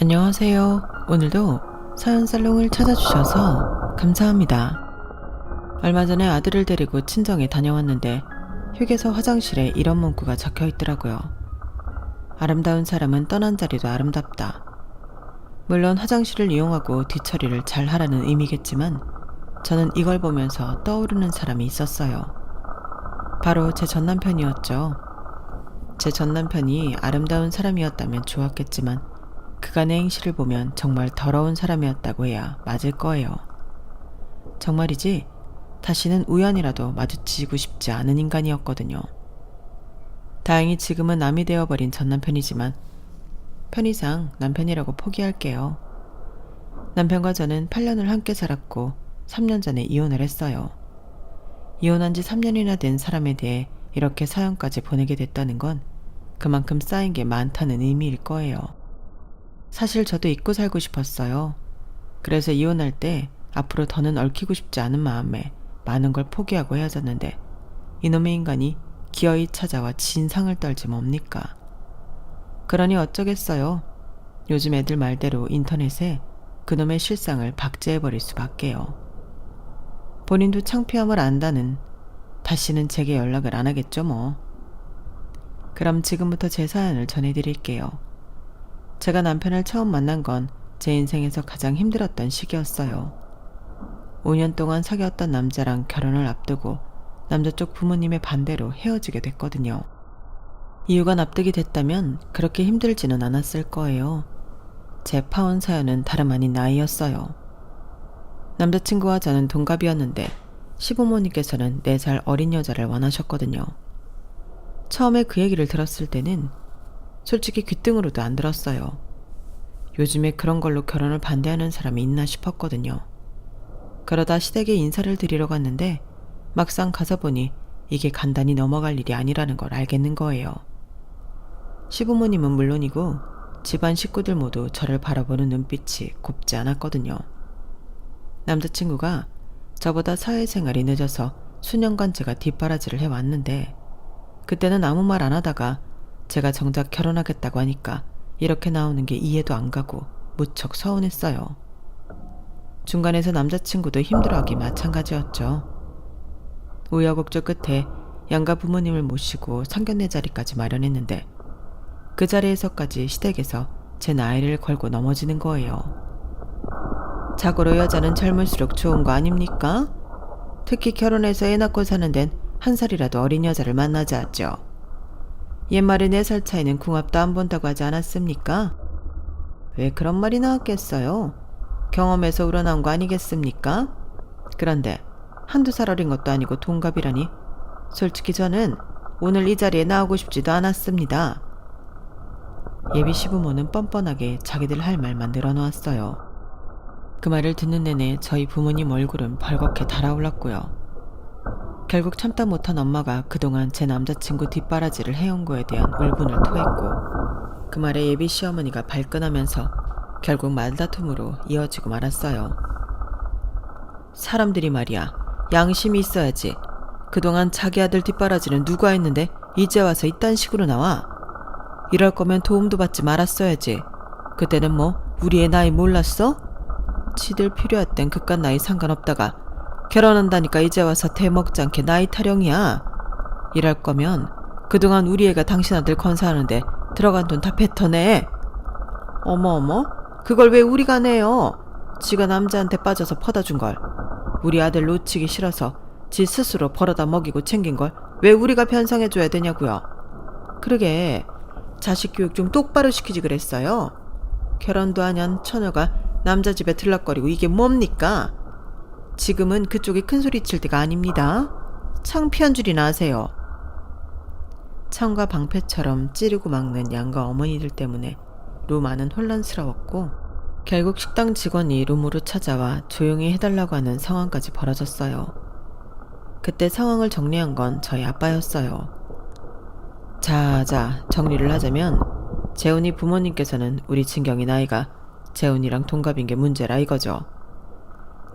안녕하세요. 오늘도 사연살롱을 찾아주셔서 감사합니다. 얼마 전에 아들을 데리고 친정에 다녀왔는데 휴게소 화장실에 이런 문구가 적혀 있더라고요. 아름다운 사람은 떠난 자리도 아름답다. 물론 화장실을 이용하고 뒤처리를 잘 하라는 의미겠지만 저는 이걸 보면서 떠오르는 사람이 있었어요. 바로 제 전남편이었죠. 제 전남편이 아름다운 사람이었다면 좋았겠지만 그간의 행실을 보면 정말 더러운 사람이었다고 해야 맞을 거예요. 정말이지 다시는 우연이라도 마주치고 싶지 않은 인간이었거든요. 다행히 지금은 남이 되어버린 전남편이지만 편의상 남편이라고 포기할게요. 남편과 저는 8년을 함께 살았고 3년 전에 이혼을 했어요. 이혼한 지 3년이나 된 사람에 대해 이렇게 사연까지 보내게 됐다는 건 그만큼 쌓인 게 많다는 의미일 거예요. 사실 저도 잊고 살고 싶었어요. 그래서 이혼할 때 앞으로 더는 얽히고 싶지 않은 마음에 많은 걸 포기하고 헤어졌는데 이놈의 인간이 기어이 찾아와 진상을 떨지 뭡니까? 그러니 어쩌겠어요. 요즘 애들 말대로 인터넷에 그놈의 실상을 박제해버릴 수밖에요. 본인도 창피함을 안다는 다시는 제게 연락을 안 하겠죠 뭐. 그럼 지금부터 제 사연을 전해드릴게요. 제가 남편을 처음 만난 건 제 인생에서 가장 힘들었던 시기였어요. 5년 동안 사귀었던 남자랑 결혼을 앞두고 남자 쪽 부모님의 반대로 헤어지게 됐거든요. 이유가 납득이 됐다면 그렇게 힘들지는 않았을 거예요. 제 파혼 사연은 다름 아닌 나이였어요. 남자친구와 저는 동갑이었는데 시부모님께서는 4살 어린 여자를 원하셨거든요. 처음에 그 얘기를 들었을 때는 솔직히 귓등으로도 안 들었어요. 요즘에 그런 걸로 결혼을 반대하는 사람이 있나 싶었거든요. 그러다 시댁에 인사를 드리러 갔는데 막상 가서 보니 이게 간단히 넘어갈 일이 아니라는 걸 알겠는 거예요. 시부모님은 물론이고 집안 식구들 모두 저를 바라보는 눈빛이 곱지 않았거든요. 남자친구가 저보다 사회생활이 늦어서 수년간 제가 뒷바라지를 해왔는데 그때는 아무 말 안 하다가 제가 정작 결혼하겠다고 하니까 이렇게 나오는 게 이해도 안 가고 무척 서운했어요. 중간에서 남자친구도 힘들어하기 마찬가지였죠. 우여곡절 끝에 양가 부모님을 모시고 상견례 자리까지 마련했는데 그 자리에서까지 시댁에서 제 나이를 걸고 넘어지는 거예요. 자고로 여자는 젊을수록 좋은 거 아닙니까? 특히 결혼해서 애 낳고 사는 데는 한 살이라도 어린 여자를 만나지 않죠. 옛말에 4살 차이는 궁합도 안 본다고 하지 않았습니까? 왜 그런 말이 나왔겠어요? 경험에서 우러나온 거 아니겠습니까? 그런데 한두 살 어린 것도 아니고 동갑이라니 솔직히 저는 오늘 이 자리에 나오고 싶지도 않았습니다. 예비 시부모는 뻔뻔하게 자기들 할 말만 늘어놓았어요. 그 말을 듣는 내내 저희 부모님 얼굴은 벌겋게 달아올랐고요. 결국 참다 못한 엄마가 그동안 제 남자친구 뒷바라지를 해온 거에 대한 울분을 토했고 그 말에 예비 시어머니가 발끈하면서 결국 말다툼으로 이어지고 말았어요. 사람들이 말이야 양심이 있어야지. 그동안 자기 아들 뒷바라지는 누가 했는데 이제 와서 이딴 식으로 나와? 이럴 거면 도움도 받지 말았어야지. 그때는 뭐 우리 애 나이 몰랐어? 지들 필요할 땐 그깟 나이 상관없다가 결혼한다니까 이제 와서 대먹지 않게 나이 타령이야. 이럴 거면 그동안 우리 애가 당신 아들 건사하는데 들어간 돈 다 뱉어내. 어머 그걸 왜 우리가 내요? 지가 남자한테 빠져서 퍼다 준 걸. 우리 아들 놓치기 싫어서 지 스스로 벌어다 먹이고 챙긴 걸 왜 우리가 변상해줘야 되냐고요. 그러게 자식 교육 좀 똑바로 시키지 그랬어요. 결혼도 하년 처녀가 남자 집에 들락거리고 이게 뭡니까? 지금은 그쪽이 큰소리 칠 때가 아닙니다. 창피한 줄이나 아세요. 창과 방패처럼 찌르고 막는 양가 어머니들 때문에 루마는 혼란스러웠고 결국 식당 직원이 룸으로 찾아와 조용히 해달라고 하는 상황까지 벌어졌어요. 그때 상황을 정리한 건 저희 아빠였어요. 자 정리를 하자면 재훈이 부모님께서는 우리 친경이 나이가 재훈이랑 동갑인 게 문제라 이거죠.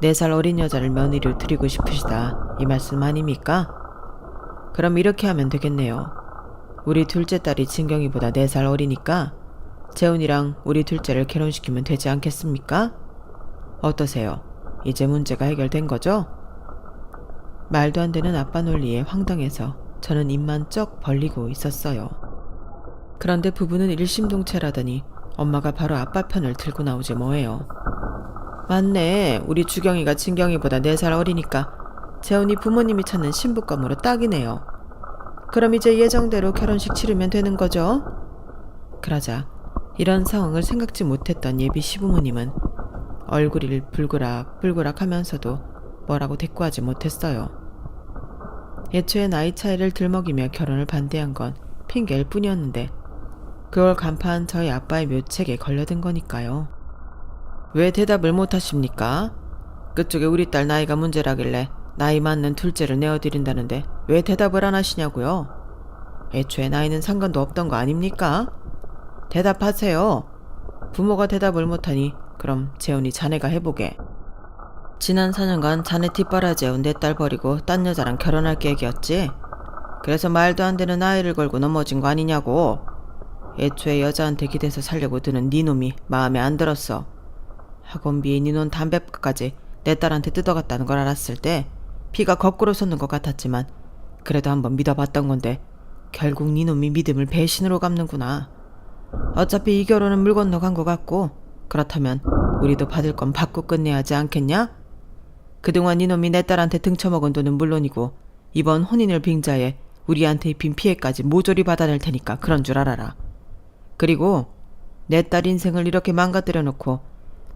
4살 어린 여자를 며느리로 드리고 싶으시다 이 말씀 아닙니까? 그럼 이렇게 하면 되겠네요. 우리 둘째 딸이 진경이보다 4살 어리니까 재훈이랑 우리 둘째를 결혼시키면 되지 않겠습니까? 어떠세요? 이제 문제가 해결된 거죠? 말도 안 되는 아빠 논리에 황당해서 저는 입만 쩍 벌리고 있었어요. 그런데 부부는 일심동체라더니 엄마가 바로 아빠 편을 들고 나오지 뭐예요. 맞네. 우리 주경이가 진경이보다 4살 어리니까 재훈이 부모님이 찾는 신부감으로 딱이네요. 그럼 이제 예정대로 결혼식 치르면 되는 거죠? 그러자 이런 상황을 생각지 못했던 예비 시부모님은 얼굴을 불그락 하면서도 뭐라고 대꾸하지 못했어요. 애초에 나이 차이를 들먹이며 결혼을 반대한 건 핑계일 뿐이었는데 그걸 간파한 저희 아빠의 묘책에 걸려든 거니까요. 왜 대답을 못하십니까? 그쪽에 우리 딸 나이가 문제라길래 나이 맞는 둘째를 내어드린다는데 왜 대답을 안 하시냐고요? 애초에 나이는 상관도 없던 거 아닙니까? 대답하세요. 부모가 대답을 못하니 그럼 재훈이 자네가 해보게. 지난 4년간 자네 뒷바라지해온 내 딸 버리고 딴 여자랑 결혼할 계획이었지? 그래서 말도 안 되는 아이를 걸고 넘어진 거 아니냐고. 애초에 여자한테 기대서 살려고 드는 네 놈이 마음에 안 들었어. 학원비에 네 놈 담배값까지 내 딸한테 뜯어갔다는 걸 알았을 때 피가 거꾸로 솟는 것 같았지만 그래도 한번 믿어봤던 건데 결국 네 놈이 믿음을 배신으로 갚는구나. 어차피 이 결혼은 물 건너간 것 같고 그렇다면 우리도 받을 건 받고 끝내야 하지 않겠냐? 그동안 네 놈이 내 딸한테 등쳐먹은 돈은 물론이고 이번 혼인을 빙자해 우리한테 입힌 피해까지 모조리 받아낼 테니까 그런 줄 알아라. 그리고 내 딸 인생을 이렇게 망가뜨려 놓고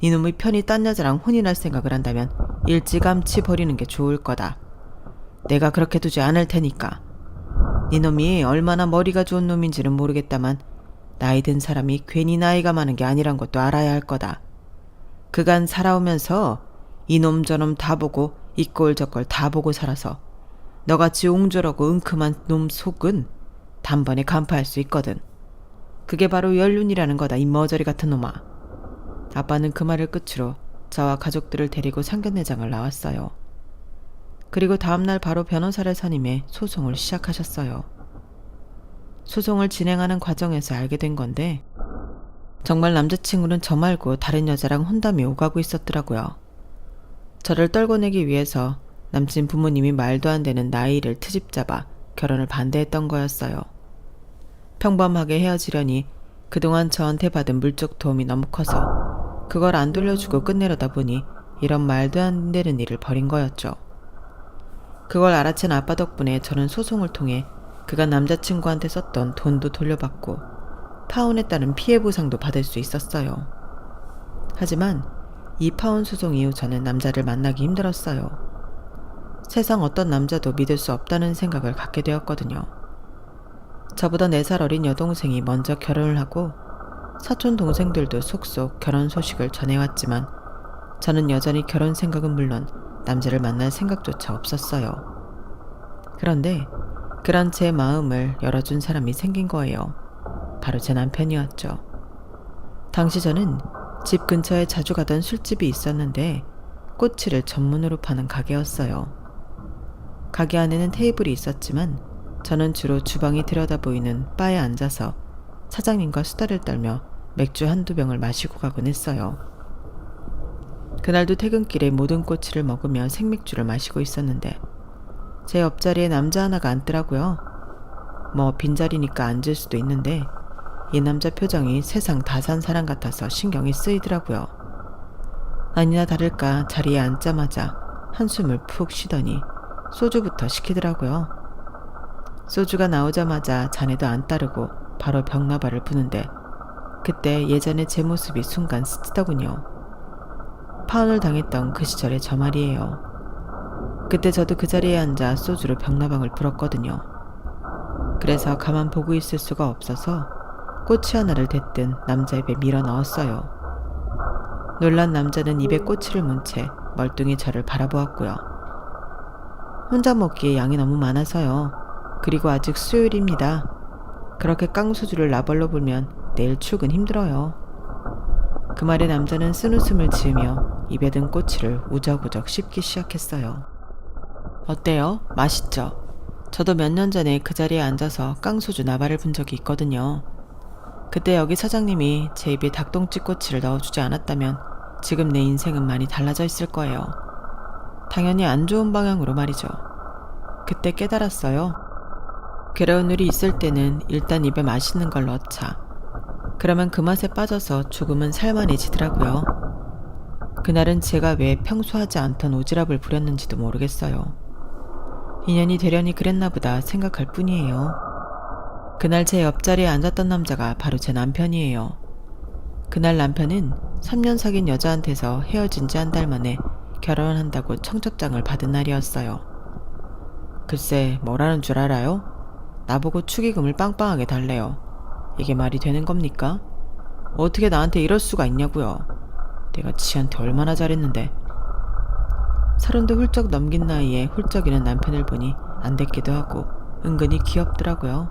네 놈의 편히 딴 여자랑 혼인할 생각을 한다면 일찌감치 버리는 게 좋을 거다. 내가 그렇게 두지 않을 테니까. 네 놈이 얼마나 머리가 좋은 놈인지는 모르겠다만 나이 든 사람이 괜히 나이가 많은 게 아니란 것도 알아야 할 거다. 그간 살아오면서 이놈 저놈 다 보고 이꼴 저꼴 다 보고 살아서 너같이 옹졸하고 은큼한 놈 속은 단번에 간파할 수 있거든. 그게 바로 연륜이라는 거다, 이 머저리 같은 놈아. 아빠는 그 말을 끝으로 저와 가족들을 데리고 상견례장을 나왔어요. 그리고 다음날 바로 변호사를 선임해 소송을 시작하셨어요. 소송을 진행하는 과정에서 알게 된 건데 정말 남자친구는 저 말고 다른 여자랑 혼담이 오가고 있었더라고요. 저를 떨궈내기 위해서 남친 부모님이 말도 안 되는 나이를 트집잡아 결혼을 반대했던 거였어요. 평범하게 헤어지려니 그동안 저한테 받은 물적 도움이 너무 커서 그걸 안 돌려주고 끝내려다 보니 이런 말도 안 되는 일을 벌인 거였죠. 그걸 알아챈 아빠 덕분에 저는 소송을 통해 그가 남자친구한테 썼던 돈도 돌려받고 파혼에 따른 피해 보상도 받을 수 있었어요. 하지만 이 파혼 소송 이후 저는 남자를 만나기 힘들었어요. 세상 어떤 남자도 믿을 수 없다는 생각을 갖게 되었거든요. 저보다 4살 어린 여동생이 먼저 결혼을 하고 사촌 동생들도 속속 결혼 소식을 전해왔지만 저는 여전히 결혼 생각은 물론 남자를 만날 생각조차 없었어요. 그런데 그런 제 마음을 열어준 사람이 생긴 거예요. 바로 제 남편이었죠. 당시 저는 집 근처에 자주 가던 술집이 있었는데 꼬치를 전문으로 파는 가게였어요. 가게 안에는 테이블이 있었지만 저는 주로 주방이 들여다보이는 바에 앉아서 사장님과 수다를 떨며 맥주 한두 병을 마시고 가곤 했어요. 그날도 퇴근길에 모든 꼬치를 먹으며 생맥주를 마시고 있었는데 제 옆자리에 남자 하나가 앉더라고요. 뭐 빈자리니까 앉을 수도 있는데 이 남자 표정이 세상 다 산 사람 같아서 신경이 쓰이더라고요. 아니나 다를까 자리에 앉자마자 한숨을 푹 쉬더니 소주부터 시키더라고요. 소주가 나오자마자 자네도 안 따르고 바로 병나발을 부는데 그때 예전에 제 모습이 순간 스치더군요. 파혼을 당했던 그 시절의 저 말이에요. 그때 저도 그 자리에 앉아 소주로 병나방을 불었거든요. 그래서 가만 보고 있을 수가 없어서 꼬치 하나를 대뜬 남자 입에 밀어 넣었어요. 놀란 남자는 입에 꼬치를 문 채 멀뚱히 저를 바라보았고요. 혼자 먹기에 양이 너무 많아서요. 그리고 아직 수요일입니다. 그렇게 깡소주를 나발로 불면 내일 출근 힘들어요. 그 말에 남자는 쓴웃음을 지으며 입에 든 꼬치를 우적우적 씹기 시작했어요. 어때요? 맛있죠? 저도 몇 년 전에 그 자리에 앉아서 깡소주 나발을 분 적이 있거든요. 그때 여기 사장님이 제 입에 닭똥집꼬치를 넣어주지 않았다면 지금 내 인생은 많이 달라져 있을 거예요. 당연히 안 좋은 방향으로 말이죠. 그때 깨달았어요. 괴로운 일이 있을 때는 일단 입에 맛있는 걸 넣자. 그러면 그 맛에 빠져서 조금은 살만해지더라고요. 그날은 제가 왜 평소 하지 않던 오지랖을 부렸는지도 모르겠어요. 인연이 되려니 그랬나 보다 생각할 뿐이에요. 그날 제 옆자리에 앉았던 남자가 바로 제 남편이에요. 그날 남편은 3년 사귄 여자한테서 헤어진 지 한 달 만에 결혼한다고 청첩장을 받은 날이었어요. 글쎄 뭐라는 줄 알아요? 나보고 축의금을 빵빵하게 달래요. 이게 말이 되는 겁니까? 어떻게 나한테 이럴 수가 있냐고요. 내가 지한테 얼마나 잘했는데. 30도 훌쩍 넘긴 나이에 훌쩍이는 남편을 보니 안됐기도 하고 은근히 귀엽더라고요.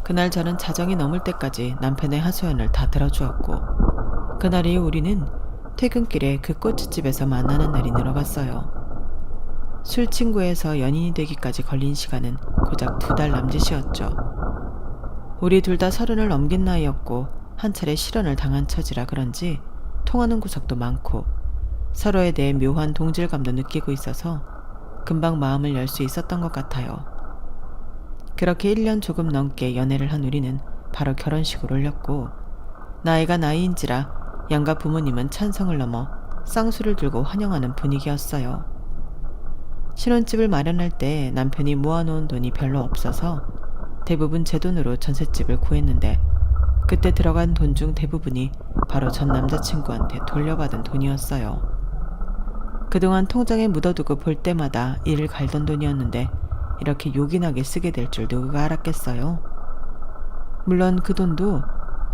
그날 저는 자정이 넘을 때까지 남편의 하소연을 다 들어주었고 그날 이후 우리는 퇴근길에 그 꼬치집에서 만나는 날이 늘어갔어요. 술 친구에서 연인이 되기까지 걸린 시간은 고작 2달 남짓이었죠. 우리 둘 다 30을 넘긴 나이였고 한 차례 실언을 당한 처지라 그런지 통하는 구석도 많고 서로에 대해 묘한 동질감도 느끼고 있어서 금방 마음을 열 수 있었던 것 같아요. 그렇게 1년 조금 넘게 연애를 한 우리는 바로 결혼식을 올렸고 나이가 나이인지라 양가 부모님은 찬성을 넘어 쌍수를 들고 환영하는 분위기였어요. 신혼집을 마련할 때 남편이 모아놓은 돈이 별로 없어서 대부분 제 돈으로 전셋집을 구했는데 그때 들어간 돈 중 대부분이 바로 전 남자친구한테 돌려받은 돈이었어요. 그동안 통장에 묻어두고 볼 때마다 이를 갈던 돈이었는데 이렇게 요긴하게 쓰게 될 줄 누가 알았겠어요. 물론 그 돈도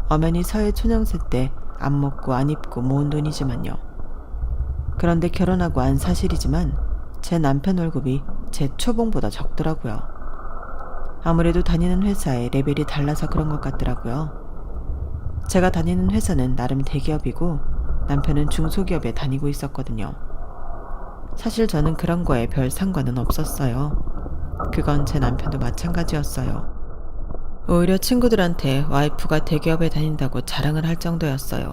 엄연히 사회 초년생 때 안 먹고 안 입고 모은 돈이지만요. 그런데 결혼하고 안 사실이지만 제 남편 월급이 제 초봉보다 적더라고요. 아무래도 다니는 회사의 레벨이 달라서 그런 것 같더라고요. 제가 다니는 회사는 나름 대기업이고 남편은 중소기업에 다니고 있었거든요. 사실 저는 그런 거에 별 상관은 없었어요. 그건 제 남편도 마찬가지였어요. 오히려 친구들한테 와이프가 대기업에 다닌다고 자랑을 할 정도였어요.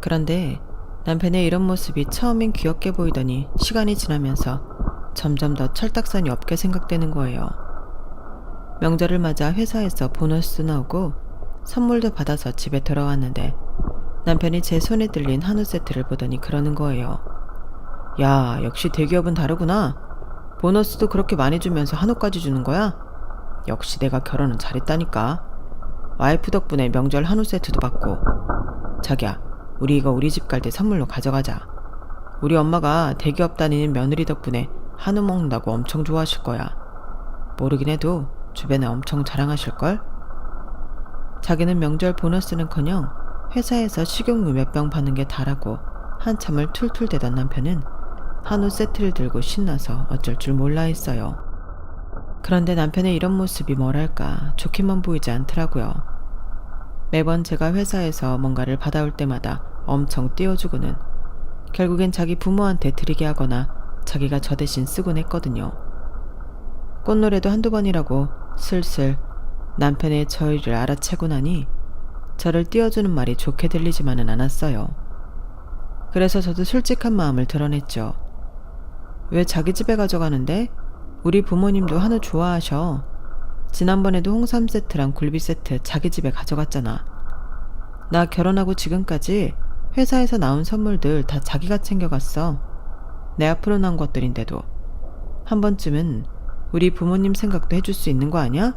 그런데 남편의 이런 모습이 처음엔 귀엽게 보이더니 시간이 지나면서 점점 더 철딱선이 없게 생각되는 거예요. 명절을 맞아 회사에서 보너스도 나오고 선물도 받아서 집에 들어왔는데 남편이 제 손에 들린 한우 세트를 보더니 그러는 거예요. 야, 역시 대기업은 다르구나. 보너스도 그렇게 많이 주면서 한우까지 주는 거야? 역시 내가 결혼은 잘했다니까. 와이프 덕분에 명절 한우 세트도 받고. 자기야, 우리 이거 우리 집 갈 때 선물로 가져가자. 우리 엄마가 대기업 다니는 며느리 덕분에 한우 먹는다고 엄청 좋아하실 거야. 모르긴 해도 주변에 엄청 자랑하실걸? 자기는 명절 보너스는커녕 회사에서 식용유 몇 병 받는 게 다라고 한참을 툴툴대던 남편은 한우 세트를 들고 신나서 어쩔 줄 몰라 했어요. 그런데 남편의 이런 모습이 뭐랄까 좋게만 보이지 않더라고요. 매번 제가 회사에서 뭔가를 받아올 때마다 엄청 띄워주고는 결국엔 자기 부모한테 드리게 하거나 자기가 저 대신 쓰곤 했거든요. 꽃노래도 한두 번이라고 슬슬 남편의 저희를 알아채고 나니 저를 띄워주는 말이 좋게 들리지만은 않았어요. 그래서 저도 솔직한 마음을 드러냈죠. 왜 자기 집에 가져가는데? 우리 부모님도 한우 좋아하셔. 지난번에도 홍삼 세트랑 굴비 세트 자기 집에 가져갔잖아. 나 결혼하고 지금까지 회사에서 나온 선물들 다 자기가 챙겨갔어. 내 앞으로 나온 것들인데도 한 번쯤은 우리 부모님 생각도 해줄 수 있는 거 아니야?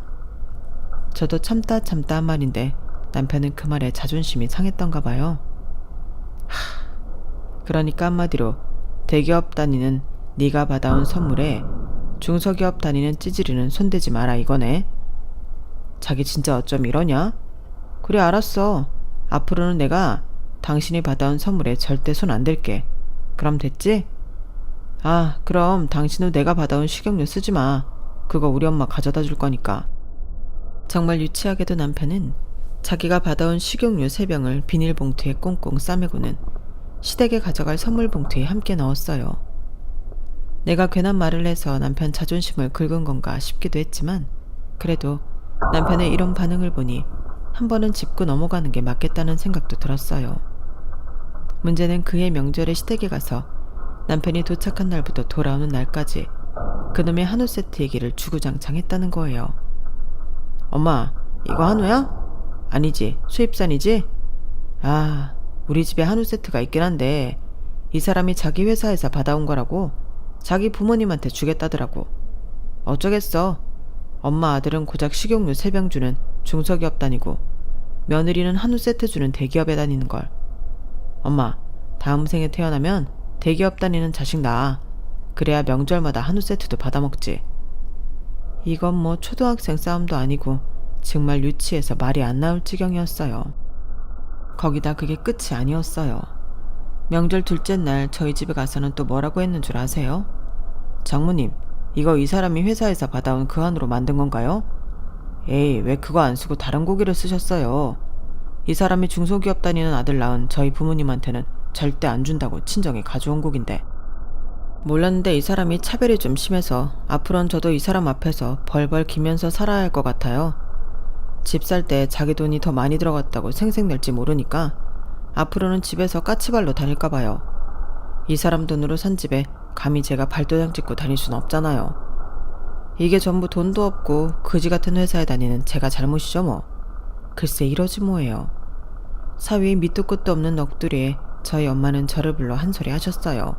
저도 참다 한 말인데 남편은 그 말에 자존심이 상했던가 봐요. 그러니까 한마디로 대기업 다니는 네가 받아온 선물에 중소기업 다니는 찌질이는 손대지 마라 이거네. 자기 진짜 어쩜 이러냐? 그래 알았어. 앞으로는 내가 당신이 받아온 선물에 절대 손 안 댈게. 그럼 됐지? 아 그럼 당신은 내가 받아온 식용유 쓰지 마. 그거 우리 엄마 가져다 줄 거니까. 정말 유치하게도 남편은 자기가 받아온 식용유 3병을 비닐봉투에 꽁꽁 싸매고는 시댁에 가져갈 선물 봉투에 함께 넣었어요. 내가 괜한 말을 해서 남편 자존심을 긁은 건가 싶기도 했지만 그래도 남편의 이런 반응을 보니 한 번은 짚고 넘어가는 게 맞겠다는 생각도 들었어요. 문제는 그해 명절에 시댁에 가서 남편이 도착한 날부터 돌아오는 날까지 그놈의 한우 세트 얘기를 주구장창 했다는 거예요. 엄마, 이거 한우야? 아니지, 수입산이지? 아, 우리 집에 한우 세트가 있긴 한데 이 사람이 자기 회사에서 받아온 거라고 자기 부모님한테 주겠다더라고. 어쩌겠어. 엄마 아들은 고작 식용유 3병 주는 중소기업 다니고 며느리는 한우 세트 주는 대기업에 다니는 걸. 엄마, 다음 생에 태어나면 대기업 다니는 자식 낳아. 그래야 명절마다 한우 세트도 받아먹지. 이건 뭐 초등학생 싸움도 아니고 정말 유치해서 말이 안 나올 지경이었어요. 거기다 그게 끝이 아니었어요. 명절 둘째 날 저희 집에 가서는 또 뭐라고 했는 줄 아세요? 장모님, 이거 이 사람이 회사에서 받아온 그 한우로 만든 건가요? 에이, 왜 그거 안 쓰고 다른 고기를 쓰셨어요? 이 사람이 중소기업 다니는 아들 낳은 저희 부모님한테는 절대 안 준다고 친정에 가져온 고기인데. 몰랐는데 이 사람이 차별이 좀 심해서 앞으로는 저도 이 사람 앞에서 벌벌 기면서 살아야 할 것 같아요. 집 살 때 자기 돈이 더 많이 들어갔다고 생색낼지 모르니까 앞으로는 집에서 까치발로 다닐까 봐요. 이 사람 돈으로 산 집에 감히 제가 발도장 찍고 다닐 순 없잖아요. 이게 전부 돈도 없고 그지 같은 회사에 다니는 제가 잘못이죠 뭐. 글쎄 이러지 뭐예요. 사위의 밑도 끝도 없는 넋두리에 저희 엄마는 저를 불러 한 소리 하셨어요.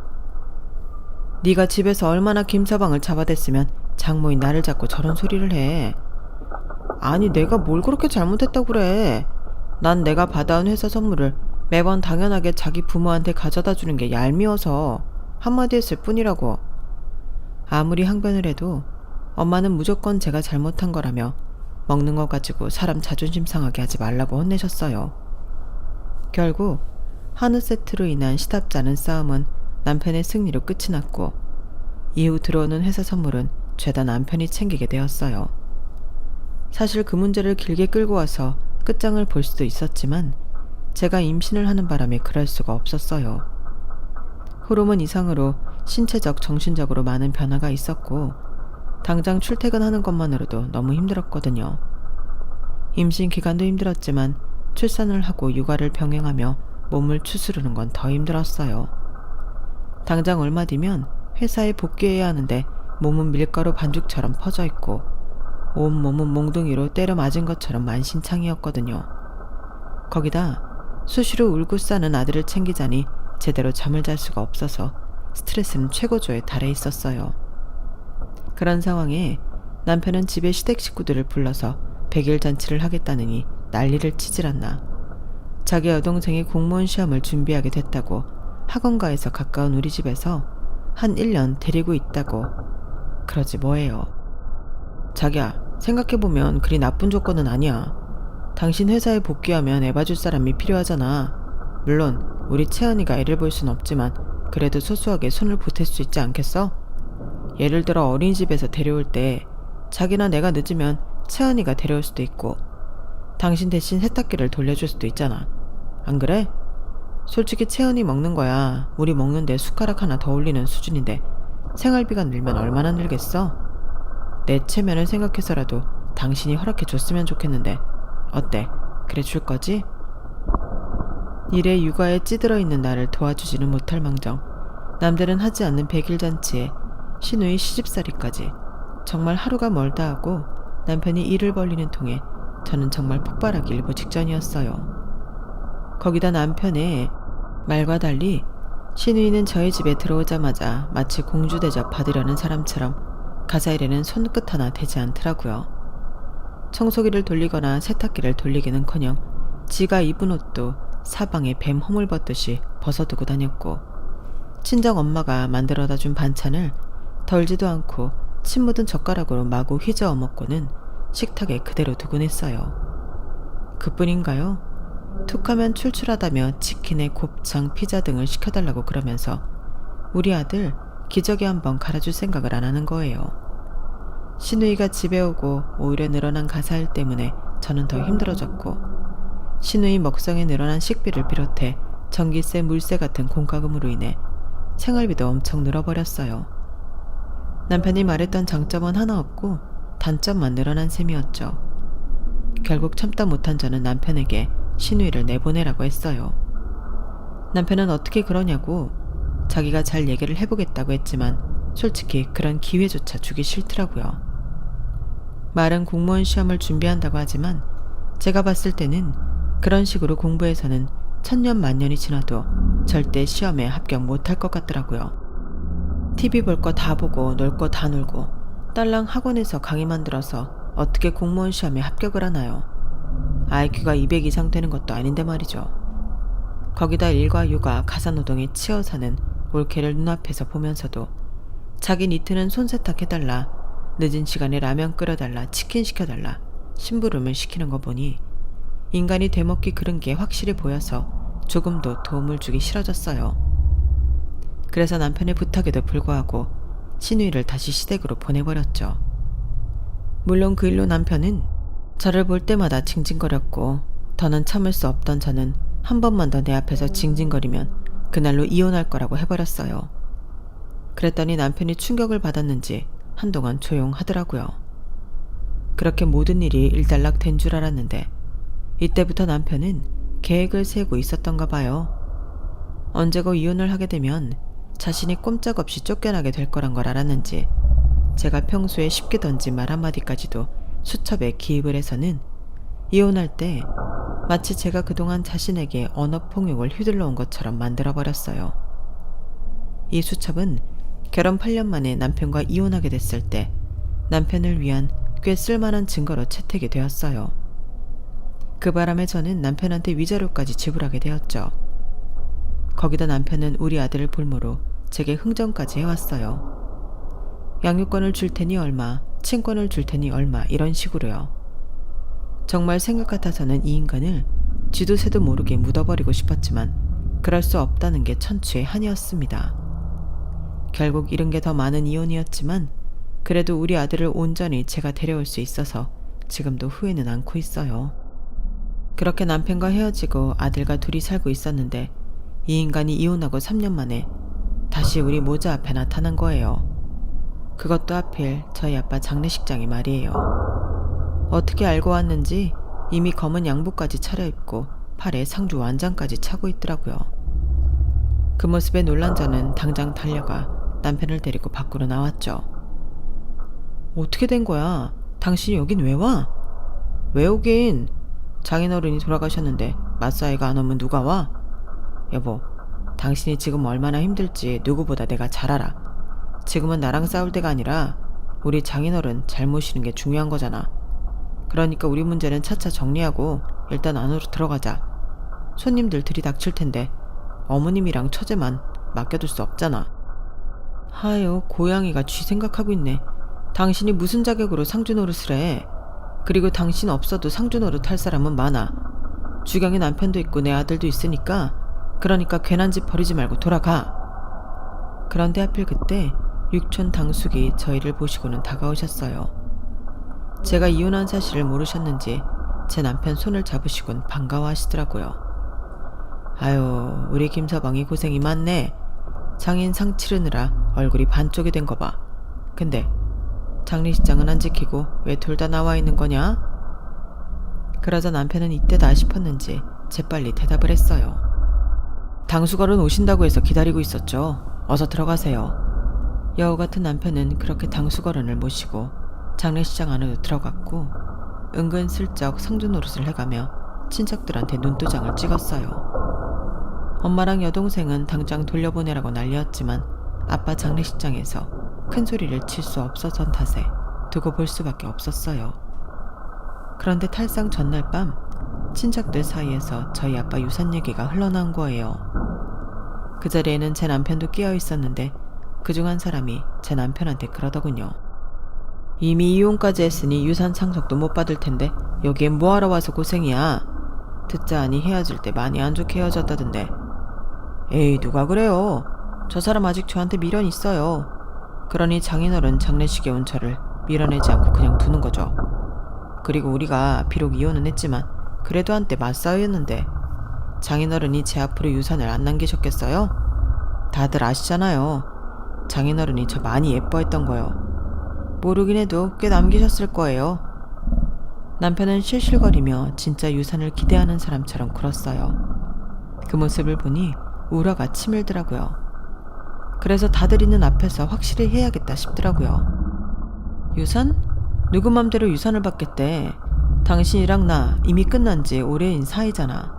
네가 집에서 얼마나 김서방을 잡아댔으면 장모인 나를 잡고 저런 소리를 해. 아니 내가 뭘 그렇게 잘못했다고 그래. 난 내가 받아온 회사 선물을 매번 당연하게 자기 부모한테 가져다 주는 게 얄미워서 한마디 했을 뿐이라고. 아무리 항변을 해도 엄마는 무조건 제가 잘못한 거라며 먹는 거 가지고 사람 자존심 상하게 하지 말라고 혼내셨어요. 결국 한우 세트로 인한 시답지 않은 싸움은 남편의 승리로 끝이 났고 이후 들어오는 회사 선물은 죄다 남편이 챙기게 되었어요. 사실 그 문제를 길게 끌고 와서 끝장을 볼 수도 있었지만 제가 임신을 하는 바람에 그럴 수가 없었어요. 호르몬 이상으로 신체적, 정신적으로 많은 변화가 있었고 당장 출퇴근하는 것만으로도 너무 힘들었거든요. 임신 기간도 힘들었지만 출산을 하고 육아를 병행하며 몸을 추스르는 건 더 힘들었어요. 당장 얼마 뒤면 회사에 복귀해야 하는데 몸은 밀가루 반죽처럼 퍼져 있고 온몸은 몽둥이로 때려 맞은 것처럼 만신창이었거든요. 거기다 수시로 울고 싸는 아들을 챙기자니 제대로 잠을 잘 수가 없어서 스트레스는 최고조에 달해 있었어요. 그런 상황에 남편은 집에 시댁 식구들을 불러서 100일 잔치를 하겠다느니 난리를 치질 않나. 자기 여동생이 공무원 시험을 준비하게 됐다고 학원가에서 가까운 우리 집에서 한 1년 데리고 있다고. 그러지 뭐예요. 자기야, 생각해보면 그리 나쁜 조건은 아니야. 당신 회사에 복귀하면 애 봐줄 사람이 필요하잖아. 물론 우리 채연이가 애를 볼 순 없지만 그래도 소소하게 손을 보탤 수 있지 않겠어? 예를 들어 어린이집에서 데려올 때 자기나 내가 늦으면 채연이가 데려올 수도 있고 당신 대신 세탁기를 돌려줄 수도 있잖아. 안 그래? 솔직히 채연이 먹는 거야 우리 먹는데 숟가락 하나 더 올리는 수준인데 생활비가 늘면 얼마나 늘겠어? 내 체면을 생각해서라도 당신이 허락해 줬으면 좋겠는데 어때? 그래 줄 거지? 일에 육아에 찌들어 있는 나를 도와주지는 못할 망정 남들은 하지 않는 100일 잔치에 신우이 시집살이까지 정말 하루가 멀다 하고 남편이 일을 벌리는 통에 저는 정말 폭발하기 일보 직전이었어요. 거기다 남편의 말과 달리 신우이는 저희 집에 들어오자마자 마치 공주 대접 받으려는 사람처럼 가사일에는 손끝 하나 대지 않더라고요. 청소기를 돌리거나 세탁기를 돌리기는커녕 지가 입은 옷도 사방에 뱀 허물 벗듯이 벗어두고 다녔고 친정 엄마가 만들어다 준 반찬을 덜지도 않고 침 묻은 젓가락으로 마구 휘저어 먹고는 식탁에 그대로 두곤 했어요. 그뿐인가요? 툭하면 출출하다며 치킨에 곱창, 피자 등을 시켜달라고 그러면서 우리 아들 기저귀 한번 갈아줄 생각을 안 하는 거예요. 신우이가 집에 오고 오히려 늘어난 가사일 때문에 저는 더 힘들어졌고 신우이 먹성에 늘어난 식비를 비롯해 전기세, 물세 같은 공과금으로 인해 생활비도 엄청 늘어버렸어요. 남편이 말했던 장점은 하나 없고 단점만 늘어난 셈이었죠. 결국 참다 못한 저는 남편에게 신우이를 내보내라고 했어요. 남편은 어떻게 그러냐고 자기가 잘 얘기를 해보겠다고 했지만 솔직히 그런 기회조차 주기 싫더라고요. 말은 공무원 시험을 준비한다고 하지만 제가 봤을 때는 그런 식으로 공부해서는 천년만년이 지나도 절대 시험에 합격 못할 것 같더라고요. TV 볼 거 다 보고 놀 거 다 놀고 딸랑 학원에서 강의만 들어서 어떻게 공무원 시험에 합격을 하나요? IQ가 200 이상 되는 것도 아닌데 말이죠. 거기다 일과 육아, 가사노동에 치여 사는 올케를 눈앞에서 보면서도 자기 니트는 손세탁해달라, 늦은 시간에 라면 끓여달라, 치킨 시켜달라, 심부름을 시키는 거 보니 인간이 되먹기 그른 게 확실히 보여서 조금도 도움을 주기 싫어졌어요. 그래서 남편의 부탁에도 불구하고 신우이를 다시 시댁으로 보내버렸죠. 물론 그 일로 남편은 저를 볼 때마다 징징거렸고 더는 참을 수 없던 저는 한 번만 더 내 앞에서 징징거리면 그날로 이혼할 거라고 해버렸어요. 그랬더니 남편이 충격을 받았는지 한동안 조용하더라고요. 그렇게 모든 일이 일단락 된 줄 알았는데 이때부터 남편은 계획을 세우고 있었던가 봐요. 언제고 이혼을 하게 되면 자신이 꼼짝없이 쫓겨나게 될 거란 걸 알았는지 제가 평소에 쉽게 던진 말 한마디까지도 수첩에 기입을 해서는 이혼할 때 마치 제가 그동안 자신에게 언어폭력을 휘둘러 온 것처럼 만들어버렸어요. 이 수첩은 결혼 8년 만에 남편과 이혼하게 됐을 때 남편을 위한 꽤 쓸만한 증거로 채택이 되었어요. 그 바람에 저는 남편한테 위자료까지 지불하게 되었죠. 거기다 남편은 우리 아들을 볼모로 제게 흥정까지 해왔어요. 양육권을 줄 테니 얼마, 친권을 줄 테니 얼마 이런 식으로요. 정말 생각 같아서는 이 인간을 쥐도 새도 모르게 묻어버리고 싶었지만 그럴 수 없다는 게 천추의 한이었습니다. 결국 잃은 게 더 많은 이혼이었지만 그래도 우리 아들을 온전히 제가 데려올 수 있어서 지금도 후회는 않고 있어요. 그렇게 남편과 헤어지고 아들과 둘이 살고 있었는데 이 인간이 이혼하고 3년 만에 다시 우리 모자 앞에 나타난 거예요. 그것도 하필 저희 아빠 장례식장이 말이에요. 어떻게 알고 왔는지 이미 검은 양복까지 차려입고 팔에 상주 완장까지 차고 있더라고요. 그 모습에 놀란 저는 당장 달려가 남편을 데리고 밖으로 나왔죠. 어떻게 된 거야? 당신이 여긴 왜 와? 왜 오긴? 장인어른이 돌아가셨는데 맞사이가 안 오면 누가 와? 여보, 당신이 지금 얼마나 힘들지 누구보다 내가 잘 알아. 지금은 나랑 싸울 때가 아니라 우리 장인어른 잘 모시는 게 중요한 거잖아. 그러니까 우리 문제는 차차 정리하고 일단 안으로 들어가자. 손님들 들이닥칠 텐데 어머님이랑 처제만 맡겨둘 수 없잖아. 하여, 고양이가 쥐 생각하고 있네. 당신이 무슨 자격으로 상주 노릇을 해. 그리고 당신 없어도 상주 노릇 할 사람은 많아. 주경에 남편도 있고 내 아들도 있으니까 그러니까 괜한 집 버리지 말고 돌아가. 그런데 하필 그때 육촌 당숙이 저희를 보시고는 다가오셨어요. 제가 이혼한 사실을 모르셨는지 제 남편 손을 잡으시곤 반가워하시더라고요. 아유, 우리 김서방이 고생이 많네. 장인 상 치르느라 얼굴이 반쪽이 된 거 봐. 근데 장례식장은 안 지키고 왜 둘 다 나와 있는 거냐? 그러자 남편은 이때다 싶었는지 재빨리 대답을 했어요. 당수걸은 오신다고 해서 기다리고 있었죠. 어서 들어가세요. 여우 같은 남편은 그렇게 당수걸은을 모시고 장례식장 안으로 들어갔고 은근슬쩍 상주 노릇을 해가며 친척들한테 눈도장을 찍었어요. 엄마랑 여동생은 당장 돌려보내라고 난리였지만 아빠 장례식장에서 큰 소리를 칠 수 없었던 탓에 두고 볼 수밖에 없었어요. 그런데 탈상 전날 밤 친척들 사이에서 저희 아빠 유산 얘기가 흘러나온 거예요. 그 자리에는 제 남편도 끼어 있었는데 그중 한 사람이 제 남편한테 그러더군요. 이미 이혼까지 했으니 유산 상속도 못 받을 텐데 여기엔 뭐하러 와서 고생이야. 듣자 하니 헤어질 때 많이 안 좋게 헤어졌다던데. 에이, 누가 그래요. 저 사람 아직 저한테 미련 있어요. 그러니 장인어른 장례식에 온 저를 밀어내지 않고 그냥 두는 거죠. 그리고 우리가 비록 이혼은 했지만 그래도 한때 맞싸였는데 장인어른이 제 앞으로 유산을 안 남기셨겠어요? 다들 아시잖아요. 장인어른이 저 많이 예뻐했던 거요. 모르긴 해도 꽤 남기셨을 거예요. 남편은 실실거리며 진짜 유산을 기대하는 사람처럼 굴었어요. 그 모습을 보니 우라가 치밀더라고요. 그래서 다들 있는 앞에서 확실히 해야겠다 싶더라고요. 유산? 누구 맘대로 유산을 받겠대. 당신이랑 나 이미 끝난 지 오래인 사이잖아.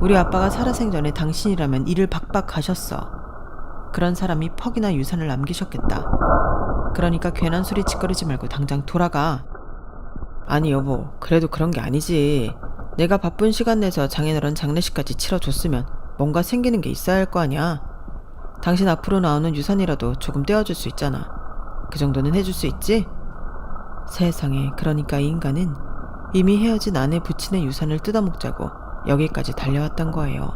우리 아빠가 살아생전에 당신이라면 일을 박박 가셨어. 그런 사람이 퍽이나 유산을 남기셨겠다. 그러니까 괜한 소리 짓거리지 말고 당장 돌아가. 아니 여보, 그래도 그런 게 아니지. 내가 바쁜 시간 내서 장인어른 장례식까지 치러줬으면 뭔가 생기는 게 있어야 할 거 아니야. 당신 앞으로 나오는 유산이라도 조금 떼어줄 수 있잖아. 그 정도는 해줄 수 있지? 세상에, 그러니까 이 인간은 이미 헤어진 아내 부친의 유산을 뜯어먹자고 여기까지 달려왔던 거예요.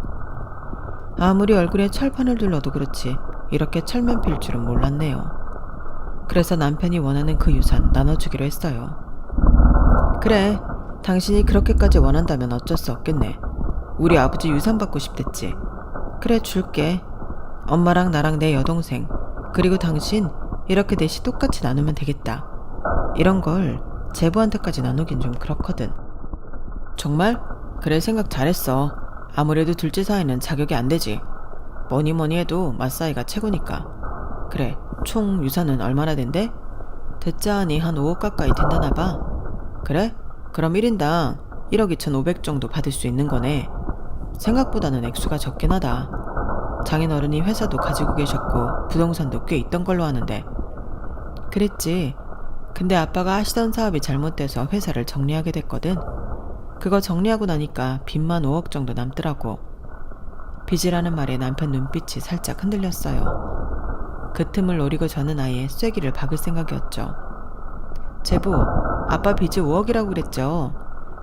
아무리 얼굴에 철판을 둘러도 그렇지 이렇게 철면 필 줄은 몰랐네요. 그래서 남편이 원하는 그 유산 나눠주기로 했어요. 그래, 당신이 그렇게까지 원한다면 어쩔 수 없겠네. 우리 아버지 유산 받고 싶댔지. 그래, 줄게. 엄마랑 나랑 내 여동생, 그리고 당신 이렇게 넷이 똑같이 나누면 되겠다. 이런 걸 제부한테까지 나누긴 좀 그렇거든. 정말? 그래, 생각 잘했어. 아무래도 둘째 사이는 자격이 안 되지. 뭐니 해도 맞사이가 최고니까. 그래, 총 유산은 얼마나 된대? 됐자하니 한 5억 가까이 된다나 봐. 그래? 그럼 1인당 1억 2,500 정도 받을 수 있는 거네. 생각보다는 액수가 적긴 하다. 장인어른이 회사도 가지고 계셨고 부동산도 꽤 있던 걸로 아는데. 그랬지. 근데 아빠가 하시던 사업이 잘못돼서 회사를 정리하게 됐거든. 그거 정리하고 나니까 빚만 5억 정도 남더라고. 빚이라는 말에 남편 눈빛이 살짝 흔들렸어요. 그 틈을 노리고 저는 아예 쐐기를 박을 생각이었죠. 제부, 아빠 빚이 5억이라고 그랬죠.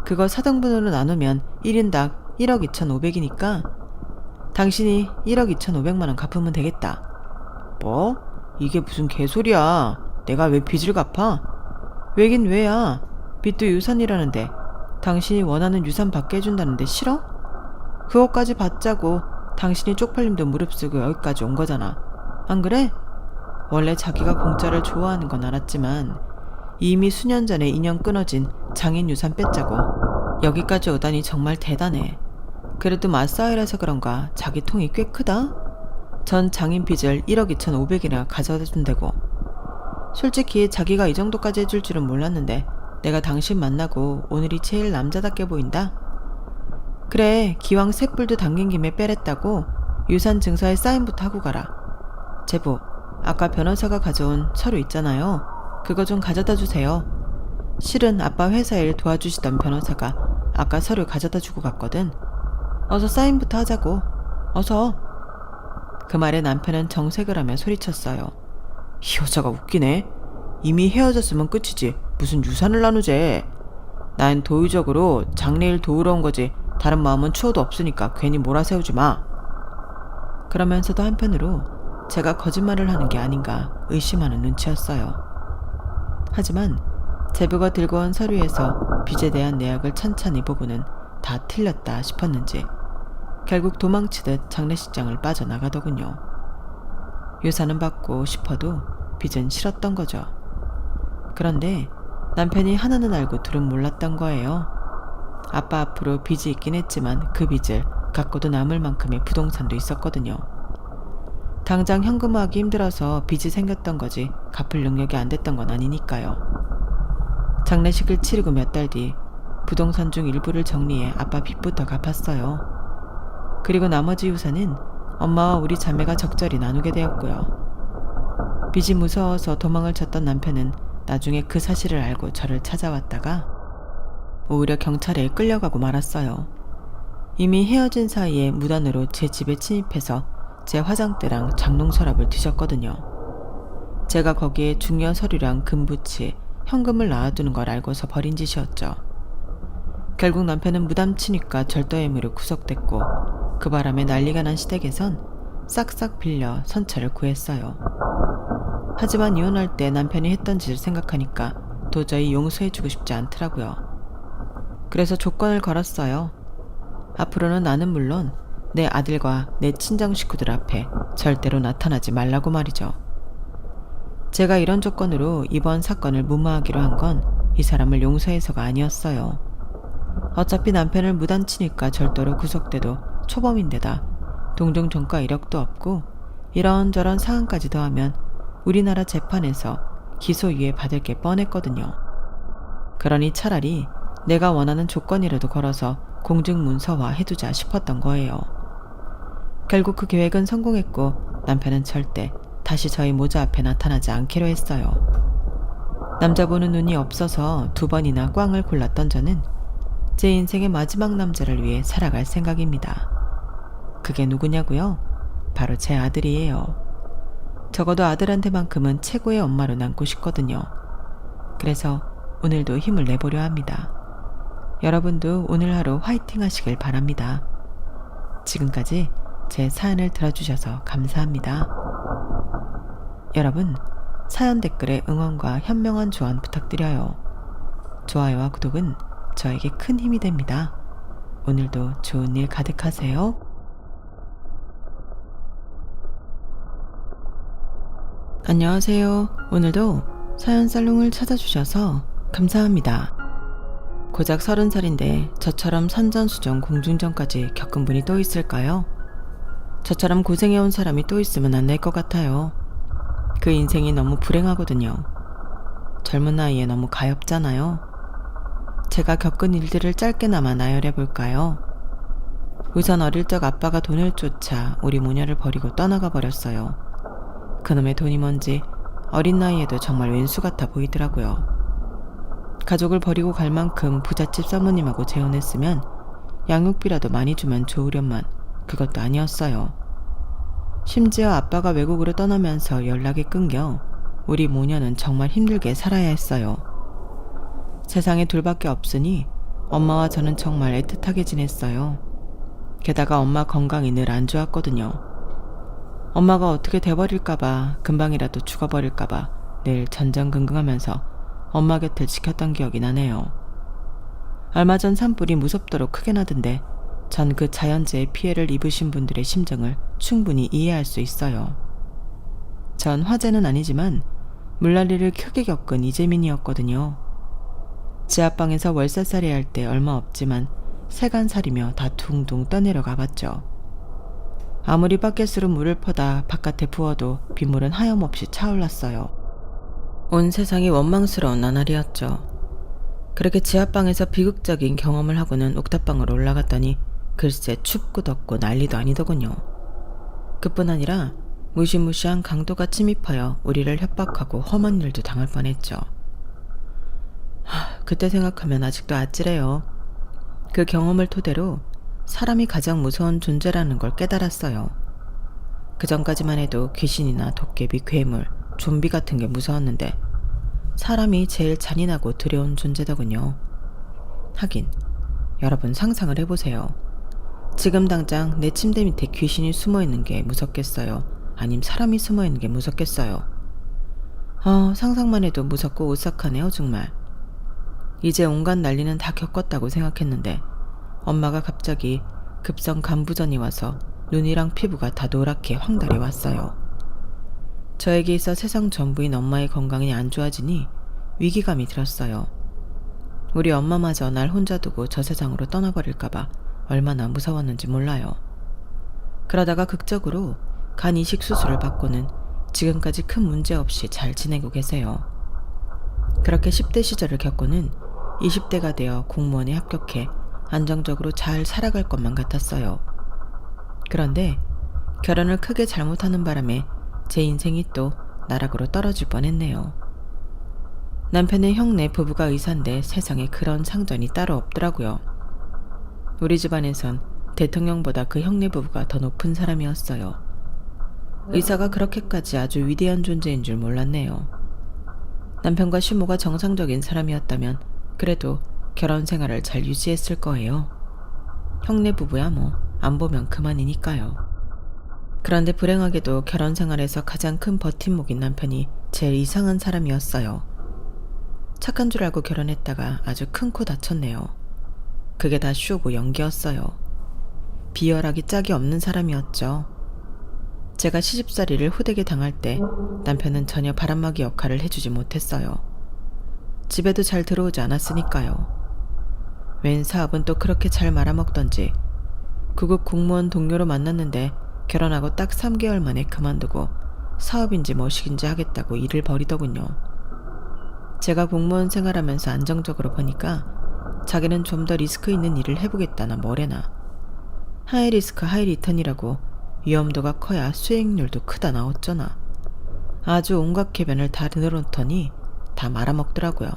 그거 4등분으로 나누면 1인당 1억 2,500이니까 당신이 1억 2,500만 원 갚으면 되겠다. 뭐? 이게 무슨 개소리야. 내가 왜 빚을 갚아? 왜긴 왜야. 빚도 유산이라는데 당신이 원하는 유산 받게 해준다는데 싫어? 그것까지 받자고 당신이 쪽팔림도 무릅쓰고 여기까지 온 거잖아. 안 그래? 원래 자기가 공짜를 좋아하는 건 알았지만 이미 수년 전에 인연 끊어진 장인 유산 뺏자고 여기까지 오다니 정말 대단해. 그래도 맞사이라서 그런가 자기 통이 꽤 크다? 전 장인 빚을 1억 2,500이나 가져다 준다고. 솔직히 자기가 이 정도까지 해줄 줄은 몰랐는데 내가 당신 만나고 오늘이 제일 남자답게 보인다. 그래, 기왕 쇳불도 당긴 김에 빼랬다고 유산 증서에 사인부터 하고 가라. 제부, 아까 변호사가 가져온 서류 있잖아요. 그거 좀 가져다 주세요. 실은 아빠 회사 일 도와주시던 변호사가 아까 서류 가져다 주고 갔거든. 어서 사인부터 하자고. 어서. 그 말에 남편은 정색을 하며 소리쳤어요. 이 여자가 웃기네. 이미 헤어졌으면 끝이지 무슨 유산을 나누재. 난 도의적으로 장례일 도우러 온 거지 다른 마음은 추워도 없으니까 괜히 몰아세우지 마. 그러면서도 한편으로 제가 거짓말을 하는 게 아닌가 의심하는 눈치였어요. 하지만 제부가 들고 온 서류에서 빚에 대한 내역을 찬찬히 보고는 다 틀렸다 싶었는지 결국 도망치듯 장례식장을 빠져나가더군요. 유산은 받고 싶어도 빚은 싫었던 거죠. 그런데 남편이 하나는 알고 둘은 몰랐던 거예요. 아빠 앞으로 빚이 있긴 했지만 그 빚을 갖고도 남을 만큼의 부동산도 있었거든요. 당장 현금화하기 힘들어서 빚이 생겼던 거지 갚을 능력이 안 됐던 건 아니니까요. 장례식을 치르고 몇 달 뒤 부동산 중 일부를 정리해 아빠 빚부터 갚았어요. 그리고 나머지 유산은 엄마와 우리 자매가 적절히 나누게 되었고요. 빚이 무서워서 도망을 쳤던 남편은 나중에 그 사실을 알고 저를 찾아왔다가 오히려 경찰에 끌려가고 말았어요. 이미 헤어진 사이에 무단으로 제 집에 침입해서 제 화장대랑 장롱 서랍을 뒤졌거든요. 제가 거기에 중요 서류랑 금부치, 현금을 놔두는 걸 알고서 벌인 짓이었죠. 결국 남편은 무담 치니까 절도 혐의로 구속됐고 그 바람에 난리가 난 시댁에선 싹싹 빌려 선처를 구했어요. 하지만 이혼할 때 남편이 했던 짓을 생각하니까 도저히 용서해주고 싶지 않더라고요. 그래서 조건을 걸었어요. 앞으로는 나는 물론 내 아들과 내 친정 식구들 앞에 절대로 나타나지 말라고 말이죠. 제가 이런 조건으로 이번 사건을 무마하기로 한 건 이 사람을 용서해서가 아니었어요. 어차피 남편을 무단치니까 절도로 구속돼도 초범인데다 동종 전과 이력도 없고 이런저런 사항까지 더하면 우리나라 재판에서 기소유예 받을 게 뻔했거든요. 그러니 차라리 내가 원하는 조건이라도 걸어서 공증문서화 해두자 싶었던 거예요. 결국 그 계획은 성공했고 남편은 절대 다시 저희 모자 앞에 나타나지 않기로 했어요. 남자 보는 눈이 없어서 2번이나 꽝을 골랐던 저는 제 인생의 마지막 남자를 위해 살아갈 생각입니다. 그게 누구냐고요? 바로 제 아들이에요. 적어도 아들한테만큼은 최고의 엄마로 남고 싶거든요. 그래서 오늘도 힘을 내보려 합니다. 여러분도 오늘 하루 화이팅 하시길 바랍니다. 지금까지 제 사연을 들어주셔서 감사합니다. 여러분, 사연 댓글에 응원과 현명한 조언 부탁드려요. 좋아요와 구독은 저에게 큰 힘이 됩니다. 오늘도 좋은 일 가득하세요. 안녕하세요. 오늘도 사연 살롱을 찾아주셔서 감사합니다. 고작 30살인데 저처럼 산전수전 공중전까지 겪은 분이 또 있을까요? 저처럼 고생해온 사람이 또 있으면 안 될 것 같아요. 그 인생이 너무 불행하거든요. 젊은 나이에 너무 가엾잖아요. 제가 겪은 일들을 짧게나마 나열해 볼까요? 우선 어릴 적 아빠가 돈을 쫓아 우리 모녀를 버리고 떠나가 버렸어요. 그놈의 돈이 뭔지 어린 나이에도 정말 왼수 같아 보이더라고요. 가족을 버리고 갈 만큼 부잣집 사모님하고 재혼했으면 양육비라도 많이 주면 좋으련만 그것도 아니었어요. 심지어 아빠가 외국으로 떠나면서 연락이 끊겨 우리 모녀는 정말 힘들게 살아야 했어요. 세상에 둘밖에 없으니 엄마와 저는 정말 애틋하게 지냈어요. 게다가 엄마 건강이 늘 안 좋았거든요. 엄마가 어떻게 돼버릴까봐, 금방이라도 죽어버릴까봐 늘 전전긍긍하면서 엄마 곁을 지켰던 기억이 나네요. 얼마 전 산불이 무섭도록 크게 나던데 전 그 자연재해 피해를 입으신 분들의 심정을 충분히 이해할 수 있어요. 전 화재는 아니지만 물난리를 크게 겪은 이재민이었거든요. 지하방에서 월세살이 할 때 얼마 없지만 세간살이며 다 둥둥 떠내려가 봤죠. 아무리 바켓으로 물을 퍼다 바깥에 부어도 빗물은 하염없이 차올랐어요. 온 세상이 원망스러운 나날이었죠. 그렇게 지하방에서 비극적인 경험을 하고는 옥탑방으로 올라갔더니 글쎄 춥고 덥고 난리도 아니더군요. 그뿐 아니라 무시무시한 강도가 침입하여 우리를 협박하고 험한 일도 당할 뻔했죠. 그때 생각하면 아직도 아찔해요. 그 경험을 토대로 사람이 가장 무서운 존재라는 걸 깨달았어요. 그 전까지만 해도 귀신이나 도깨비, 괴물, 좀비 같은 게 무서웠는데 사람이 제일 잔인하고 두려운 존재더군요. 하긴 여러분 상상을 해보세요. 지금 당장 내 침대 밑에 귀신이 숨어있는 게 무섭겠어요? 아님 사람이 숨어있는 게 무섭겠어요? 상상만 해도 무섭고 오싹하네요 정말. 이제 온갖 난리는 다 겪었다고 생각했는데 엄마가 갑자기 급성 간부전이 와서 눈이랑 피부가 다 노랗게 황달이 왔어요. 저에게 있어 세상 전부인 엄마의 건강이 안 좋아지니 위기감이 들었어요. 우리 엄마마저 날 혼자 두고 저 세상으로 떠나버릴까봐 얼마나 무서웠는지 몰라요. 그러다가 극적으로 간 이식 수술을 받고는 지금까지 큰 문제 없이 잘 지내고 계세요. 그렇게 10대 시절을 겪고는 20대가 되어 공무원에 합격해 안정적으로 잘 살아갈 것만 같았어요. 그런데 결혼을 크게 잘못하는 바람에 제 인생이 또 나락으로 떨어질 뻔했네요. 남편의 형네 부부가 의사인데 세상에 그런 상전이 따로 없더라고요. 우리 집안에선 대통령보다 그 형네 부부가 더 높은 사람이었어요. 의사가 그렇게까지 아주 위대한 존재인 줄 몰랐네요. 남편과 시모가 정상적인 사람이었다면 그래도 결혼 생활을 잘 유지했을 거예요. 형네 부부야 뭐 안 보면 그만이니까요. 그런데 불행하게도 결혼 생활에서 가장 큰 버팀목인 남편이 제일 이상한 사람이었어요. 착한 줄 알고 결혼했다가 아주 큰 코 다쳤네요. 그게 다 쇼고 연기였어요. 비열하기 짝이 없는 사람이었죠. 제가 시집살이를 호되게 당할 때 남편은 전혀 바람막이 역할을 해주지 못했어요. 집에도 잘 들어오지 않았으니까요. 웬 사업은 또 그렇게 잘 말아먹던지 구급 공무원 동료로 만났는데 결혼하고 딱 3개월 만에 그만두고 사업인지 뭐식인지 하겠다고 일을 벌이더군요. 제가 공무원 생활하면서 안정적으로 보니까 자기는 좀 더 리스크 있는 일을 해보겠다나 뭐래나. 하이 리스크 하이 리턴이라고 위험도가 커야 수익률도 크다나 어쩌나. 아주 온갖 개변을 다 늘어놓더니 다 말아먹더라고요.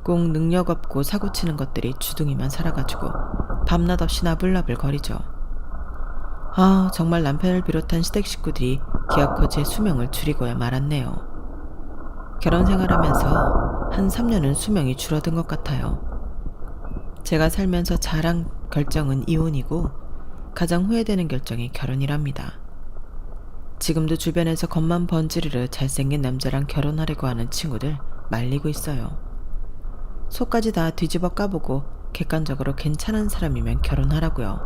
꼭 능력 없고 사고치는 것들이 주둥이만 살아가지고 밤낮 없이 나불나불 거리죠. 아, 정말 남편을 비롯한 시댁 식구들이 기어코 제 수명을 줄이고야 말았네요. 결혼 생활하면서 한 3년은 수명이 줄어든 것 같아요. 제가 살면서 잘한 결정은 이혼이고 가장 후회되는 결정이 결혼이랍니다. 지금도 주변에서 겉만 번지르르 잘생긴 남자랑 결혼하려고 하는 친구들 말리고 있어요. 속까지 다 뒤집어 까보고 객관적으로 괜찮은 사람이면 결혼하라고요.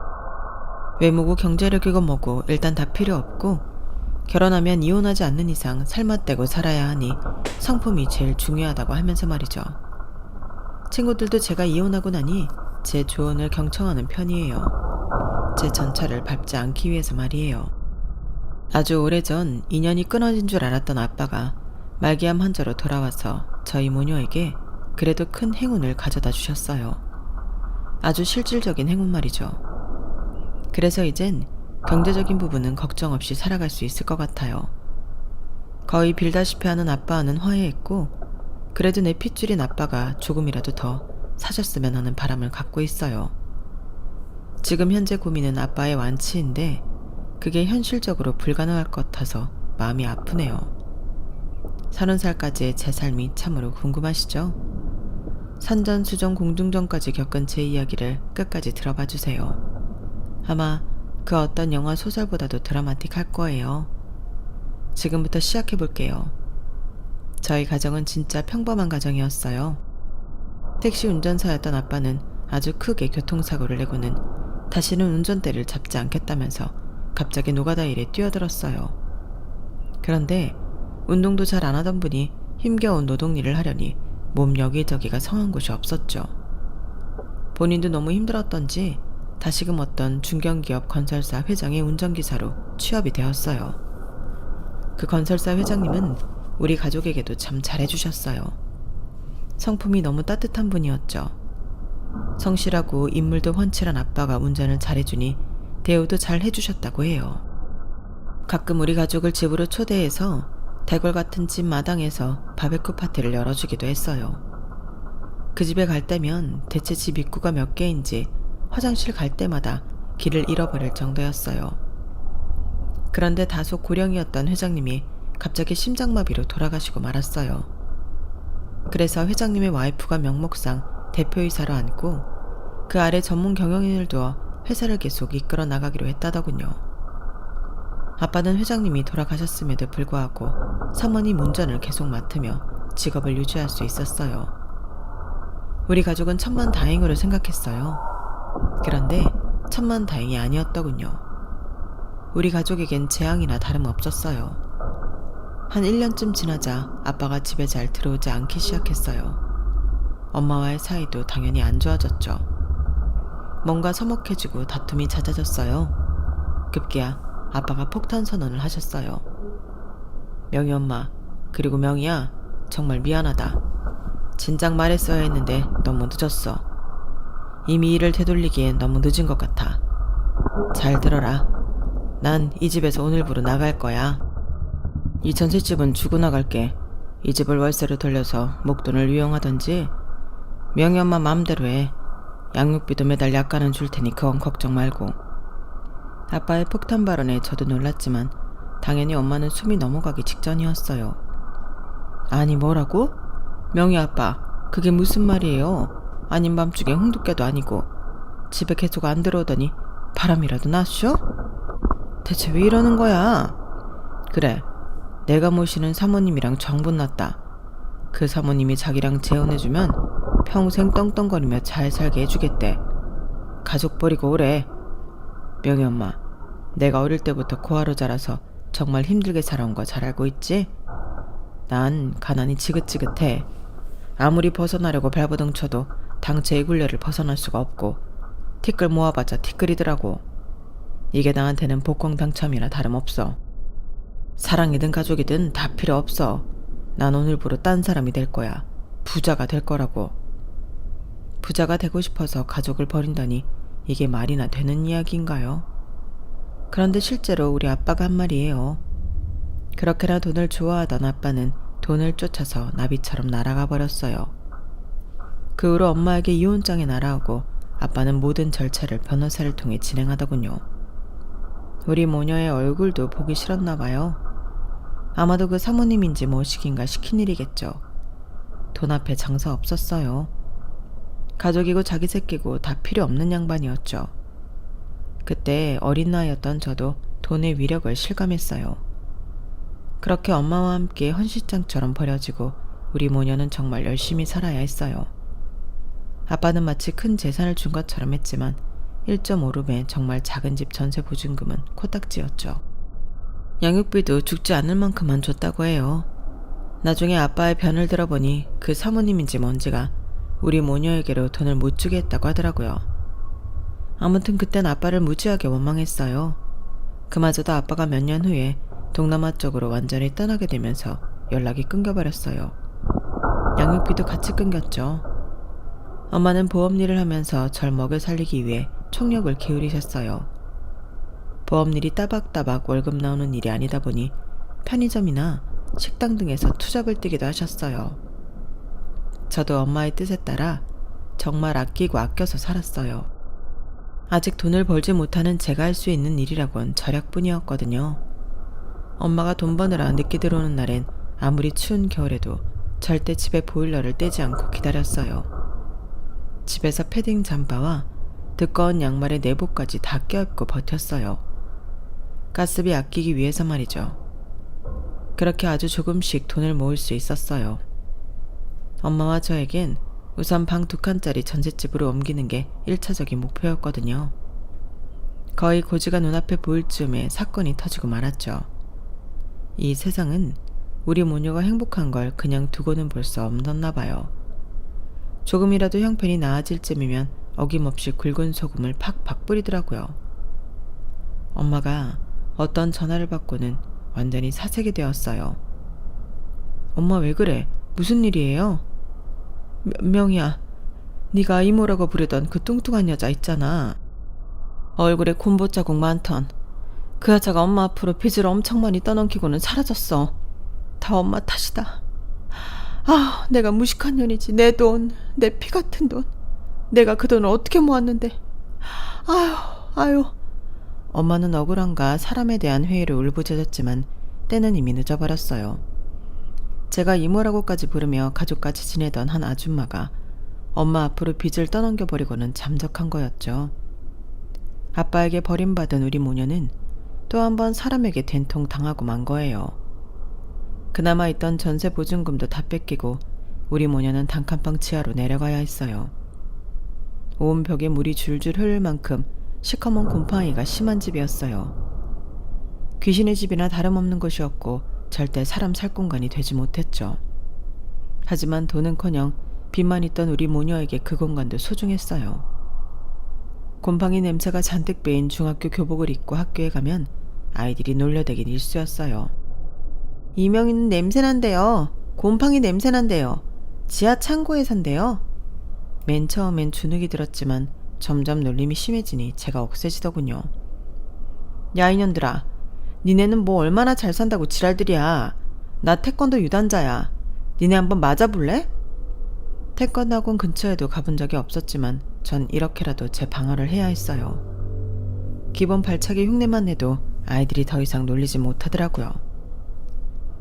외모고 경제력이고 뭐고 일단 다 필요 없고 결혼하면 이혼하지 않는 이상 살맛대고 살아야 하니 성품이 제일 중요하다고 하면서 말이죠. 친구들도 제가 이혼하고 나니 제 조언을 경청하는 편이에요. 제 전철을 밟지 않기 위해서 말이에요. 아주 오래전 인연이 끊어진 줄 알았던 아빠가 말기암 환자로 돌아와서 저희 모녀에게 그래도 큰 행운을 가져다 주셨어요. 아주 실질적인 행운 말이죠. 그래서 이젠 경제적인 부분은 걱정 없이 살아갈 수 있을 것 같아요. 거의 빌다시피 하는 아빠와는 화해했고 그래도 내 핏줄인 아빠가 조금이라도 더 사줬으면 하는 바람을 갖고 있어요. 지금 현재 고민은 아빠의 완치인데 그게 현실적으로 불가능할 것 같아서 마음이 아프네요. 30살까지의 제 삶이 참으로 궁금하시죠? 산전수전 공중전까지 겪은 제 이야기를 끝까지 들어봐 주세요. 아마 그 어떤 영화 소설보다도 드라마틱할 거예요. 지금부터 시작해 볼게요. 저희 가정은 진짜 평범한 가정이었어요. 택시 운전사였던 아빠는 아주 크게 교통사고를 내고는 다시는 운전대를 잡지 않겠다면서 갑자기 노가다 일에 뛰어들었어요. 그런데 운동도 잘 안 하던 분이 힘겨운 노동일을 하려니 몸 여기저기가 성한 곳이 없었죠. 본인도 너무 힘들었던지 다시금 어떤 중견기업 건설사 회장의 운전기사로 취업이 되었어요. 그 건설사 회장님은 우리 가족에게도 참 잘해주셨어요. 성품이 너무 따뜻한 분이었죠. 성실하고 인물도 훤칠한 아빠가 운전을 잘해주니 대우도 잘 해주셨다고 해요. 가끔 우리 가족을 집으로 초대해서 대궐 같은 집 마당에서 바베큐 파티를 열어주기도 했어요. 그 집에 갈 때면 대체 집 입구가 몇 개인지 화장실 갈 때마다 길을 잃어버릴 정도였어요. 그런데 다소 고령이었던 회장님이 갑자기 심장마비로 돌아가시고 말았어요. 그래서 회장님의 와이프가 명목상 대표이사로 앉고 그 아래 전문 경영인을 두어 회사를 계속 이끌어 나가기로 했다더군요. 아빠는 회장님이 돌아가셨음에도 불구하고 사모님 운전을 계속 맡으며 직업을 유지할 수 있었어요. 우리 가족은 천만다행으로 생각했어요. 그런데 천만다행이 아니었더군요. 우리 가족에겐 재앙이나 다름없었어요. 한 1년쯤 지나자 아빠가 집에 잘 들어오지 않기 시작했어요. 엄마와의 사이도 당연히 안 좋아졌죠. 뭔가 서먹해지고 다툼이 잦아졌어요. 급기야 아빠가 폭탄 선언을 하셨어요. 명희 엄마, 그리고 명희야, 정말 미안하다. 진작 말했어야 했는데 너무 늦었어. 이미 일을 되돌리기엔 너무 늦은 것 같아. 잘 들어라. 난 이 집에서 오늘부로 나갈 거야. 이 전셋집은 주고 나갈게. 이 집을 월세로 돌려서 목돈을 이용하던지 명희 엄마 마음대로 해. 양육비도 매달 약간은 줄 테니 그건 걱정 말고. 아빠의 폭탄 발언에 저도 놀랐지만 당연히 엄마는 숨이 넘어가기 직전이었어요. 아니 뭐라고? 명희 아빠, 그게 무슨 말이에요? 아닌 밤중에 홍두깨도 아니고 집에 계속 안 들어오더니 바람이라도 났쇼? 대체 왜 이러는 거야? 그래, 내가 모시는 사모님이랑 정분났다. 그 사모님이 자기랑 재혼해주면 평생 떵떵거리며 잘 살게 해주겠대. 가족 버리고 오래. 명희 엄마, 내가 어릴 때부터 고아로 자라서 정말 힘들게 살아온 거 잘 알고 있지? 난 가난이 지긋지긋해. 아무리 벗어나려고 발버둥 쳐도 당최의 굴레를 벗어날 수가 없고 티끌 모아봤자 티끌이더라고. 이게 나한테는 복권 당첨이나 다름없어. 사랑이든 가족이든 다 필요 없어. 난 오늘부로 딴 사람이 될 거야. 부자가 될 거라고. 부자가 되고 싶어서 가족을 버린다니 이게 말이나 되는 이야기인가요? 그런데 실제로 우리 아빠가 한 말이에요. 그렇게나 돈을 좋아하던 아빠는 돈을 쫓아서 나비처럼 날아가 버렸어요. 그 후로 엄마에게 이혼장에 날아오고 아빠는 모든 절차를 변호사를 통해 진행하더군요. 우리 모녀의 얼굴도 보기 싫었나 봐요. 아마도 그 사모님인지 뭐시긴가 시킨 일이겠죠. 돈 앞에 장사 없었어요. 가족이고 자기 새끼고 다 필요 없는 양반이었죠. 그때 어린 나이였던 저도 돈의 위력을 실감했어요. 그렇게 엄마와 함께 헌시장처럼 버려지고 우리 모녀는 정말 열심히 살아야 했어요. 아빠는 마치 큰 재산을 준 것처럼 했지만 1.5룸의 정말 작은 집 전세 보증금은 코딱지였죠. 양육비도 죽지 않을 만큼만 줬다고 해요. 나중에 아빠의 변을 들어보니 그 사모님인지 뭔지가 우리 모녀에게로 돈을 못 주게 했다고 하더라고요. 아무튼 그땐 아빠를 무지하게 원망했어요. 그마저도 아빠가 몇 년 후에 동남아 쪽으로 완전히 떠나게 되면서 연락이 끊겨버렸어요. 양육비도 같이 끊겼죠. 엄마는 보험 일을 하면서 절 먹여 살리기 위해 총력을 기울이셨어요. 보험 일이 따박따박 월급 나오는 일이 아니다 보니 편의점이나 식당 등에서 투잡을 뛰기도 하셨어요. 저도 엄마의 뜻에 따라 정말 아끼고 아껴서 살았어요. 아직 돈을 벌지 못하는 제가 할 수 있는 일이라곤 절약뿐이었거든요. 엄마가 돈 버느라 늦게 들어오는 날엔 아무리 추운 겨울에도 절대 집에 보일러를 떼지 않고 기다렸어요. 집에서 패딩 잠바와 두꺼운 양말에 내복까지 다 껴입고 버텼어요. 가스비 아끼기 위해서 말이죠. 그렇게 아주 조금씩 돈을 모을 수 있었어요. 엄마와 저에겐 우선 방 2칸짜리 전셋집으로 옮기는 게 1차적인 목표였거든요. 거의 고지가 눈앞에 보일 즈음에 사건이 터지고 말았죠. 이 세상은 우리 모녀가 행복한 걸 그냥 두고는 볼 수 없었나 봐요. 조금이라도 형편이 나아질 쯤이면 어김없이 굵은 소금을 팍팍 뿌리더라고요. 엄마가 어떤 전화를 받고는 완전히 사색이 되었어요. 엄마 왜 그래? 무슨 일이에요? 명희야, 네가 이모라고 부르던 그 뚱뚱한 여자 있잖아. 얼굴에 곰보 자국 많던 그 여자가 엄마 앞으로 빚을 엄청 많이 떠넘기고는 사라졌어. 다 엄마 탓이다. 아, 내가 무식한 년이지. 내 돈, 내 피 같은 돈. 내가 그 돈을 어떻게 모았는데. 아유. 엄마는 억울함과 사람에 대한 회의를 울부짖었지만 때는 이미 늦어버렸어요. 제가 이모라고까지 부르며 가족같이 지내던 한 아줌마가 엄마 앞으로 빚을 떠넘겨버리고는 잠적한 거였죠. 아빠에게 버림받은 우리 모녀는 또 한 번 사람에게 된통 당하고 만 거예요. 그나마 있던 전세 보증금도 다 뺏기고 우리 모녀는 단칸방 지하로 내려가야 했어요. 온 벽에 물이 줄줄 흐를 만큼 시커먼 곰팡이가 심한 집이었어요. 귀신의 집이나 다름없는 곳이었고 절대 사람 살 공간이 되지 못했죠. 하지만 돈은커녕 빚만 있던 우리 모녀에게 그 공간도 소중했어요. 곰팡이 냄새가 잔뜩 배인 중학교 교복을 입고 학교에 가면 아이들이 놀려대긴 일쑤였어요. 이명희는 냄새난대요. 곰팡이 냄새난대요. 지하 창고에 산대요. 맨 처음엔 주눅이 들었지만 점점 놀림이 심해지니 제가 억세지더군요. 야 이년들아, 니네는 뭐 얼마나 잘 산다고 지랄들이야. 나 태권도 유단자야. 니네 한번 맞아볼래? 태권도 학원 근처에도 가본 적이 없었지만 전 이렇게라도 제 방어를 해야 했어요. 기본 발차기 흉내만 내도 아이들이 더 이상 놀리지 못하더라고요.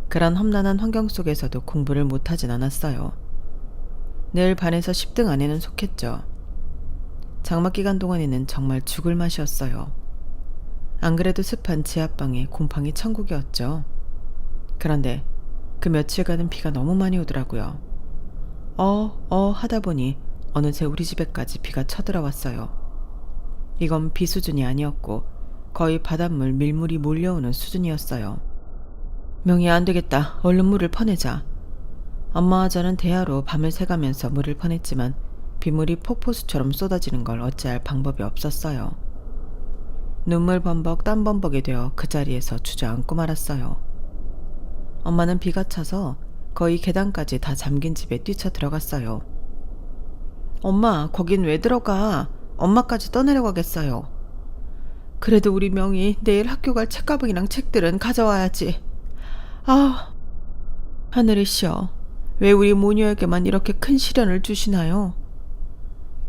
그런 험난한 환경 속에서도 공부를 못하진 않았어요. 늘 반에서 10등 안에는 속했죠. 장마기간 동안에는 정말 죽을 맛이었어요. 안 그래도 습한 지하방에 곰팡이 천국이었죠. 그런데 그 며칠간은 비가 너무 많이 오더라고요. 하다 보니 어느새 우리 집에까지 비가 쳐들어왔어요. 이건 비 수준이 아니었고 거의 바닷물 밀물이 몰려오는 수준이었어요. 명희야, 안 되겠다. 얼른 물을 퍼내자. 엄마와 저는 대야로 밤을 새가면서 물을 퍼냈지만 빗물이 폭포수처럼 쏟아지는 걸 어찌할 방법이 없었어요. 눈물 범벅 땀 범벅이 되어 그 자리에서 주저앉고 말았어요. 엄마는 비가 차서 거의 계단까지 다 잠긴 집에 뛰쳐 들어갔어요. 엄마, 거긴 왜 들어가? 엄마까지 떠내려가겠어요. 그래도 우리 명이 내일 학교 갈 책가방이랑 책들은 가져와야지. 아, 하늘이시여, 왜 우리 모녀에게만 이렇게 큰 시련을 주시나요?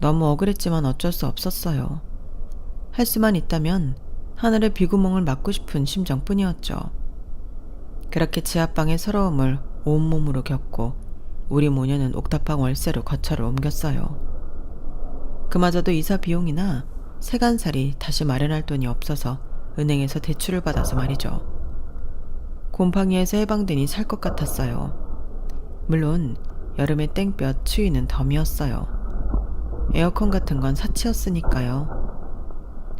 너무 억울했지만 어쩔 수 없었어요. 할 수만 있다면 하늘의 비구멍을 막고 싶은 심정뿐이었죠. 그렇게 지하방의 서러움을 온몸으로 겪고 우리 모녀는 옥탑방 월세로 거처를 옮겼어요. 그마저도 이사 비용이나 세간살이 다시 마련할 돈이 없어서 은행에서 대출을 받아서 말이죠. 곰팡이에서 해방되니 살 것 같았어요. 물론 여름에 땡볕 추위는 덤이었어요. 에어컨 같은 건 사치였으니까요.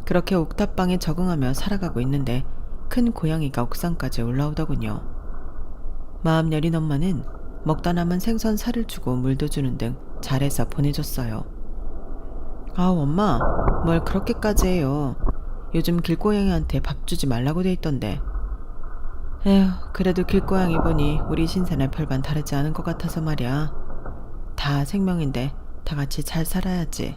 그렇게 옥탑방에 적응하며 살아가고 있는데 큰 고양이가 옥상까지 올라오더군요. 마음 여린 엄마는 먹다 남은 생선 살을 주고 물도 주는 등 잘해서 보내줬어요. 아우 엄마, 뭘 그렇게까지 해요. 요즘 길고양이한테 밥 주지 말라고 돼 있던데. 에휴, 그래도 길고양이 보니 우리 신세나 별반 다르지 않은 것 같아서 말이야. 다 생명인데 다 같이 잘 살아야지.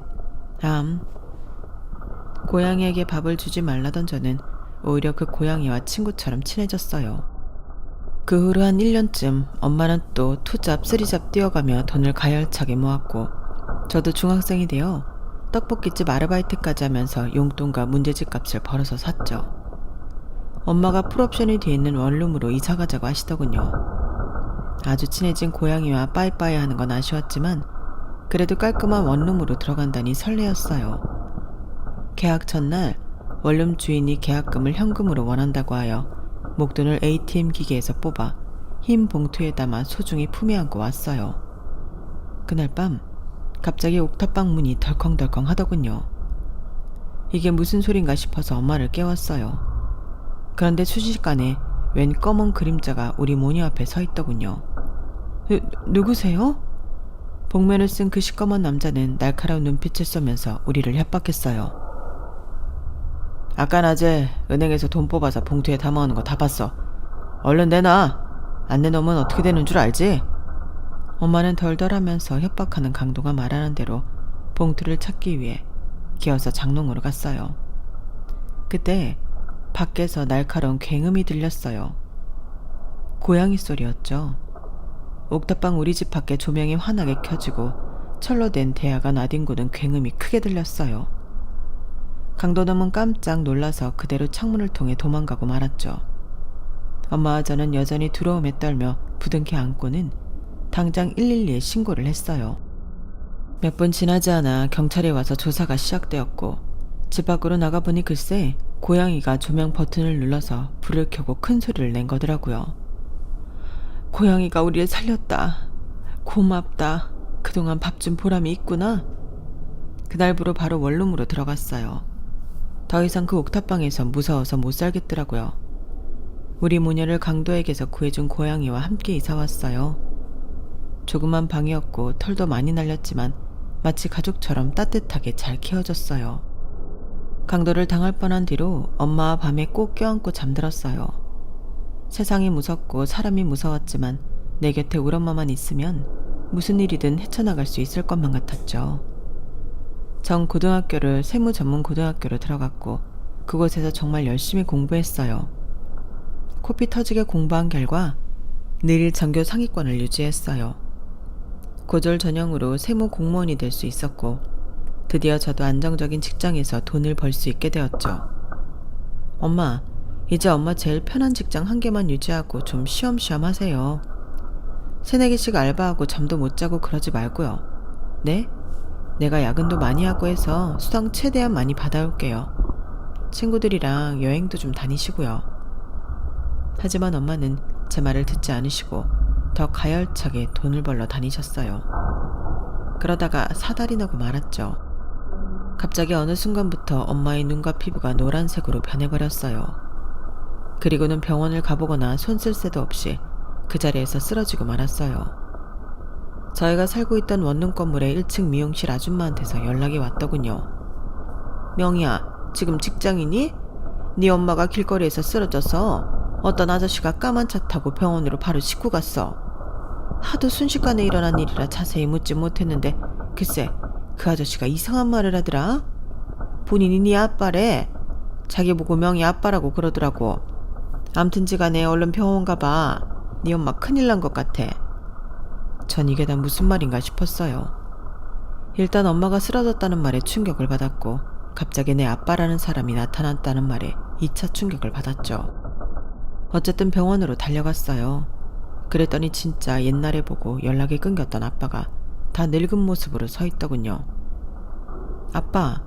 고양이에게 밥을 주지 말라던 저는 오히려 그 고양이와 친구처럼 친해졌어요. 그 후로 한 1년쯤 엄마는 또 투잡 쓰리잡 뛰어가며 돈을 가열차게 모았고 저도 중학생이 되어 떡볶이집 아르바이트까지 하면서 용돈과 문제집 값을 벌어서 샀죠. 엄마가 풀옵션이 뒤에 있는 원룸으로 이사 가자고 하시더군요. 아주 친해진 고양이와 빠이빠이 하는 건 아쉬웠지만 그래도 깔끔한 원룸으로 들어간다니 설레었어요. 계약 첫날 원룸 주인이 계약금을 현금으로 원한다고 하여 목돈을 ATM 기계에서 뽑아 흰 봉투에 담아 소중히 품에 안고 왔어요. 그날 밤 갑자기 옥탑방 문이 덜컹덜컹 하더군요. 이게 무슨 소린가 싶어서 엄마를 깨웠어요. 그런데 순식간에 웬 검은 그림자가 우리 모녀 앞에 서 있더군요. 누구세요? 복면을 쓴 그 시꺼먼 남자는 날카로운 눈빛을 쏘면서 우리를 협박했어요. 아까 낮에 은행에서 돈 뽑아서 봉투에 담아오는 거 다 봤어. 얼른 내놔. 안 내놓으면 어떻게 되는 줄 알지? 엄마는 덜덜하면서 협박하는 강도가 말하는 대로 봉투를 찾기 위해 기어서 장롱으로 갔어요. 그때 밖에서 날카로운 굉음이 들렸어요. 고양이 소리였죠. 옥탑방 우리 집 밖에 조명이 환하게 켜지고 철로 된 대야가 나뒹구는 굉음이 크게 들렸어요. 강도놈은 깜짝 놀라서 그대로 창문을 통해 도망가고 말았죠. 엄마와 저는 여전히 두려움에 떨며 부둥켜 안고는 당장 112에 신고를 했어요. 몇 분 지나지 않아 경찰이 와서 조사가 시작되었고 집 밖으로 나가보니 글쎄 고양이가 조명 버튼을 눌러서 불을 켜고 큰 소리를 낸 거더라고요. 고양이가 우리를 살렸다. 고맙다. 그동안 밥 준 보람이 있구나. 그날부로 바로 원룸으로 들어갔어요. 더 이상 그 옥탑방에서 무서워서 못 살겠더라고요. 우리 모녀를 강도에게서 구해준 고양이와 함께 이사왔어요. 조그만 방이었고 털도 많이 날렸지만 마치 가족처럼 따뜻하게 잘 키워줬어요. 강도를 당할 뻔한 뒤로 엄마와 밤에 꼭 껴안고 잠들었어요. 세상이 무섭고 사람이 무서웠지만 내 곁에 우리 엄마만 있으면 무슨 일이든 헤쳐나갈 수 있을 것만 같았죠. 전 고등학교를 세무 전문 고등학교로 들어갔고 그곳에서 정말 열심히 공부했어요. 코피 터지게 공부한 결과 늘 전교 상위권을 유지했어요. 고졸 전형으로 세무 공무원이 될 수 있었고 드디어 저도 안정적인 직장에서 돈을 벌 수 있게 되었죠. 엄마, 이제 엄마 제일 편한 직장 한 개만 유지하고 좀 쉬엄쉬엄 하세요. 3-4개씩 알바하고 잠도 못 자고 그러지 말고요. 네? 내가 야근도 많이 하고 해서 수당 최대한 많이 받아올게요. 친구들이랑 여행도 좀 다니시고요. 하지만 엄마는 제 말을 듣지 않으시고 더 가열차게 돈을 벌러 다니셨어요. 그러다가 사달이 나고 말았죠. 갑자기 어느 순간부터 엄마의 눈과 피부가 노란색으로 변해버렸어요. 그리고는 병원을 가보거나 손 쓸 새도 없이 그 자리에서 쓰러지고 말았어요. 저희가 살고 있던 원룸 건물의 1층 미용실 아줌마한테서 연락이 왔더군요. 명희야, 지금 직장이니? 네 엄마가 길거리에서 쓰러져서 어떤 아저씨가 까만 차 타고 병원으로 바로 싣고 갔어. 하도 순식간에 일어난 일이라 자세히 묻지 못했는데 글쎄 그 아저씨가 이상한 말을 하더라. 본인이 네 아빠래. 자기 보고 명희 아빠라고 그러더라고. 암튼지간에 얼른 병원 가봐. 네 엄마 큰일 난 것 같아. 전 이게 다 무슨 말인가 싶었어요. 일단 엄마가 쓰러졌다는 말에 충격을 받았고 갑자기 내 아빠라는 사람이 나타났다는 말에 2차 충격을 받았죠. 어쨌든 병원으로 달려갔어요. 그랬더니 진짜 옛날에 보고 연락이 끊겼던 아빠가 다 늙은 모습으로 서 있더군요. 아빠,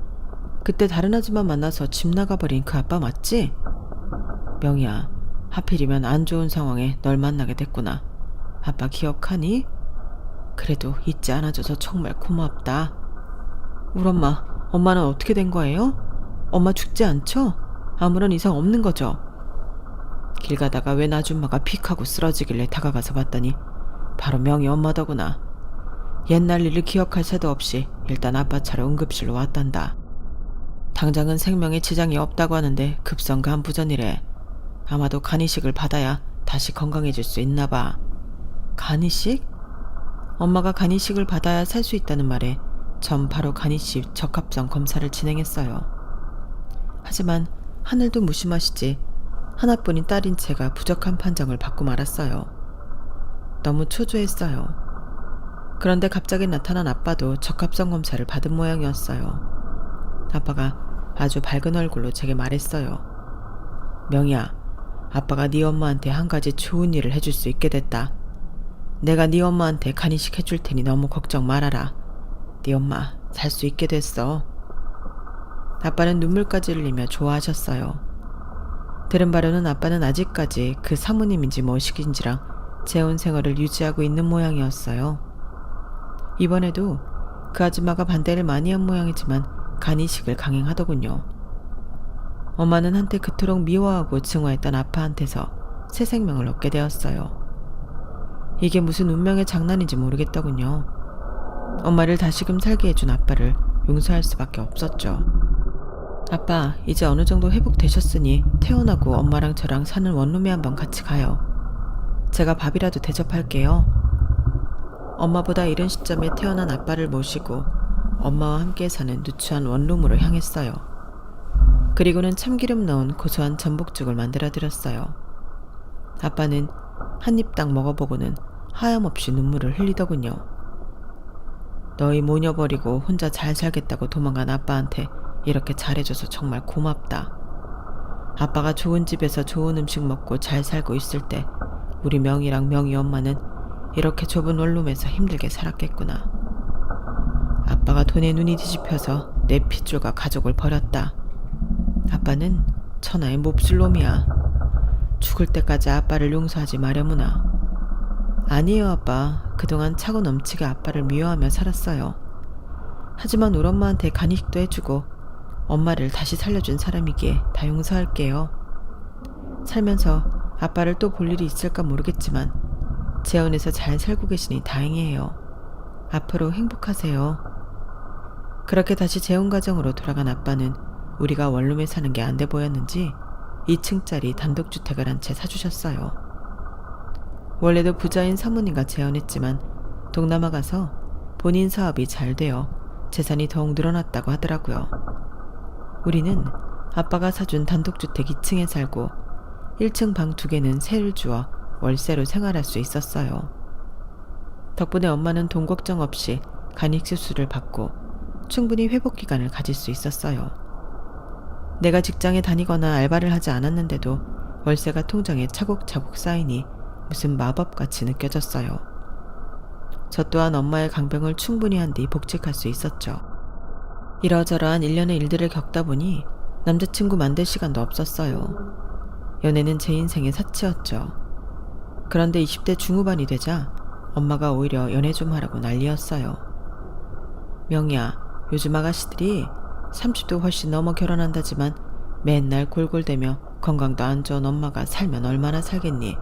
그때 다른 아줌마 만나서 집 나가버린 그 아빠 맞지? 명희야, 하필이면 안 좋은 상황에 널 만나게 됐구나. 아빠 기억하니? 그래도 잊지 않아줘서 정말 고맙다. 우리 엄마는 어떻게 된 거예요? 엄마 죽지 않죠? 아무런 이상 없는 거죠? 길 가다가 웬 아줌마가 픽 하고 쓰러지길래 다가가서 봤더니 바로 명희 엄마더구나. 옛날 일을 기억할 새도 없이 일단 아빠 차로 응급실로 왔단다. 당장은 생명에 지장이 없다고 하는데 급성 간부전이래. 아마도 간이식을 받아야 다시 건강해질 수 있나 봐. 간이식? 엄마가 간이식을 받아야 살 수 있다는 말에 전 바로 간이식 적합성 검사를 진행했어요. 하지만 하늘도 무심하시지 하나뿐인 딸인 제가 부적한 판정을 받고 말았어요. 너무 초조했어요. 그런데 갑자기 나타난 아빠도 적합성 검사를 받은 모양이었어요. 아빠가 아주 밝은 얼굴로 제게 말했어요. 명희야, 아빠가 네 엄마한테 한 가지 좋은 일을 해줄 수 있게 됐다. 내가 네 엄마한테 간이식 해줄 테니 너무 걱정 말아라. 네 엄마 살 수 있게 됐어. 아빠는 눈물까지 흘리며 좋아하셨어요. 들은 바로는 아빠는 아직까지 그 사모님인지 뭐식인지랑 재혼 생활을 유지하고 있는 모양이었어요. 이번에도 그 아줌마가 반대를 많이 한 모양이지만 간이식을 강행하더군요. 엄마는 한때 그토록 미워하고 증오했던 아빠한테서 새 생명을 얻게 되었어요. 이게 무슨 운명의 장난인지 모르겠더군요. 엄마를 다시금 살게 해준 아빠를 용서할 수밖에 없었죠. 아빠, 이제 어느 정도 회복되셨으니 퇴원하고 엄마랑 저랑 사는 원룸에 한번 같이 가요. 제가 밥이라도 대접할게요. 엄마보다 이른 시점에 태어난 아빠를 모시고 엄마와 함께 사는 누추한 원룸으로 향했어요. 그리고는 참기름 넣은 고소한 전복죽을 만들어드렸어요. 아빠는 한 입 딱 먹어보고는 하염없이 눈물을 흘리더군요. 너희 모녀 버리고 혼자 잘 살겠다고 도망간 아빠한테 이렇게 잘해줘서 정말 고맙다. 아빠가 좋은 집에서 좋은 음식 먹고 잘 살고 있을 때 우리 명희랑 명희 엄마는 이렇게 좁은 원룸에서 힘들게 살았겠구나. 아빠가 돈에 눈이 뒤집혀서 내 핏줄과 가족을 버렸다. 아빠는 천하의 몹쓸 놈이야. 죽을 때까지 아빠를 용서하지 마려무나. 아니에요 아빠. 그동안 차고 넘치게 아빠를 미워하며 살았어요. 하지만 우리 엄마한테 간이식도 해주고 엄마를 다시 살려준 사람이기에 다 용서할게요. 살면서 아빠를 또 볼 일이 있을까 모르겠지만 재혼해서 잘 살고 계시니 다행이에요. 앞으로 행복하세요. 그렇게 다시 재혼 가정으로 돌아간 아빠는 우리가 원룸에 사는 게 안 돼 보였는지 2층짜리 단독주택을 한 채 사주셨어요. 원래도 부자인 사모님과 재혼했지만 동남아 가서 본인 사업이 잘 되어 재산이 더욱 늘어났다고 하더라고요. 우리는 아빠가 사준 단독주택 2층에 살고 1층 방 2개는 세를 주어 월세로 생활할 수 있었어요. 덕분에 엄마는 돈 걱정 없이 간이식 수술을 받고 충분히 회복 기간을 가질 수 있었어요. 내가 직장에 다니거나 알바를 하지 않았는데도 월세가 통장에 차곡차곡 쌓이니 무슨 마법같이 느껴졌어요. 저 또한 엄마의 강병을 충분히 한 뒤 복직할 수 있었죠. 이러저러한 일련의 일들을 겪다 보니 남자친구 만들 시간도 없었어요. 연애는 제 인생의 사치였죠. 그런데 20대 중후반이 되자 엄마가 오히려 연애 좀 하라고 난리였어요. 명희야, 요즘 아가씨들이 30도 훨씬 넘어 결혼한다지만 맨날 골골대며 건강도 안 좋은 엄마가 살면 얼마나 살겠니?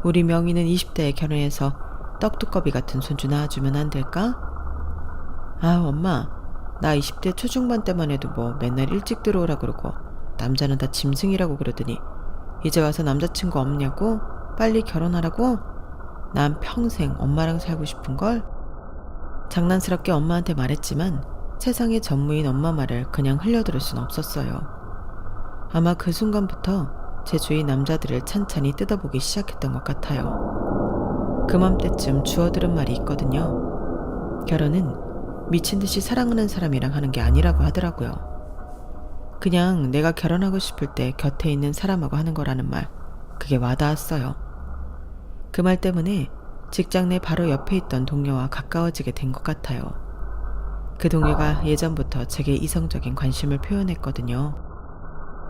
우리 명희는 20대에 결혼해서 떡두꺼비 같은 손주 낳아주면 안 될까? 아, 엄마, 나 20대 초중반 때만 해도 뭐 맨날 일찍 들어오라 그러고 남자는 다 짐승이라고 그러더니 이제 와서 남자친구 없냐고? 빨리 결혼하라고? 난 평생 엄마랑 살고 싶은걸? 장난스럽게 엄마한테 말했지만 세상의 전무인 엄마 말을 그냥 흘려들을 순 없었어요. 아마 그 순간부터 제 주위 남자들을 찬찬히 뜯어보기 시작했던 것 같아요. 그맘때쯤 주워들은 말이 있거든요. 결혼은 미친듯이 사랑하는 사람이랑 하는 게 아니라고 하더라고요. 그냥 내가 결혼하고 싶을 때 곁에 있는 사람하고 하는 거라는 말, 그게 와닿았어요. 그 말 때문에 직장 내 바로 옆에 있던 동료와 가까워지게 된 것 같아요. 그 동료가 예전부터 제게 이성적인 관심을 표현했거든요.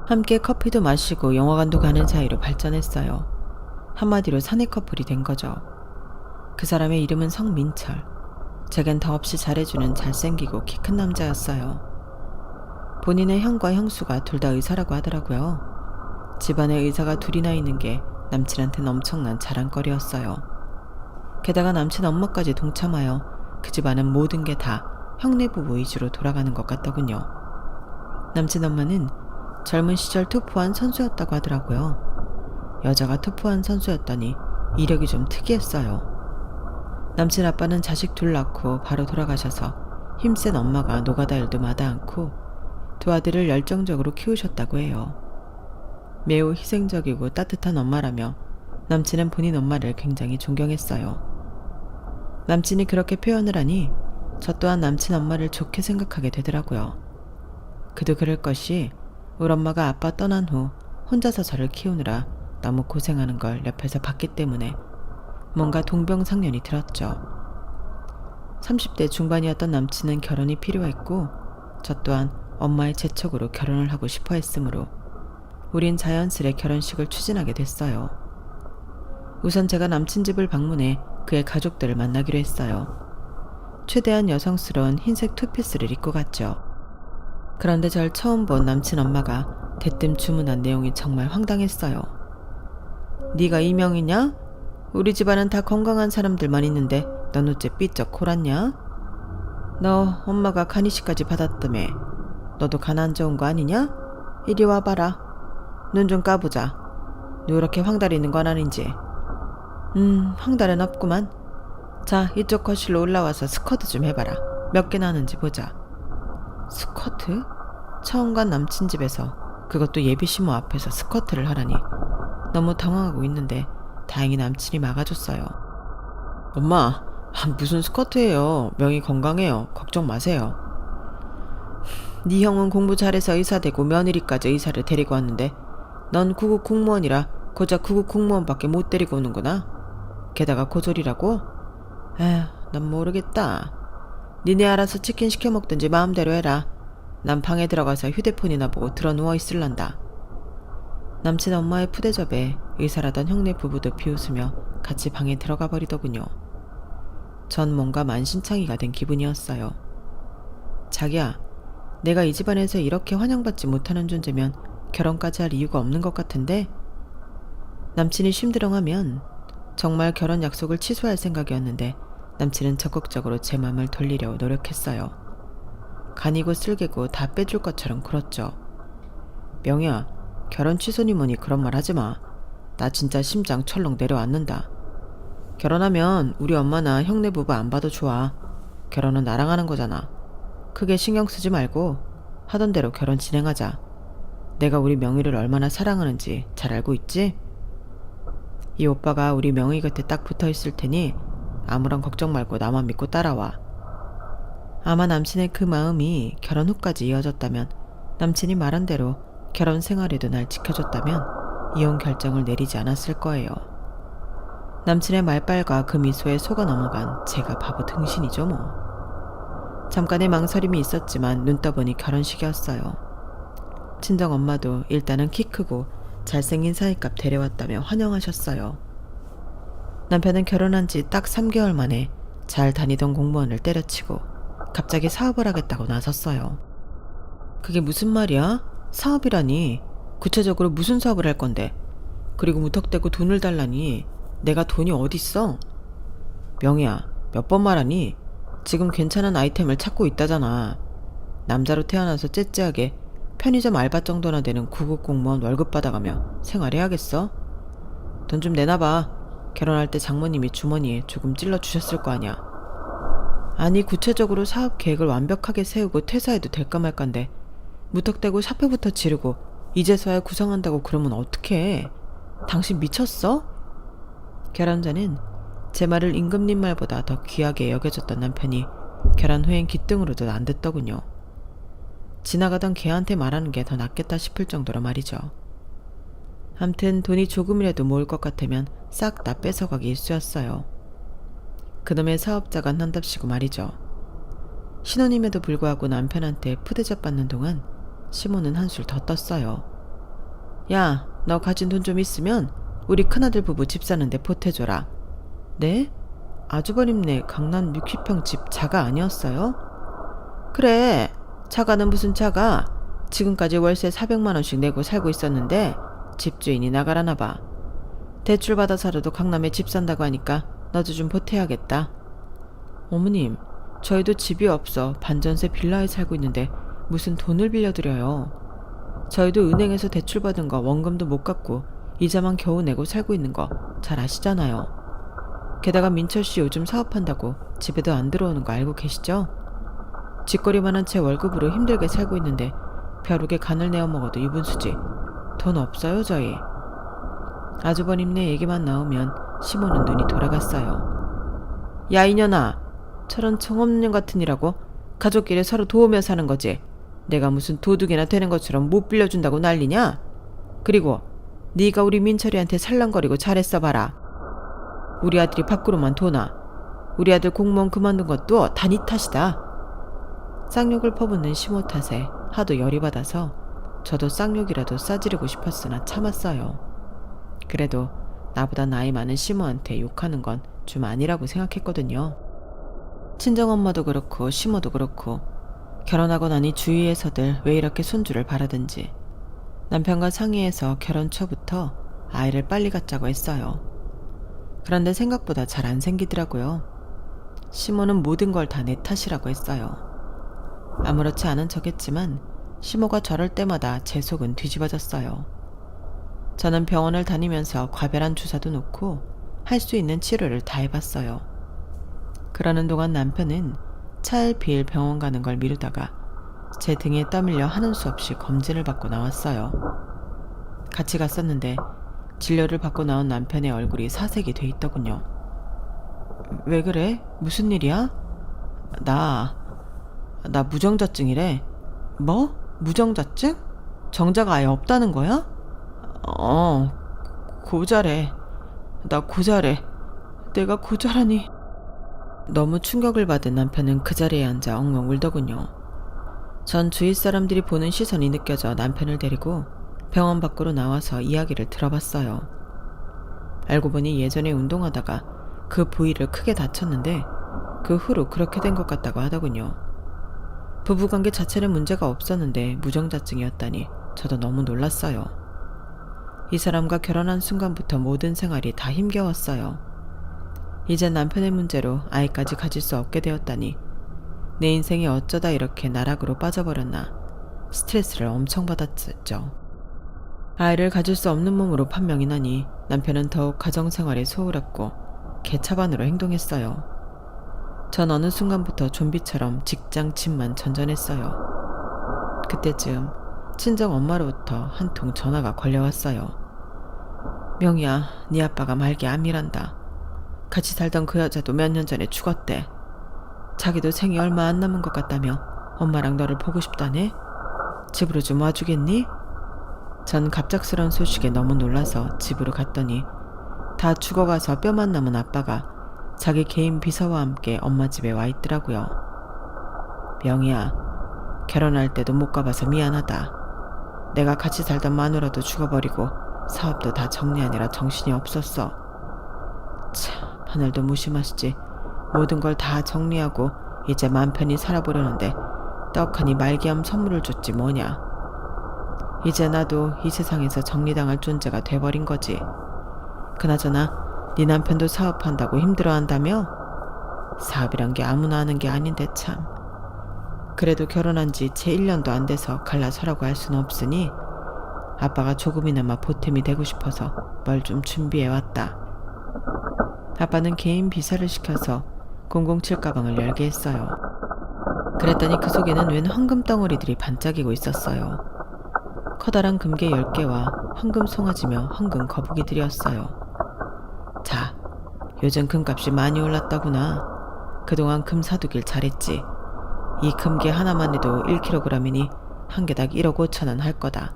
함께 커피도 마시고 영화관도 가는 사이로 발전했어요. 한마디로 사내 커플이 된 거죠. 그 사람의 이름은 성민철. 제겐 더없이 잘해주는 잘생기고 키 큰 남자였어요. 본인의 형과 형수가 둘 다 의사라고 하더라고요. 집안에 의사가 둘이나 있는 게 남친한테는 엄청난 자랑거리였어요. 게다가 남친 엄마까지 동참하여 그 집안은 모든 게 다 형네 부부 위주로 돌아가는 것 같더군요. 남친 엄마는 젊은 시절 투포한 선수였다고 하더라고요. 여자가 투포한 선수였더니 이력이 좀 특이했어요. 남친 아빠는 자식 둘 낳고 바로 돌아가셔서 힘센 엄마가 노가다 일도 마다 않고 두 아들을 열정적으로 키우셨다고 해요. 매우 희생적이고 따뜻한 엄마라며 남친은 본인 엄마를 굉장히 존경했어요. 남친이 그렇게 표현을 하니 저 또한 남친 엄마를 좋게 생각하게 되더라고요. 그도 그럴 것이 우리 엄마가 아빠 떠난 후 혼자서 저를 키우느라 너무 고생하는 걸 옆에서 봤기 때문에 뭔가 동병상련이 들었죠. 30대 중반이었던 남친은 결혼이 필요했고 저 또한 엄마의 재촉으로 결혼을 하고 싶어 했으므로 우린 자연스레 결혼식을 추진하게 됐어요. 우선 제가 남친 집을 방문해 그의 가족들을 만나기로 했어요. 최대한 여성스러운 흰색 투피스를 입고 갔죠. 그런데 절 처음 본 남친 엄마가 대뜸 주문한 내용이 정말 황당했어요. 네가 이명이냐? 우리 집안은 다 건강한 사람들만 있는데 넌 어째 삐쩍 골았냐? 너 엄마가 간이식까지 받았다며. 너도 간 안 좋은 거 아니냐? 이리 와봐라. 눈 좀 까보자. 누렇게 황달이는 건 아닌지. 황달은 없구만. 자, 이쪽 거실로 올라와서 스쿼트 좀 해봐라. 몇 개나 하는지 보자. 스쿼트? 처음 간 남친 집에서 그것도 예비시모 앞에서 스쿼트를 하라니 너무 당황하고 있는데 다행히 남친이 막아줬어요. 엄마, 무슨 스쿼트예요. 명이 건강해요. 걱정 마세요. 네 형은 공부 잘해서 의사 되고 며느리까지 의사를 데리고 왔는데 넌 구급 공무원이라 고작 구급 공무원밖에 못 데리고 오는구나. 게다가 고졸이라고? 에휴, 난 모르겠다. 니네 알아서 치킨 시켜 먹든지 마음대로 해라. 난 방에 들어가서 휴대폰이나 보고 들어 누워 있을란다. 남친 엄마의 푸대접에 의사라던 형네 부부도 비웃으며 같이 방에 들어가 버리더군요. 전 뭔가 만신창이가 된 기분이었어요. 자기야, 내가 이 집안에서 이렇게 환영받지 못하는 존재면 결혼까지 할 이유가 없는 것 같은데? 남친이 심드렁하면 정말 결혼 약속을 취소할 생각이었는데 남친은 적극적으로 제 맘을 돌리려 노력했어요. 간이고 쓸개고 다 빼줄 것처럼 굴었죠. 명희야, 결혼 취소니 뭐니 그런 말 하지 마. 나 진짜 심장 철렁 내려앉는다. 결혼하면 우리 엄마나 형네 부부 안 봐도 좋아. 결혼은 나랑 하는 거잖아. 크게 신경 쓰지 말고 하던 대로 결혼 진행하자. 내가 우리 명희를 얼마나 사랑하는지 잘 알고 있지? 이 오빠가 우리 명희 곁에 딱 붙어 있을 테니 아무런 걱정 말고 나만 믿고 따라와. 아마 남친의 그 마음이 결혼 후까지 이어졌다면, 남친이 말한 대로 결혼 생활에도 날 지켜줬다면 이혼 결정을 내리지 않았을 거예요. 남친의 말빨과 그 미소에 속아 넘어간 제가 바보 등신이죠 뭐. 잠깐의 망설임이 있었지만 눈 떠보니 결혼식이었어요. 친정엄마도 일단은 키 크고 잘생긴 사위값 데려왔다며 환영하셨어요. 남편은 결혼한 지 딱 3개월 만에 잘 다니던 공무원을 때려치고 갑자기 사업을 하겠다고 나섰어요. 그게 무슨 말이야? 사업이라니. 구체적으로 무슨 사업을 할 건데? 그리고 무턱대고 돈을 달라니. 내가 돈이 어딨어? 명희야, 몇 번 말하니? 지금 괜찮은 아이템을 찾고 있다잖아. 남자로 태어나서 째째하게 편의점 알바 정도나 되는 구급 공무원 월급 받아가며 생활해야겠어? 돈 좀 내놔봐. 결혼할 때 장모님이 주머니에 조금 찔러주셨을 거 아니야. 아니, 구체적으로 사업 계획을 완벽하게 세우고 퇴사해도 될까 말까인데 무턱대고 사표부터 지르고 이제서야 구성한다고 그러면 어떡해. 당신 미쳤어? 결혼전엔 제 말을 임금님 말보다 더 귀하게 여겨줬던 남편이 결혼 후엔 기등으로도 안 됐더군요. 지나가던 걔한테 말하는 게 더 낫겠다 싶을 정도로 말이죠. 암튼 돈이 조금이라도 모을 것 같으면 싹 다 뺏어가기 일쑤였어요. 그놈의 사업자가 난답시고 말이죠. 신혼임에도 불구하고 남편한테 푸대접 받는 동안 시모는 한술 더 떴어요. 야, 너 가진 돈 좀 있으면 우리 큰아들 부부 집 사는데 보태줘라. 네? 아주버님네 강남 60평 집 자가 아니었어요? 그래, 자가는 무슨 자가. 지금까지 월세 400만 원씩 내고 살고 있었는데 집주인이 나가라나 봐. 대출 받아 살아도 강남에 집 산다고 하니까 너도 좀 보태야겠다. 어머님, 저희도 집이 없어 반전세 빌라에 살고 있는데 무슨 돈을 빌려드려요. 저희도 은행에서 대출 받은 거 원금도 못 갚고 이자만 겨우 내고 살고 있는 거 잘 아시잖아요. 게다가 민철씨 요즘 사업한다고 집에도 안 들어오는 거 알고 계시죠? 쥐꼬리만한 제 월급으로 힘들게 살고 있는데 벼룩에 간을 내어 먹어도 유분수지. 돈 없어요 저희. 아주버님네 얘기만 나오면 시모는 눈이 돌아갔어요. 야 이년아, 저런 정없는 년 같은 이라고 가족끼리 서로 도우며 사는 거지. 내가 무슨 도둑이나 되는 것처럼 못 빌려준다고 난리냐? 그리고 네가 우리 민철이한테 살랑거리고 잘했어 봐라. 우리 아들이 밖으로만 도나. 우리 아들 공무원 그만둔 것도 다 네 탓이다. 쌍욕을 퍼붓는 시모 탓에 하도 열이 받아서 저도 쌍욕이라도 싸지르고 싶었으나 참았어요. 그래도 나보다 나이 많은 시모한테 욕하는 건 좀 아니라고 생각했거든요. 친정엄마도 그렇고 시모도 그렇고 결혼하고 나니 주위에서들 왜 이렇게 손주를 바라든지 남편과 상의해서 결혼 초부터 아이를 빨리 갖자고 했어요. 그런데 생각보다 잘 안 생기더라고요. 시모는 모든 걸 다 내 탓이라고 했어요. 아무렇지 않은 척했지만 시모가 저럴 때마다 제 속은 뒤집어졌어요. 저는 병원을 다니면서 과별한 주사도 놓고 할 수 있는 치료를 다 해봤어요. 그러는 동안 남편은 차일피일 병원 가는 걸 미루다가 제 등에 떠밀려 하는 수 없이 검진을 받고 나왔어요. 같이 갔었는데 진료를 받고 나온 남편의 얼굴이 사색이 돼 있더군요. 왜 그래? 무슨 일이야? 나 무정자증이래. 뭐? 무정자증? 정자가 아예 없다는 거야? 고자래. 나 고자래. 내가 고자라니. 너무 충격을 받은 남편은 그 자리에 앉아 엉엉 울더군요. 전 주위 사람들이 보는 시선이 느껴져 남편을 데리고 병원 밖으로 나와서 이야기를 들어봤어요. 알고 보니 예전에 운동하다가 그 부위를 크게 다쳤는데 그 후로 그렇게 된 것 같다고 하더군요. 부부관계 자체는 문제가 없었는데 무정자증이었다니 저도 너무 놀랐어요. 이 사람과 결혼한 순간부터 모든 생활이 다 힘겨웠어요. 이제 남편의 문제로 아이까지 가질 수 없게 되었다니 내 인생이 어쩌다 이렇게 나락으로 빠져버렸나 스트레스를 엄청 받았죠. 아이를 가질 수 없는 몸으로 판명이 나니 남편은 더욱 가정생활에 소홀했고 개차반으로 행동했어요. 전 어느 순간부터 좀비처럼 직장 집만 전전했어요. 그때쯤 친정 엄마로부터 한 통 전화가 걸려왔어요. 명희야, 네 아빠가 말기 암이란다. 같이 살던 그 여자도 몇 년 전에 죽었대. 자기도 생이 얼마 안 남은 것 같다며 엄마랑 너를 보고 싶다네. 집으로 좀 와주겠니? 전 갑작스러운 소식에 너무 놀라서 집으로 갔더니 다 죽어가서 뼈만 남은 아빠가 자기 개인 비서와 함께 엄마 집에 와 있더라고요. 명희야, 결혼할 때도 못 가봐서 미안하다. 내가 같이 살던 마누라도 죽어버리고 사업도 다 정리하느라 정신이 없었어. 참, 하늘도 무심하시지. 모든 걸 다 정리하고 이제 맘 편히 살아보려는데 떡하니 말기암 선물을 줬지 뭐냐. 이제 나도 이 세상에서 정리당할 존재가 돼버린 거지. 그나저나 네 남편도 사업한다고 힘들어한다며? 사업이란 게 아무나 하는 게 아닌데 참. 그래도 결혼한 지 채 1년도 안 돼서 갈라서라고 할 수는 없으니 아빠가 조금이나마 보탬이 되고 싶어서 뭘 좀 준비해왔다. 아빠는 개인 비서를 시켜서 007 가방을 열게 했어요. 그랬더니 그 속에는 웬 황금 덩어리들이 반짝이고 있었어요. 커다란 금괴 10개와 황금 송아지며 황금 거북이들이었어요. 자, 요즘 금값이 많이 올랐다구나. 그동안 금 사두길 잘했지. 이 금괴 하나만 해도 1kg이니 한 개당 1억 5천원 할 거다.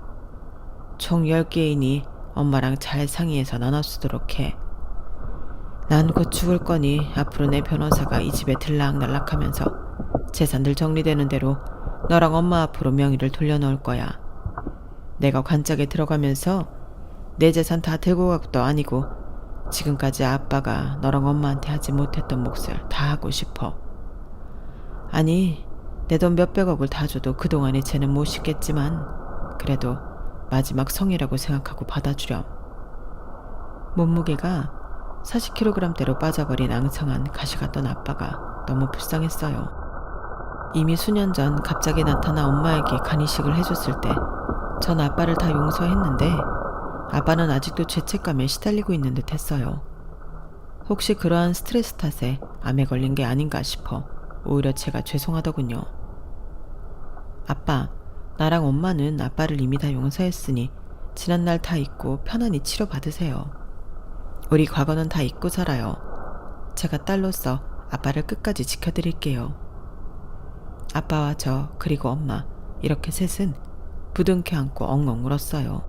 총 10개이니 엄마랑 잘 상의해서 나눠 쓰도록 해. 난 곧 죽을 거니 앞으로 내 변호사가 이 집에 들락날락하면서 재산들 정리되는 대로 너랑 엄마 앞으로 명의를 돌려놓을 거야. 내가 관짝에 들어가면서 내 재산 다 들고 가고도 아니고 지금까지 아빠가 너랑 엄마한테 하지 못했던 몫을 다 하고 싶어. 아니, 내 돈 몇백억을 다 줘도 그동안의 죄는 못 씻겠지만 그래도 마지막 성이라고 생각하고 받아주렴. 몸무게가 40kg대로 빠져버린 앙상한 가시 같던 아빠가 너무 불쌍했어요. 이미 수년 전 갑자기 나타나 엄마에게 간이식을 해줬을 때 전 아빠를 다 용서했는데 아빠는 아직도 죄책감에 시달리고 있는 듯 했어요. 혹시 그러한 스트레스 탓에 암에 걸린 게 아닌가 싶어 오히려 제가 죄송하더군요. 아빠, 나랑 엄마는 아빠를 이미 다 용서했으니 지난날 다 잊고 편안히 치료받으세요. 우리 과거는 다 잊고 살아요. 제가 딸로서 아빠를 끝까지 지켜드릴게요. 아빠와 저 그리고 엄마 이렇게 셋은 부둥켜 안고 엉엉 울었어요.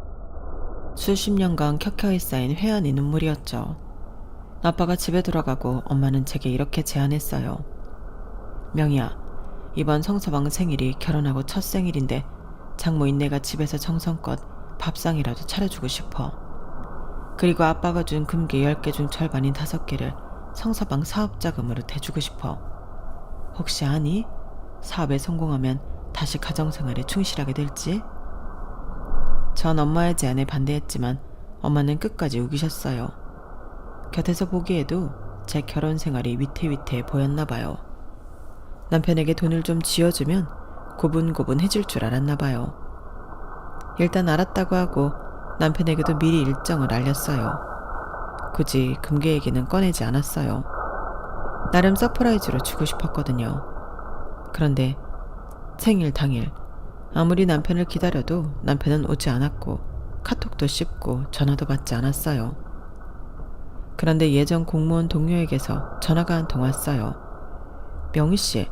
수십 년간 켜켜이 쌓인 회한의 눈물이었죠. 아빠가 집에 돌아가고 엄마는 제게 이렇게 제안했어요. 명희야, 이번 성서방 생일이 결혼하고 첫 생일인데 장모인 내가 집에서 정성껏 밥상이라도 차려주고 싶어. 그리고 아빠가 준 금괴 10개 중 절반인 5개를 성서방 사업자금으로 대주고 싶어. 혹시 아니? 사업에 성공하면 다시 가정생활에 충실하게 될지? 전 엄마의 제안에 반대했지만 엄마는 끝까지 우기셨어요. 곁에서 보기에도 제 결혼 생활이 위태위태해 보였나 봐요. 남편에게 돈을 좀 쥐어주면 고분고분해질 줄 알았나 봐요. 일단 알았다고 하고 남편에게도 미리 일정을 알렸어요. 굳이 금괴 얘기는 꺼내지 않았어요. 나름 서프라이즈로 주고 싶었거든요. 그런데 생일 당일 아무리 남편을 기다려도 남편은 오지 않았고 카톡도 씹고 전화도 받지 않았어요. 그런데 예전 공무원 동료에게서 전화가 한 통 왔어요. 명희씨,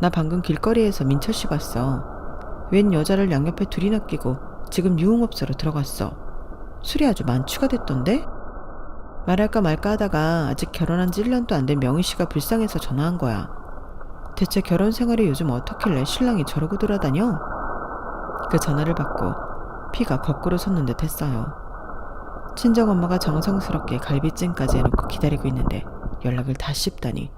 나 방금 길거리에서 민철씨 봤어. 웬 여자를 양옆에 둘이나 끼고 지금 유흥업소로 들어갔어. 술이 아주 만취가 됐던데? 말할까 말까 하다가 아직 결혼한 지 1년도 안 된 명희씨가 불쌍해서 전화한 거야. 대체 결혼 생활이 요즘 어떻길래 신랑이 저러고 돌아다녀? 그 전화를 받고 피가 거꾸로 솟는 듯 했어요. 친정엄마가 정성스럽게 갈비찜까지 해놓고 기다리고 있는데 연락을 다 씹다니.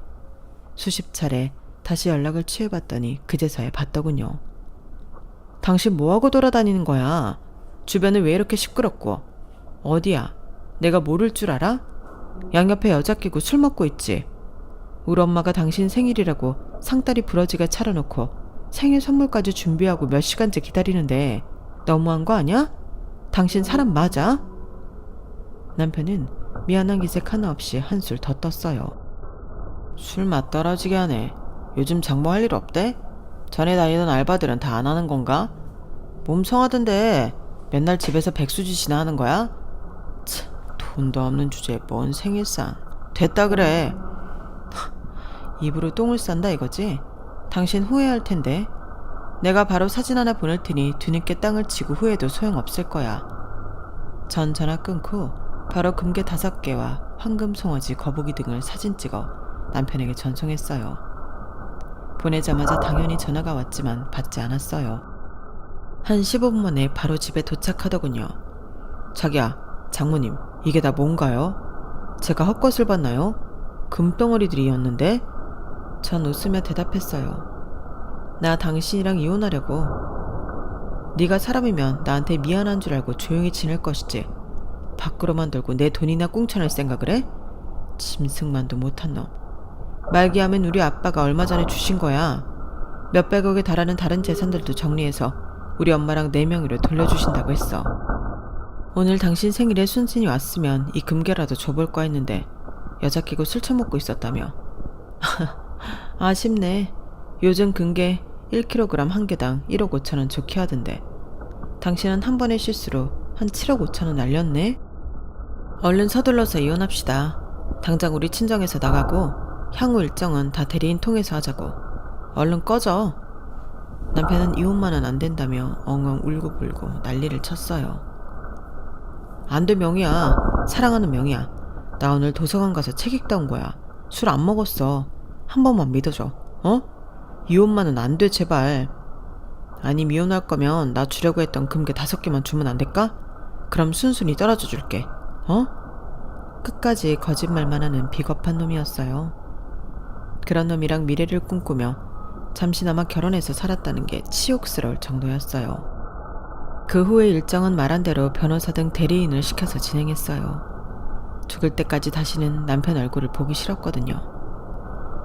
수십 차례 다시 연락을 취해봤더니 그제서야 봤더군요. 당신 뭐하고 돌아다니는 거야? 주변은 왜 이렇게 시끄럽고? 어디야? 내가 모를 줄 알아? 양옆에 여자 끼고 술 먹고 있지? 우리 엄마가 당신 생일이라고 상다리 부러지게 차려놓고 생일 선물까지 준비하고 몇 시간째 기다리는데 너무한 거 아니야? 당신 사람 맞아? 남편은 미안한 기색 하나 없이 한술 더 떴어요. 술 맛 떨어지게 하네. 요즘 장모할 일 없대? 전에 다니던 알바들은 다 안 하는 건가? 몸 성하던데 맨날 집에서 백수짓이나 하는 거야? 참, 돈도 없는 주제에 뭔 생일상. 됐다 그래. 입으로 똥을 싼다 이거지? 당신 후회할 텐데. 내가 바로 사진 하나 보낼 테니 뒤늦게 땅을 치고 후회도 소용없을 거야. 전 전화 끊고 바로 금괴 5개와 황금 송아지 거북이 등을 사진 찍어 남편에게 전송했어요. 보내자마자 당연히 전화가 왔지만 받지 않았어요. 한 15분 만에 바로 집에 도착하더군요. 자기야, 장모님, 이게 다 뭔가요? 제가 헛것을 봤나요? 금덩어리들이었는데? 전 웃으며 대답했어요. 나 당신이랑 이혼하려고. 네가 사람이면 나한테 미안한 줄 알고 조용히 지낼 것이지. 밖으로만 돌고 내 돈이나 꿍쳐낼 생각을 해? 짐승만도 못한 놈. 말기암은 우리 아빠가 얼마 전에 주신 거야. 몇백억에 달하는 다른 재산들도 정리해서 우리 엄마랑 내 명의로 돌려주신다고 했어. 오늘 당신 생일에 순순히 왔으면 이 금괴라도 줘볼 거 했는데 여자 끼고 술 처먹고 있었다며. 아쉽네. 요즘 금괴 1kg 한 개당 1억 5천원 좋게 하던데 당신은 한 번의 실수로 한 7억 5천원 날렸네? 얼른 서둘러서 이혼합시다. 당장 우리 친정에서 나가고 향후 일정은 다 대리인 통해서 하자고. 얼른 꺼져. 남편은 이혼만은 안 된다며 엉엉 울고불고 난리를 쳤어요. 안 돼 명희야. 사랑하는 명희야. 나 오늘 도서관 가서 책 읽다 온 거야. 술 안 먹었어. 한 번만 믿어줘. 어? 이혼만은 안 돼 제발. 아니 이혼할 거면 나 주려고 했던 금괴 5개만 주면 안 될까? 그럼 순순히 떨어져 줄게. 어? 끝까지 거짓말만 하는 비겁한 놈이었어요. 그런 놈이랑 미래를 꿈꾸며 잠시나마 결혼해서 살았다는 게 치욕스러울 정도였어요. 그 후의 일정은 말한 대로 변호사 등 대리인을 시켜서 진행했어요. 죽을 때까지 다시는 남편 얼굴을 보기 싫었거든요.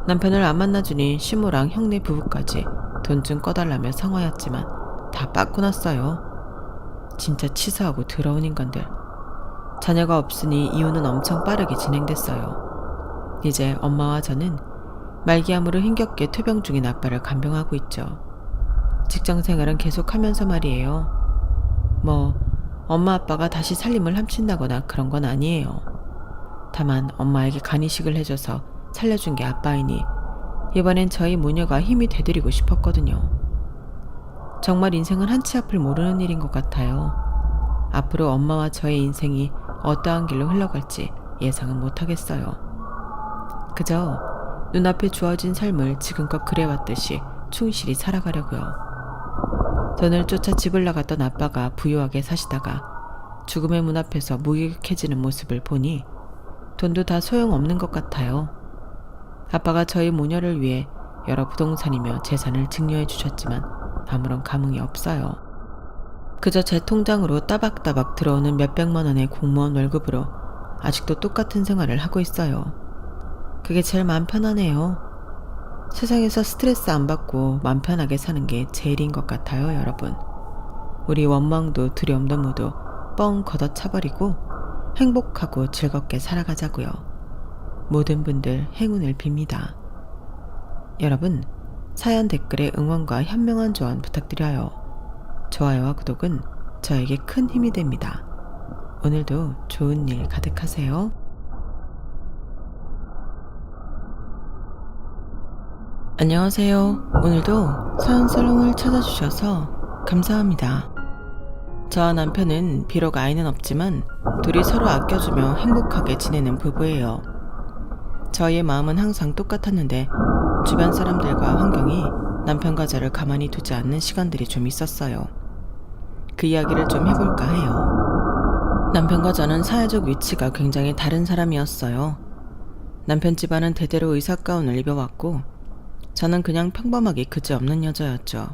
남편을 안 만나주니 시모랑 형네 부부까지 돈 좀 꺼달라며 성화였지만 다 빠꾸 났어요. 진짜 치사하고 더러운 인간들. 자녀가 없으니 이혼은 엄청 빠르게 진행됐어요. 이제 엄마와 저는 말기암으로 힘겹게 퇴병 중인 아빠를 간병하고 있죠. 직장생활은 계속하면서 말이에요. 뭐 엄마 아빠가 다시 살림을 훔친다거나 그런 건 아니에요. 다만 엄마에게 간이식을 해줘서 살려준 게 아빠이니 이번엔 저희 모녀가 힘이 되드리고 싶었거든요. 정말 인생은 한치 앞을 모르는 일인 것 같아요. 앞으로 엄마와 저의 인생이 어떠한 길로 흘러갈지 예상은 못하겠어요. 그저 눈앞에 주어진 삶을 지금껏 그래왔듯이 충실히 살아가려고요. 돈을 쫓아 집을 나갔던 아빠가 부유하게 사시다가 죽음의 문 앞에서 무기력해지는 모습을 보니 돈도 다 소용없는 것 같아요. 아빠가 저희 모녀를 위해 여러 부동산이며 재산을 증여해 주셨지만 아무런 감흥이 없어요. 그저 제 통장으로 따박따박 들어오는 몇백만 원의 공무원 월급으로 아직도 똑같은 생활을 하고 있어요. 그게 제일 마음 편하네요. 세상에서 스트레스 안 받고 마음 편하게 사는 게 제일인 것 같아요, 여러분. 우리 원망도 두려움도 모두 뻥 걷어차버리고 행복하고 즐겁게 살아가자고요. 모든 분들 행운을 빕니다. 여러분, 사연 댓글에 응원과 현명한 조언 부탁드려요. 좋아요와 구독은 저에게 큰 힘이 됩니다. 오늘도 좋은 일 가득하세요. 안녕하세요. 오늘도 사연살롱을 찾아주셔서 감사합니다. 저와 남편은 비록 아이는 없지만 둘이 서로 아껴주며 행복하게 지내는 부부예요. 저희의 마음은 항상 똑같았는데 주변 사람들과 환경이 남편과 저를 가만히 두지 않는 시간들이 좀 있었어요. 그 이야기를 좀 해볼까 해요. 남편과 저는 사회적 위치가 굉장히 다른 사람이었어요. 남편 집안은 대대로 의사 가운을 입어왔고 저는 그냥 평범하게 그지없는 여자였죠.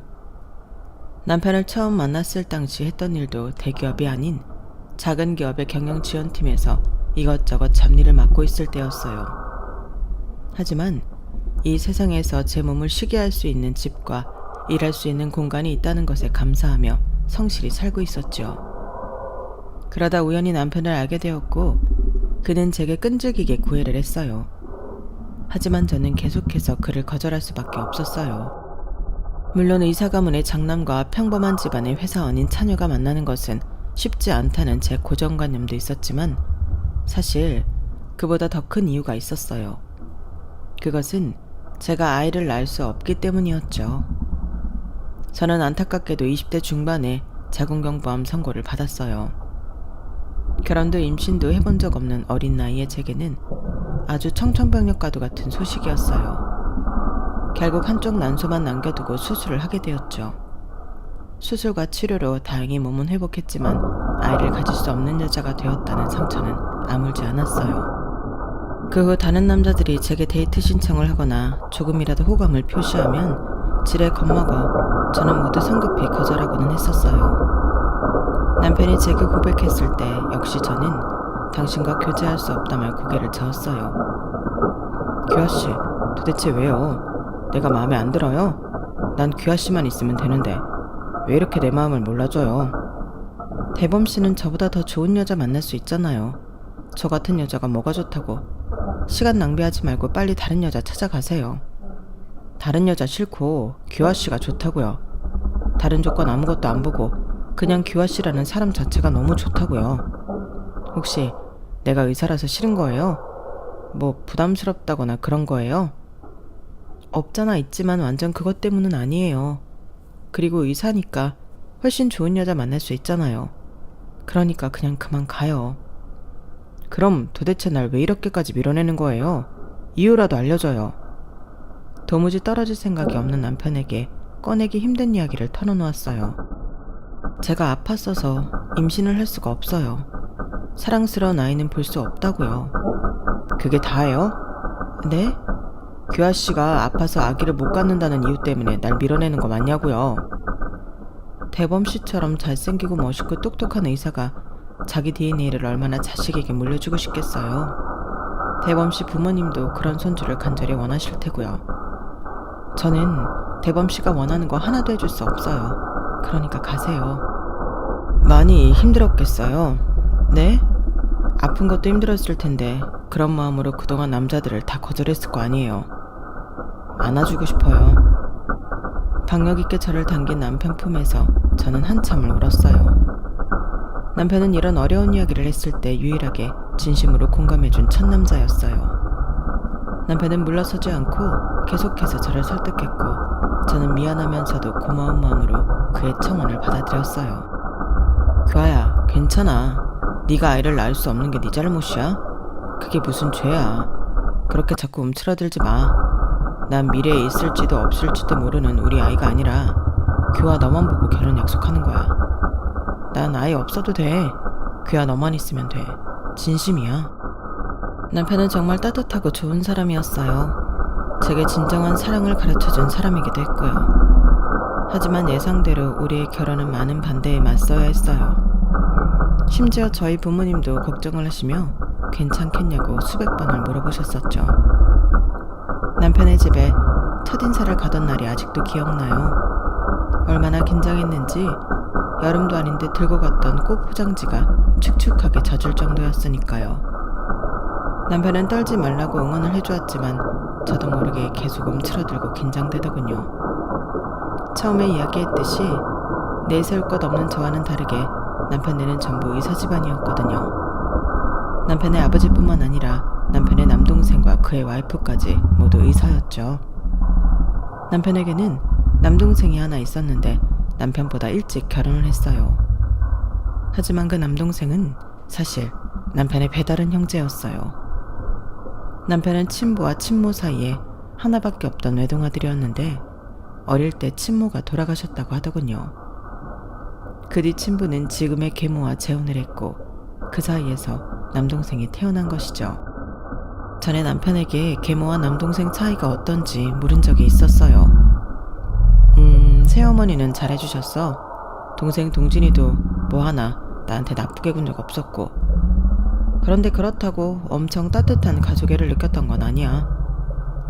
남편을 처음 만났을 당시 했던 일도 대기업이 아닌 작은 기업의 경영지원팀에서 이것저것 잡일을 맡고 있을 때였어요. 하지만 이 세상에서 제 몸을 쉬게 할 수 있는 집과 일할 수 있는 공간이 있다는 것에 감사하며 성실히 살고 있었죠. 그러다 우연히 남편을 알게 되었고 그는 제게 끈질기게 구애를 했어요. 하지만 저는 계속해서 그를 거절할 수밖에 없었어요. 물론 의사 가문의 장남과 평범한 집안의 회사원인 차녀가 만나는 것은 쉽지 않다는 제 고정관념도 있었지만 사실 그보다 더 큰 이유가 있었어요. 그것은 제가 아이를 낳을 수 없기 때문이었죠. 저는 안타깝게도 20대 중반에 자궁경부암 선고를 받았어요. 결혼도 임신도 해본 적 없는 어린 나이의 제게는 아주 청천벽력과도 같은 소식이었어요. 결국 한쪽 난소만 남겨두고 수술을 하게 되었죠. 수술과 치료로 다행히 몸은 회복했지만 아이를 가질 수 없는 여자가 되었다는 상처는 아물지 않았어요. 그 후 다른 남자들이 제게 데이트 신청을 하거나 조금이라도 호감을 표시하면 지레 겁먹어 저는 모두 성급히 거절하고는 했었어요. 남편이 제게 고백했을 때 역시 저는 당신과 교제할 수 없다며 고개를 저었어요. 규아씨, 도대체 왜요? 내가 마음에 안 들어요? 난 규하씨만 있으면 되는데 왜 이렇게 내 마음을 몰라줘요? 대범씨는 저보다 더 좋은 여자 만날 수 있잖아요. 저 같은 여자가 뭐가 좋다고. 시간 낭비하지 말고 빨리 다른 여자 찾아가세요. 다른 여자 싫고 규하씨가 좋다고요. 다른 조건 아무것도 안 보고 그냥 규하씨라는 사람 자체가 너무 좋다고요. 혹시 내가 의사라서 싫은 거예요? 뭐 부담스럽다거나 그런 거예요? 없잖아 있지만 완전 그것 때문은 아니에요. 그리고 의사니까 훨씬 좋은 여자 만날 수 있잖아요. 그러니까 그냥 그만 가요. 그럼 도대체 날 왜 이렇게까지 밀어내는 거예요? 이유라도 알려줘요. 도무지 떨어질 생각이 없는 남편에게 꺼내기 힘든 이야기를 털어놓았어요. 제가 아팠어서 임신을 할 수가 없어요. 사랑스러운 아이는 볼 수 없다고요. 그게 다예요? 네? 규하씨가 아파서 아기를 못 갖는다는 이유 때문에 날 밀어내는 거 맞냐고요. 대범씨처럼 잘생기고 멋있고 똑똑한 의사가 자기 DNA를 얼마나 자식에게 물려주고 싶겠어요. 대범씨 부모님도 그런 손주를 간절히 원하실 테고요. 저는 대범씨가 원하는 거 하나도 해줄 수 없어요. 그러니까 가세요. 많이 힘들었겠어요. 네? 아픈 것도 힘들었을 텐데 그런 마음으로 그동안 남자들을 다 거절했을 거 아니에요. 안아주고 싶어요. 박력 있게 저를 당긴 남편 품에서 저는 한참을 울었어요. 남편은 이런 어려운 이야기를 했을 때 유일하게 진심으로 공감해준 첫 남자였어요. 남편은 물러서지 않고 계속해서 저를 설득했고 저는 미안하면서도 고마운 마음으로 그의 청혼을 받아들였어요. 규아야, 괜찮아. 네가 아이를 낳을 수 없는 게 네 잘못이야? 그게 무슨 죄야. 그렇게 자꾸 움츠러들지 마. 난 미래에 있을지도 없을지도 모르는 우리 아이가 아니라 규아 너만 보고 결혼 약속하는 거야. 난 아이 없어도 돼. 규아 너만 있으면 돼. 진심이야. 남편은 정말 따뜻하고 좋은 사람이었어요. 제게 진정한 사랑을 가르쳐준 사람이기도 했고요. 하지만 예상대로 우리의 결혼은 많은 반대에 맞서야 했어요. 심지어 저희 부모님도 걱정을 하시며 괜찮겠냐고 수백 번을 물어보셨었죠. 남편의 집에 첫인사를 가던 날이 아직도 기억나요. 얼마나 긴장했는지 여름도 아닌데 들고 갔던 꽃 포장지가 축축하게 젖을 정도였으니까요. 남편은 떨지 말라고 응원을 해주었지만 저도 모르게 계속 움츠러들고 긴장되더군요. 처음에 이야기했듯이 내세울 것 없는 저와는 다르게 남편네는 전부 의사 집안이었거든요. 남편의 아버지뿐만 아니라 남편의 남동생과 그의 와이프까지 모두 의사였죠. 남편에게는 남동생이 하나 있었는데 남편보다 일찍 결혼을 했어요. 하지만 그 남동생은 사실 남편의 배다른 형제였어요. 남편은 친부와 친모 사이에 하나밖에 없던 외동아들이었는데 어릴 때 친모가 돌아가셨다고 하더군요. 그 뒤 친부는 지금의 계모와 재혼을 했고 그 사이에서 남동생이 태어난 것이죠. 전에 남편에게 계모와 남동생 차이가 어떤지 물은 적이 있었어요. 새어머니는 잘해주셨어. 동생 동진이도 뭐 하나 나한테 나쁘게 군 적 없었고. 그런데 그렇다고 엄청 따뜻한 가족애를 느꼈던 건 아니야.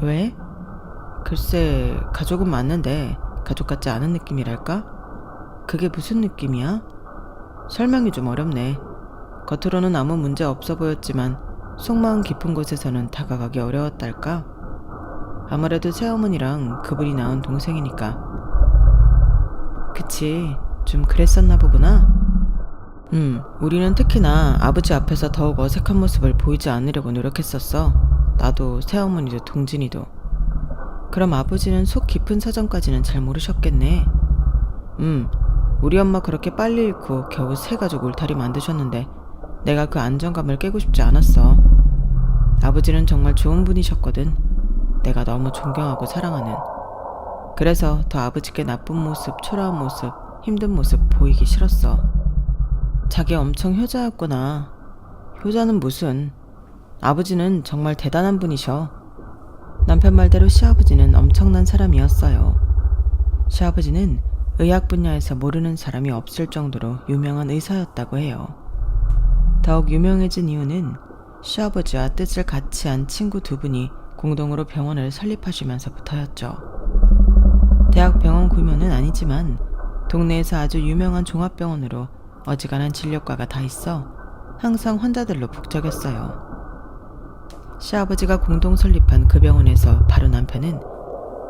왜? 글쎄, 가족은 맞는데 가족 같지 않은 느낌이랄까? 그게 무슨 느낌이야? 설명이 좀 어렵네. 겉으로는 아무 문제 없어 보였지만 속마음 깊은 곳에서는 다가가기 어려웠달까? 아무래도 새어머니랑 그분이 낳은 동생이니까. 그치, 좀 그랬었나 보구나. 우리는 특히나 아버지 앞에서 더욱 어색한 모습을 보이지 않으려고 노력했었어. 나도 새어머니도 동진이도. 그럼 아버지는 속 깊은 사정까지는 잘 모르셨겠네. 우리 엄마 그렇게 빨리 잃고 겨우 새 가족 울타리 만드셨는데 내가 그 안정감을 깨고 싶지 않았어. 아버지는 정말 좋은 분이셨거든. 내가 너무 존경하고 사랑하는. 그래서 더 아버지께 나쁜 모습, 초라한 모습, 힘든 모습 보이기 싫었어. 자기 엄청 효자였구나. 효자는 무슨. 아버지는 정말 대단한 분이셔. 남편 말대로 시아버지는 엄청난 사람이었어요. 시아버지는 의학 분야에서 모르는 사람이 없을 정도로 유명한 의사였다고 해요. 더욱 유명해진 이유는 시아버지와 뜻을 같이 한 친구 두 분이 공동으로 병원을 설립하시면서부터였죠. 대학 병원 규모는 아니지만 동네에서 아주 유명한 종합병원으로 어지간한 진료과가 다 있어 항상 환자들로 북적였어요. 시아버지가 공동 설립한 그 병원에서 바로 남편은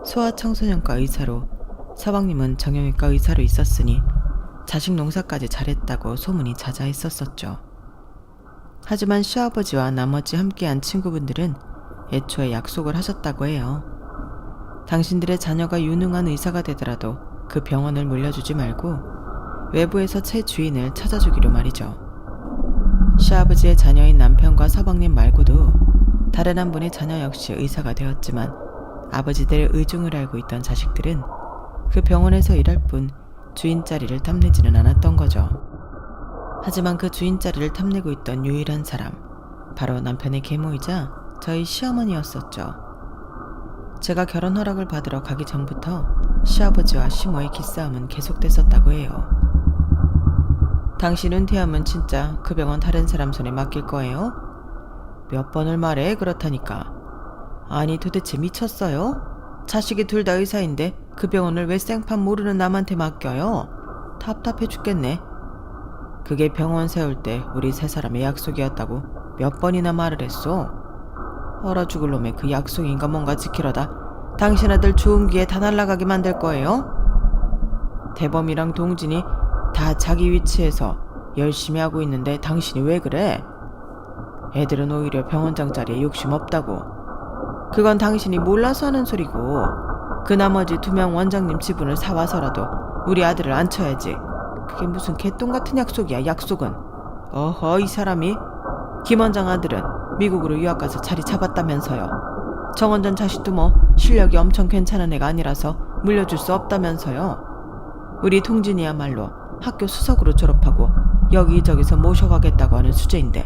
소아청소년과 의사로, 서방님은 정형외과 의사로 있었으니 자식 농사까지 잘했다고 소문이 자자했었었죠. 하지만 시아버지와 나머지 함께한 친구분들은 애초에 약속을 하셨다고 해요. 당신들의 자녀가 유능한 의사가 되더라도 그 병원을 물려주지 말고 외부에서 새 주인을 찾아주기로 말이죠. 시아버지의 자녀인 남편과 서방님 말고도 다른 한 분의 자녀 역시 의사가 되었지만 아버지들의 의중을 알고 있던 자식들은 그 병원에서 일할 뿐 주인 자리를 탐내지는 않았던 거죠. 하지만 그 주인 자리를 탐내고 있던 유일한 사람, 바로 남편의 계모이자 저희 시어머니였었죠. 제가 결혼 허락을 받으러 가기 전부터 시아버지와 시모의 기싸움은 계속됐었다고 해요. 당신 은퇴하면 진짜 그 병원 다른 사람 손에 맡길 거예요? 몇 번을 말해 그렇다니까. 아니 도대체 미쳤어요? 자식이 둘 다 의사인데 그 병원을 왜 생판 모르는 남한테 맡겨요? 답답해 죽겠네. 그게 병원 세울 때 우리 세 사람의 약속이었다고 몇 번이나 말을 했어. 얼어 죽을 놈의 그 약속인가 뭔가 지키려다 당신 아들 좋은 기회 다 날아가게 만들 거예요? 대범이랑 동진이 다 자기 위치에서 열심히 하고 있는데 당신이 왜 그래? 애들은 오히려 병원장 자리에 욕심 없다고. 그건 당신이 몰라서 하는 소리고, 그 나머지 2명 원장님 지분을 사와서라도 우리 아들을 앉혀야지. 그게 무슨 개똥 같은 약속이야. 약속은. 어허, 이 사람이. 김 원장 아들은 미국으로 유학 가서 자리 잡았다면서요. 정 원장 자식도 뭐 실력이 엄청 괜찮은 애가 아니라서 물려줄 수 없다면서요. 우리 동진이야말로 학교 수석으로 졸업하고 여기저기서 모셔가겠다고 하는 수재인데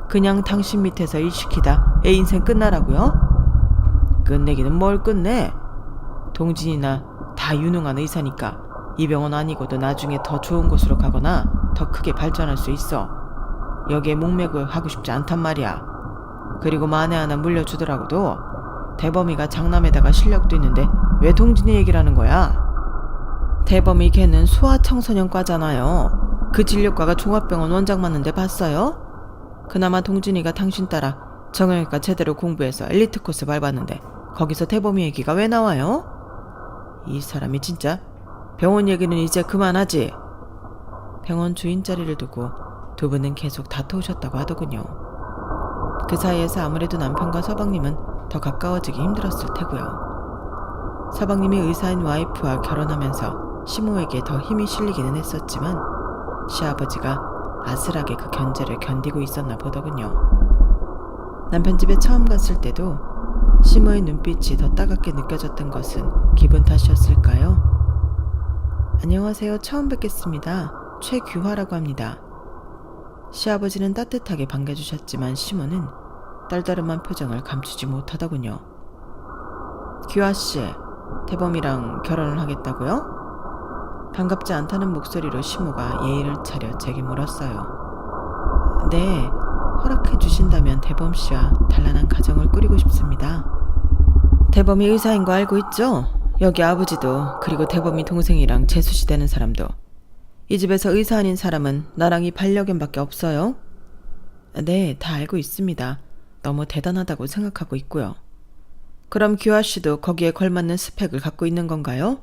그냥 당신 밑에서 일 시키다 애 인생 끝나라고요? 끝내기는 뭘 끝내? 동진이나 다 유능한 의사니까 이 병원 아니고도 나중에 더 좋은 곳으로 가거나 더 크게 발전할 수 있어. 여기에 목매고 하고 싶지 않단 말이야. 그리고 만에 하나 물려주더라고도 대범이가 장남에다가 실력도 있는데 왜 동진이 얘기를 하는 거야? 대범이 걔는 소아청소년과잖아요. 그 진료과가 종합병원 원장 맞는데 봤어요? 그나마 동진이가 당신 따라 정형외과 제대로 공부해서 엘리트 코스 밟았는데 거기서 대범이 얘기가 왜 나와요? 이 사람이 진짜. 병원 얘기는 이제 그만하지. 병원 주인 자리를 두고 두 분은 계속 다투셨다고 하더군요. 그 사이에서 아무래도 남편과 서방님은 더 가까워지기 힘들었을 테고요. 서방님이 의사인 와이프와 결혼하면서 시모에게 더 힘이 실리기는 했었지만 시아버지가 아슬하게 그 견제를 견디고 있었나 보더군요. 남편 집에 처음 갔을 때도 시모의 눈빛이 더 따갑게 느껴졌던 것은 기분 탓이었을까요? 안녕하세요. 처음 뵙겠습니다. 최규화라고 합니다. 시아버지는 따뜻하게 반겨주셨지만 시모는 딸다름한 표정을 감추지 못하더군요. 규화씨, 대범이랑 결혼을 하겠다고요? 반갑지 않다는 목소리로 시모가 예의를 차려 제게 물었어요. 네, 허락해 주신다면 대범씨와 단란한 가정을 꾸리고 싶습니다. 대범이 의사인 거 알고 있죠? 여기 아버지도 그리고 대범이 동생이랑 재수시 되는 사람도. 이 집에서 의사 아닌 사람은 나랑 이 반려견밖에 없어요. 네, 다 알고 있습니다. 너무 대단하다고 생각하고 있고요. 그럼 규아씨도 거기에 걸맞는 스펙을 갖고 있는 건가요?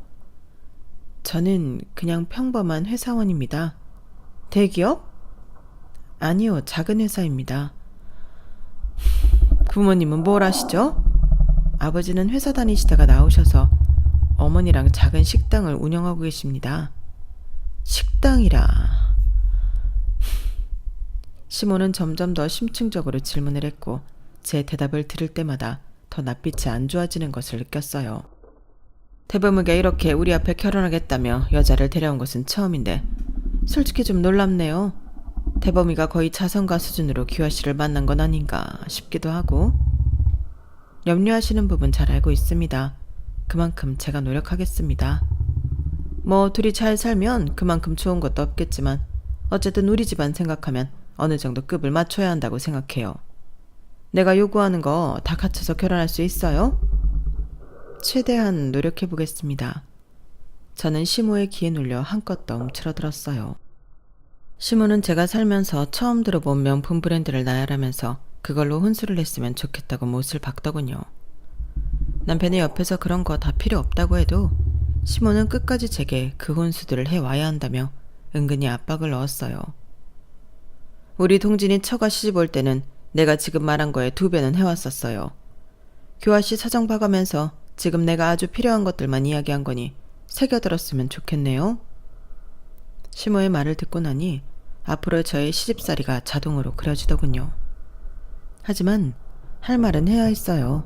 저는 그냥 평범한 회사원입니다. 대기업? 아니요, 작은 회사입니다. 부모님은 뭘 하시죠? 아버지는 회사 다니시다가 나오셔서 어머니랑 작은 식당을 운영하고 계십니다. 식당이라. 시모는 점점 더 심층적으로 질문을 했고 제 대답을 들을 때마다 더 낯빛이 안 좋아지는 것을 느꼈어요. 대범이가 이렇게 우리 앞에 결혼하겠다며 여자를 데려온 것은 처음인데 솔직히 좀 놀랍네요. 대범이가 거의 자선가 수준으로 규아씨를 만난 건 아닌가 싶기도 하고. 염려하시는 부분 잘 알고 있습니다. 그만큼 제가 노력하겠습니다. 뭐 둘이 잘 살면 그만큼 좋은 것도 없겠지만 어쨌든 우리 집안 생각하면 어느 정도 급을 맞춰야 한다고 생각해요. 내가 요구하는 거 다 갖춰서 결혼할 수 있어요? 최대한 노력해 보겠습니다. 저는 시모의 기에 눌려 한껏 더 움츠러들었어요. 시모는 제가 살면서 처음 들어본 명품 브랜드를 나열하면서 그걸로 혼수를 했으면 좋겠다고 못을 박더군요. 남편이 옆에서 그런 거 다 필요 없다고 해도 시모는 끝까지 제게 그 혼수들을 해와야 한다며 은근히 압박을 넣었어요. 우리 동진이 처가 시집 올 때는 내가 지금 말한 거에 2배는 해왔었어요. 교화씨 사정 봐가면서 지금 내가 아주 필요한 것들만 이야기한 거니 새겨들었으면 좋겠네요. 시모의 말을 듣고 나니 앞으로 저의 시집살이가 자동으로 그려지더군요. 하지만 할 말은 해야 했어요.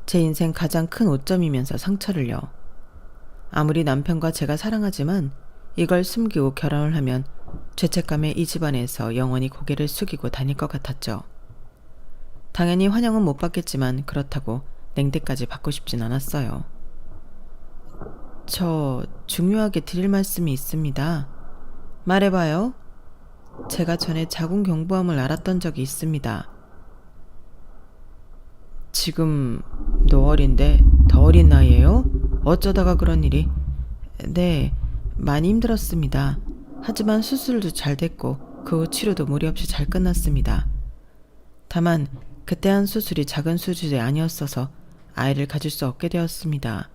제 인생 가장 큰 오점이면서 상처를요. 아무리 남편과 제가 사랑하지만 이걸 숨기고 결혼을 하면 죄책감에 이 집안에서 영원히 고개를 숙이고 다닐 것 같았죠. 당연히 환영은 못 받겠지만 그렇다고 냉대까지 받고 싶진 않았어요. 저 중요하게 드릴 말씀이 있습니다. 말해봐요. 제가 전에 자궁경부암을 앓았던 적이 있습니다. 지금 너 어린데 더 어린 나이에요? 어쩌다가 그런 일이? 네, 많이 힘들었습니다. 하지만 수술도 잘 됐고 그 후 치료도 무리 없이 잘 끝났습니다. 다만 그때 한 수술이 작은 수술이 아니었어서 아이를 가질 수 없게 되었습니다.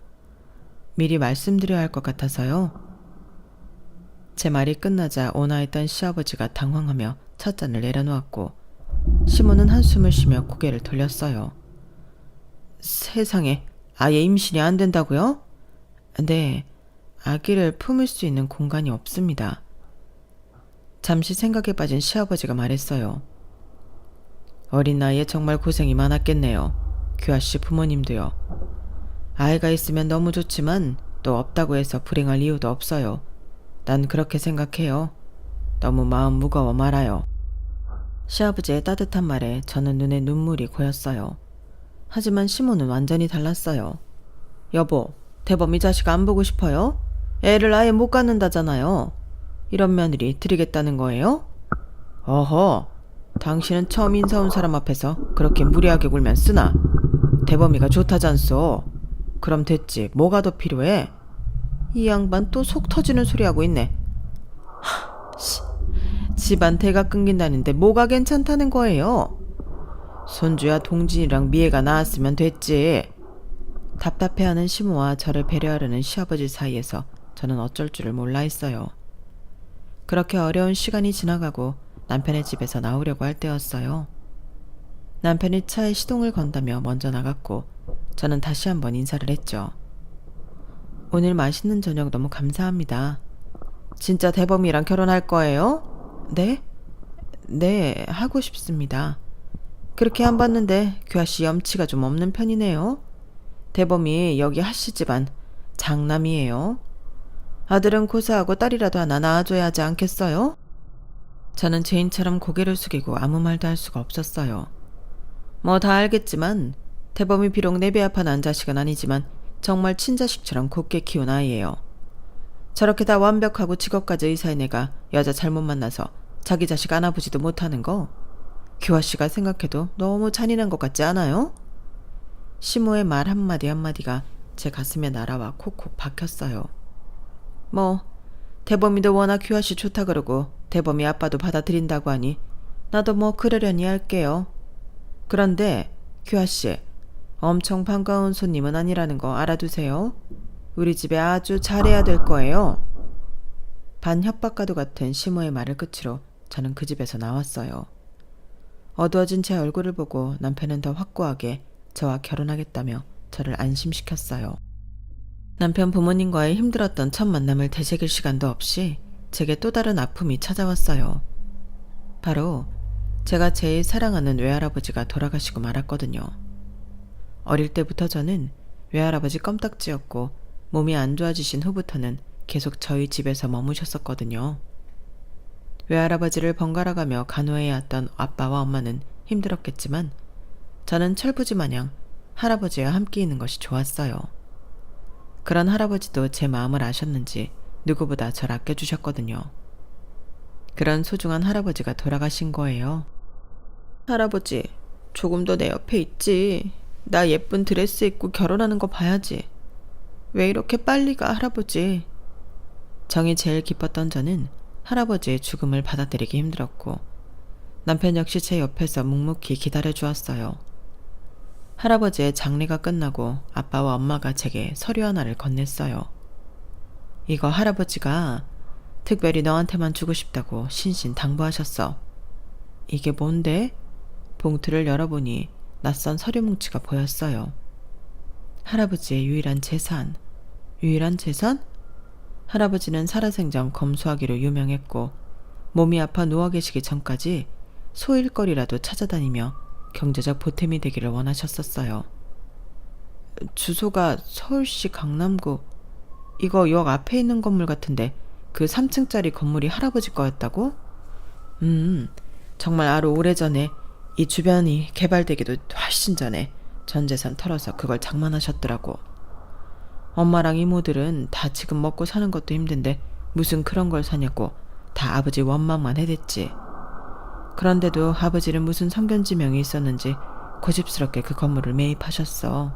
미리 말씀드려야 할 것 같아서요. 제 말이 끝나자 온화했던 시아버지가 당황하며 첫 잔을 내려놓았고 시모는 한숨을 쉬며 고개를 돌렸어요. 세상에, 아예 임신이 안 된다고요? 네, 아기를 품을 수 있는 공간이 없습니다. 잠시 생각에 빠진 시아버지가 말했어요. 어린 나이에 정말 고생이 많았겠네요. 규아씨 부모님도요. 아이가 있으면 너무 좋지만 또 없다고 해서 불행할 이유도 없어요. 난 그렇게 생각해요. 너무 마음 무거워 말아요. 시아버지의 따뜻한 말에 저는 눈에 눈물이 고였어요. 하지만 시모는 완전히 달랐어요. 여보, 대범 이 자식 안 보고 싶어요? 애를 아예 못 갖는다잖아요. 이런 며느리 드리겠다는 거예요? 어허, 당신은 처음 인사 온 사람 앞에서 그렇게 무리하게 굴면 쓰나? 대범이가 좋다잖소. 그럼 됐지. 뭐가 더 필요해? 이 양반 또 속 터지는 소리 하고 있네. 집안 대가 끊긴다는데 뭐가 괜찮다는 거예요? 손주야 동진이랑 미애가 나았으면 됐지. 답답해하는 시모와 저를 배려하려는 시아버지 사이에서 저는 어쩔 줄을 몰라 했어요. 그렇게 어려운 시간이 지나가고 남편의 집에서 나오려고 할 때였어요. 남편이 차에 시동을 건다며 먼저 나갔고 저는 다시 한번 인사를 했죠. 오늘 맛있는 저녁 너무 감사합니다. 진짜 대범이랑 결혼할 거예요? 네? 네, 하고 싶습니다. 그렇게 안 봤는데 규아씨 염치가 좀 없는 편이네요. 대범이 여기 하씨 집안 장남이에요. 아들은 고사하고 딸이라도 하나 낳아줘야 하지 않겠어요? 저는 죄인처럼 고개를 숙이고 아무 말도 할 수가 없었어요. 뭐 다 알겠지만 대범이 비록 내 배 아파 난 자식은 아니지만 정말 친자식처럼 곱게 키운 아이예요. 저렇게 다 완벽하고 직업까지 의사인 애가 여자 잘못 만나서 자기 자식 안아보지도 못하는 거 규아씨가 생각해도 너무 잔인한 것 같지 않아요? 시모의 말 한마디 한마디가 제 가슴에 날아와 콕콕 박혔어요. 뭐 대범이도 워낙 규아씨 좋다 그러고 대범이 아빠도 받아들인다고 하니 나도 뭐 그러려니 할게요. 그런데 규아씨, 엄청 반가운 손님은 아니라는 거 알아두세요. 우리 집에 아주 잘해야 될 거예요. 반 협박과도 같은 시모의 말을 끝으로 저는 그 집에서 나왔어요. 어두워진 제 얼굴을 보고 남편은 더 확고하게 저와 결혼하겠다며 저를 안심시켰어요. 남편 부모님과의 힘들었던 첫 만남을 되새길 시간도 없이 제게 또 다른 아픔이 찾아왔어요. 바로 제가 제일 사랑하는 외할아버지가 돌아가시고 말았거든요. 어릴 때부터 저는 외할아버지 껌딱지였고 몸이 안 좋아지신 후부터는 계속 저희 집에서 머무셨었거든요. 외할아버지를 번갈아가며 간호해야 했던 아빠와 엄마는 힘들었겠지만 저는 철부지 마냥 할아버지와 함께 있는 것이 좋았어요. 그런 할아버지도 제 마음을 아셨는지 누구보다 절 아껴주셨거든요. 그런 소중한 할아버지가 돌아가신 거예요. 할아버지, 조금 더 내 옆에 있지. 나 예쁜 드레스 입고 결혼하는 거 봐야지. 왜 이렇게 빨리 가, 할아버지? 정이 제일 기뻤던 저는 할아버지의 죽음을 받아들이기 힘들었고 남편 역시 제 옆에서 묵묵히 기다려주었어요. 할아버지의 장례가 끝나고 아빠와 엄마가 제게 서류 하나를 건넸어요. 이거 할아버지가 특별히 너한테만 주고 싶다고 신신당부하셨어. 이게 뭔데? 봉투를 열어보니 낯선 서류 뭉치가 보였어요. 할아버지의 유일한 재산. 유일한 재산? 할아버지는 살아생전 검소하기로 유명했고 몸이 아파 누워 계시기 전까지 소일거리라도 찾아다니며 경제적 보탬이 되기를 원하셨었어요. 주소가 서울시 강남구. 이거 역 앞에 있는 건물 같은데 그 3층짜리 건물이 할아버지 거였다고? 정말 아주 오래전에 이 주변이 개발되기도 훨씬 전에 전 재산 털어서 그걸 장만하셨더라고. 엄마랑 이모들은 다 지금 먹고 사는 것도 힘든데 무슨 그런 걸 사냐고 다 아버지 원망만 해댔지. 그런데도 아버지는 무슨 성견지명이 있었는지 고집스럽게 그 건물을 매입하셨어.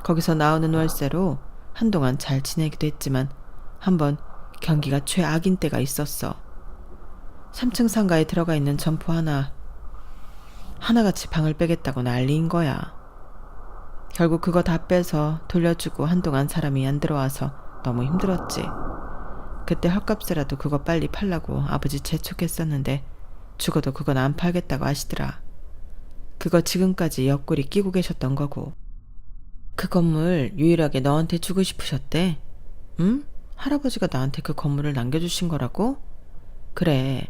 거기서 나오는 월세로 한동안 잘 지내기도 했지만 한번 경기가 최악인 때가 있었어. 3층 상가에 들어가 있는 점포 하나같이 방을 빼겠다고 난리인 거야. 결국 그거 다 빼서 돌려주고 한동안 사람이 안 들어와서 너무 힘들었지. 그때 헐값이라도 그거 빨리 팔라고 아버지 재촉했었는데 죽어도 그건 안 팔겠다고 하시더라. 그거 지금까지 옆구리 끼고 계셨던 거고. 그 건물 유일하게 너한테 주고 싶으셨대. 응? 할아버지가 나한테 그 건물을 남겨주신 거라고? 그래.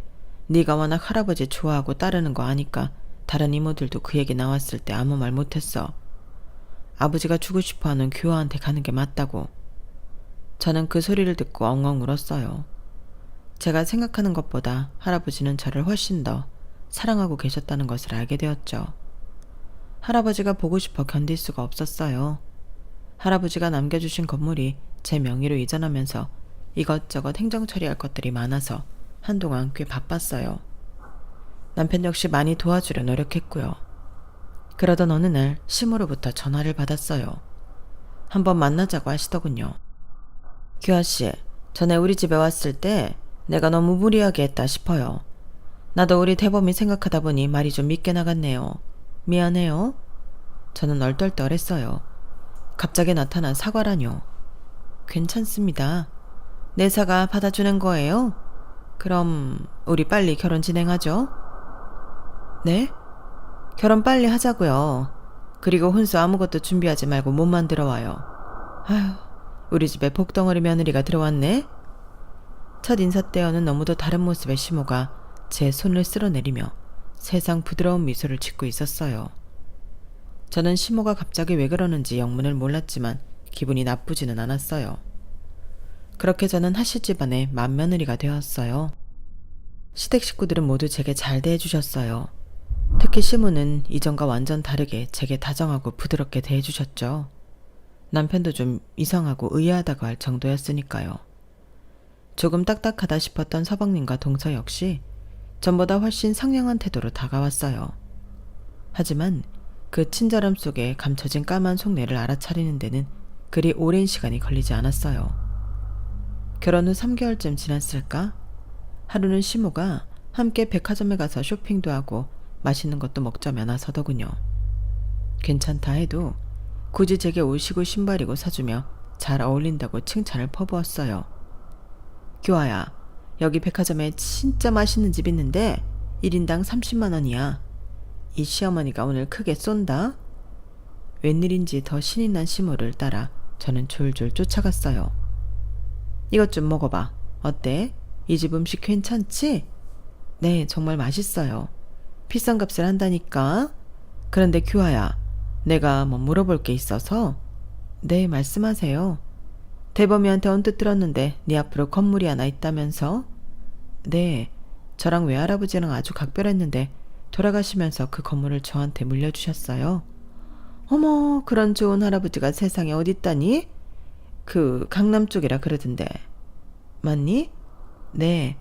네가 워낙 할아버지 좋아하고 따르는 거 아니까 다른 이모들도 그 얘기 나왔을 때 아무 말 못했어. 아버지가 주고 싶어하는 규화한테 가는 게 맞다고. 저는 그 소리를 듣고 엉엉 울었어요. 제가 생각하는 것보다 할아버지는 저를 훨씬 더 사랑하고 계셨다는 것을 알게 되었죠. 할아버지가 보고 싶어 견딜 수가 없었어요. 할아버지가 남겨주신 건물이 제 명의로 이전하면서 이것저것 행정 처리할 것들이 많아서 한동안 꽤 바빴어요. 남편 역시 많이 도와주려 노력했고요. 그러던 어느 날 시모로부터 전화를 받았어요. 한번 만나자고 하시더군요. 규아씨, 전에 우리 집에 왔을 때 내가 너무 무리하게 했다 싶어요. 나도 우리 대범이 생각하다 보니 말이 좀 밉게 나갔네요. 미안해요. 저는 얼떨떨했어요. 갑자기 나타난 사과라뇨. 괜찮습니다. 내 사과 받아주는 거예요? 그럼 우리 빨리 결혼 진행하죠? 네? 결혼 빨리 하자고요. 그리고 혼수 아무것도 준비하지 말고 몸만 들어와요. 아휴, 우리 집에 복덩어리 며느리가 들어왔네? 첫 인사 때와는 너무도 다른 모습의 시모가 제 손을 쓸어내리며 세상 부드러운 미소를 짓고 있었어요. 저는 시모가 갑자기 왜 그러는지 영문을 몰랐지만 기분이 나쁘지는 않았어요. 그렇게 저는 하실 집안의 맏며느리가 되었어요. 시댁 식구들은 모두 제게 잘 대해주셨어요. 특히 시모는 이전과 완전 다르게 제게 다정하고 부드럽게 대해주셨죠. 남편도 좀 이상하고 의아하다고 할 정도였으니까요. 조금 딱딱하다 싶었던 서방님과 동서 역시 전보다 훨씬 상냥한 태도로 다가왔어요. 하지만 그 친절함 속에 감춰진 까만 속내를 알아차리는 데는 그리 오랜 시간이 걸리지 않았어요. 결혼 후 3개월쯤 지났을까? 하루는 시모가 함께 백화점에 가서 쇼핑도 하고 맛있는 것도 먹자며 나서더군요. 괜찮다 해도 굳이 제게 옷이고 신발이고 사주며 잘 어울린다고 칭찬을 퍼부었어요. 규아야, 여기 백화점에 진짜 맛있는 집 있는데 1인당 30만 원이야. 이 시어머니가 오늘 크게 쏜다. 웬일인지 더 신이 난 시모를 따라 저는 졸졸 쫓아갔어요. 이것 좀 먹어봐. 어때? 이 집 음식 괜찮지? 네, 정말 맛있어요. 비싼 값을 한다니까. 그런데 규아야, 내가 뭐 물어볼 게 있어서. 네, 말씀하세요. 대범이한테 언뜻 들었는데 네 앞으로 건물이 하나 있다면서? 네, 저랑 외할아버지랑 아주 각별했는데 돌아가시면서 그 건물을 저한테 물려주셨어요. 어머, 그런 좋은 할아버지가 세상에 어딨다니? 그 강남 쪽이라 그러던데. 맞니? 네,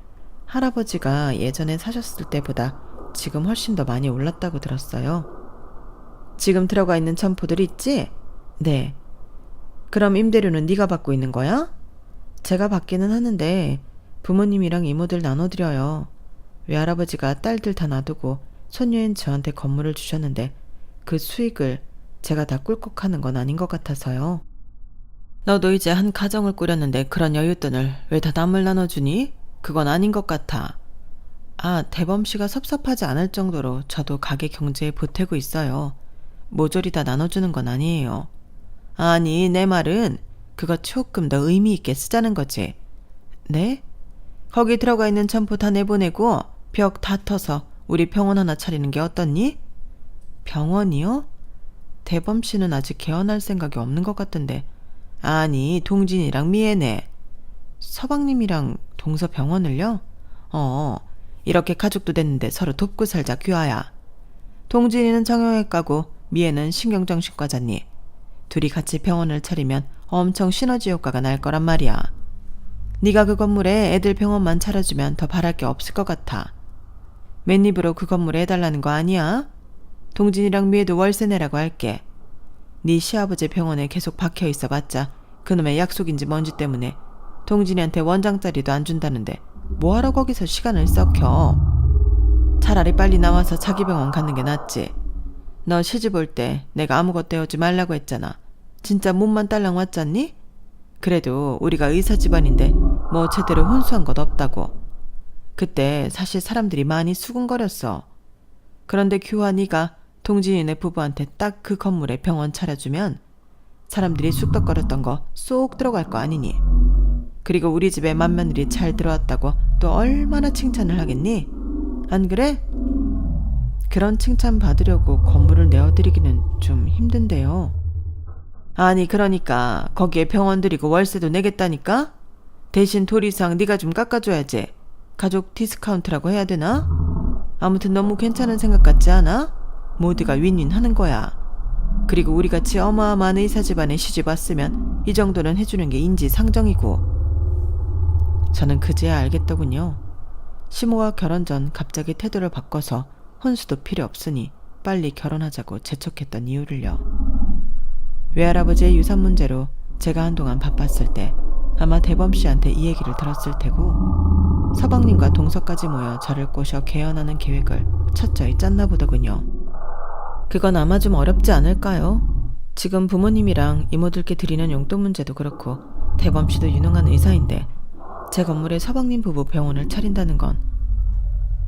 할아버지가 예전에 사셨을 때보다 지금 훨씬 더 많이 올랐다고 들었어요. 지금 들어가 있는 점포들 있지? 네. 그럼 임대료는 네가 받고 있는 거야? 제가 받기는 하는데 부모님이랑 이모들 나눠드려요. 외할아버지가 딸들 다 놔두고 손녀인 저한테 건물을 주셨는데 그 수익을 제가 다 꿀꺽하는 건 아닌 것 같아서요. 너도 이제 한 가정을 꾸렸는데 그런 여윳돈을 왜 다 남을 나눠주니? 그건 아닌 것 같아. 아, 대범씨가 섭섭하지 않을 정도로 저도 가게 경제에 보태고 있어요. 모조리 다 나눠주는 건 아니에요. 아니, 내 말은 그거 조금 더 의미 있게 쓰자는 거지. 네? 거기 들어가 있는 점포 다 내보내고 벽 다 터서 우리 병원 하나 차리는 게 어떻니? 병원이요? 대범씨는 아직 개원할 생각이 없는 것 같던데. 아니, 동진이랑 미애네. 서방님이랑 동서 병원을요? 이렇게 가족도 됐는데 서로 돕고 살자, 규아야. 동진이는 정형외과고 미애는 신경정신과잖니. 둘이 같이 병원을 차리면 엄청 시너지 효과가 날 거란 말이야. 네가 그 건물에 애들 병원만 차려주면 더 바랄 게 없을 것 같아. 맨입으로 그 건물에 해달라는 거 아니야? 동진이랑 미애도 월세 내라고 할게. 네 시아버지 병원에 계속 박혀 있어봤자 그놈의 약속인지 뭔지 때문에 동진이한테 원장자리도 안 준다는데 뭐하러 거기서 시간을 썩혀. 차라리 빨리 나와서 자기 병원 갖는 게 낫지. 너 시집 올 때 내가 아무것도 해오지 말라고 했잖아. 진짜 몸만 딸랑 왔잖니? 그래도 우리가 의사 집안인데 뭐 제대로 혼수한 것 없다고. 그때 사실 사람들이 많이 수군거렸어. 그런데 규화 네가 동진이네 부부한테 딱 그 건물에 병원 차려주면 사람들이 쑥덕거렸던 거 쏙 들어갈 거 아니니. 그리고 우리 집에 맏며느리 잘 들어왔다고 또 얼마나 칭찬을 하겠니? 안 그래? 그런 칭찬 받으려고 건물을 내어드리기는 좀 힘든데요. 아니, 그러니까 거기에 병원 들이고 월세도 내겠다니까? 대신 도리상 네가 좀 깎아줘야지. 가족 디스카운트라고 해야 되나? 아무튼 너무 괜찮은 생각 같지 않아? 모두가 윈윈 하는 거야. 그리고 우리같이 어마어마한 의사 집안에 시집 왔으면 이 정도는 해주는 게 인지상정이고. 저는 그제야 알겠더군요. 시모가 결혼 전 갑자기 태도를 바꿔서 혼수도 필요 없으니 빨리 결혼하자고 재촉했던 이유를요. 외할아버지의 유산 문제로 제가 한동안 바빴을 때 아마 대범씨한테 이 얘기를 들었을 테고 서방님과 동서까지 모여 저를 꼬셔 개헌하는 계획을 철저히 짰나 보더군요. 그건 아마 좀 어렵지 않을까요? 지금 부모님이랑 이모들께 드리는 용돈 문제도 그렇고 대범씨도 유능한 의사인데 제 건물에 서방님 부부 병원을 차린다는 건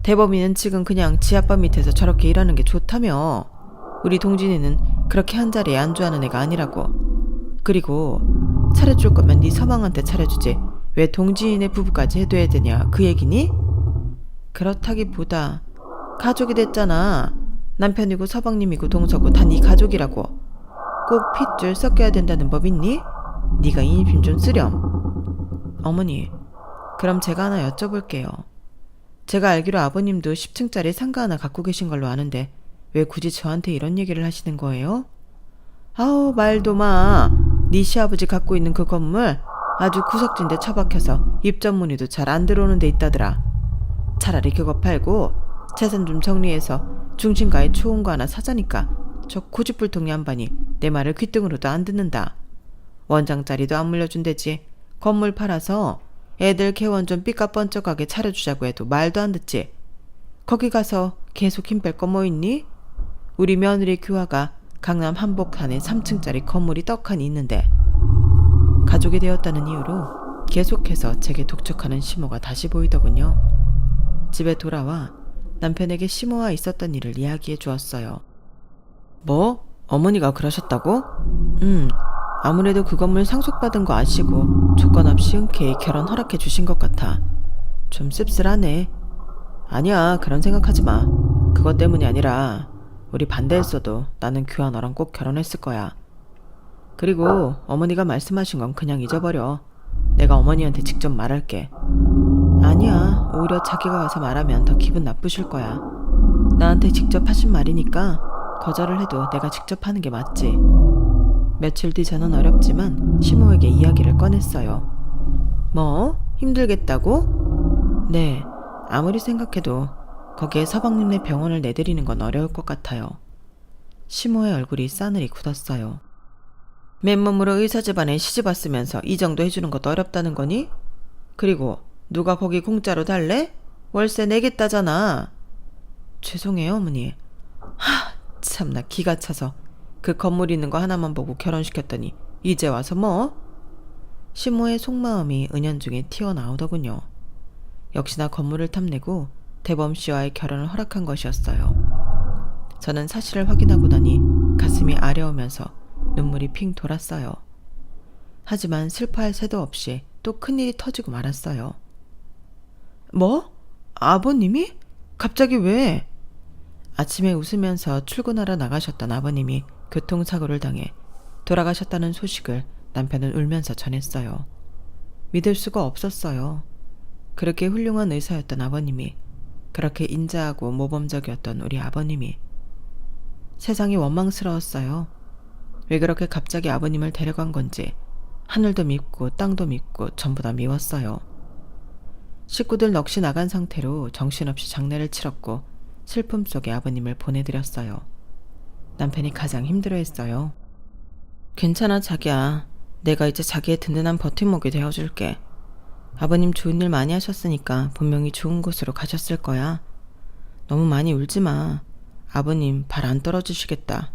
대범이는 지금 그냥 지 아빠 밑에서 저렇게 일하는 게 좋다며. 우리 동진이는 그렇게 한 자리에 안주하는 애가 아니라고. 그리고 차려줄 거면 네 서방한테 차려주지 왜 동진이네 부부까지 해둬야 되냐 그 얘기니? 그렇다기보다 가족이 됐잖아. 남편이고 서방님이고 동서고 다 네 가족이라고. 꼭 핏줄 섞여야 된다는 법 있니? 네가 인심 좀 쓰렴. 어머니, 그럼 제가 하나 여쭤볼게요. 제가 알기로 아버님도 10층짜리 상가 하나 갖고 계신 걸로 아는데 왜 굳이 저한테 이런 얘기를 하시는 거예요? 아우, 말도 마. 네 시아버지 갖고 있는 그 건물 아주 구석진데 처박혀서 입점문의도 잘 안 들어오는 데 있다더라. 차라리 그거 팔고 재산 좀 정리해서 중심가에 좋은 거 하나 사자니까 저 고집불통 양반이 내 말을 귓등으로도 안 듣는다. 원장자리도 안 물려준대지. 건물 팔아서 애들 개원 좀 삐까뻔쩍하게 차려주자고 해도 말도 안 듣지. 거기 가서 계속 힘 뺄 거 뭐 있니? 우리 며느리 규화가 강남 한복판에 3층짜리 건물이 떡하니 있는데 가족이 되었다는 이유로 계속해서 제게 독촉하는 시모가 다시 보이더군요. 집에 돌아와 남편에게 시모와 있었던 일을 이야기해 주었어요. 뭐? 어머니가 그러셨다고? 아무래도 그 건물 상속받은 거 아시고 조건 없이 흔쾌히 결혼 허락해 주신 것 같아. 좀 씁쓸하네. 아니야, 그런 생각하지 마. 그것 때문이 아니라 우리 반대했어도 나는 규아 너랑 꼭 결혼했을 거야. 그리고 어머니가 말씀하신 건 그냥 잊어버려. 내가 어머니한테 직접 말할게. 아니야, 오히려 자기가 가서 말하면 더 기분 나쁘실 거야. 나한테 직접 하신 말이니까 거절을 해도 내가 직접 하는 게 맞지. 며칠 뒤 저는 어렵지만 시모에게 이야기를 꺼냈어요. 뭐? 힘들겠다고? 네, 아무리 생각해도 거기에 서방님네 병원을 내드리는 건 어려울 것 같아요. 시모의 얼굴이 싸늘히 굳었어요. 맨몸으로 의사 집안에 시집 왔으면서 이 정도 해주는 것도 어렵다는 거니? 그리고 누가 거기 공짜로 달래? 월세 내겠다잖아. 죄송해요, 어머니. 참나 기가 차서 그 건물 있는 거 하나만 보고 결혼시켰더니 이제 와서 뭐? 시모의 속마음이 은연중에 튀어나오더군요. 역시나 건물을 탐내고 대범 씨와의 결혼을 허락한 것이었어요. 저는 사실을 확인하고 나니 가슴이 아려오면서 눈물이 핑 돌았어요. 하지만 슬퍼할 새도 없이 또 큰일이 터지고 말았어요. 뭐? 아버님이? 갑자기 왜? 아침에 웃으면서 출근하러 나가셨던 아버님이 교통사고를 당해 돌아가셨다는 소식을 남편은 울면서 전했어요. 믿을 수가 없었어요. 그렇게 훌륭한 의사였던 아버님이, 그렇게 인자하고 모범적이었던 우리 아버님이. 세상이 원망스러웠어요. 왜 그렇게 갑자기 아버님을 데려간 건지 하늘도 밉고 땅도 밉고 전부 다 미웠어요. 식구들 넋이 나간 상태로 정신없이 장례를 치렀고 슬픔 속에 아버님을 보내드렸어요. 남편이 가장 힘들어했어요. 괜찮아 자기야. 내가 이제 자기의 든든한 버팀목이 되어줄게. 아버님 좋은 일 많이 하셨으니까 분명히 좋은 곳으로 가셨을 거야. 너무 많이 울지 마. 아버님 발 안 떨어지시겠다.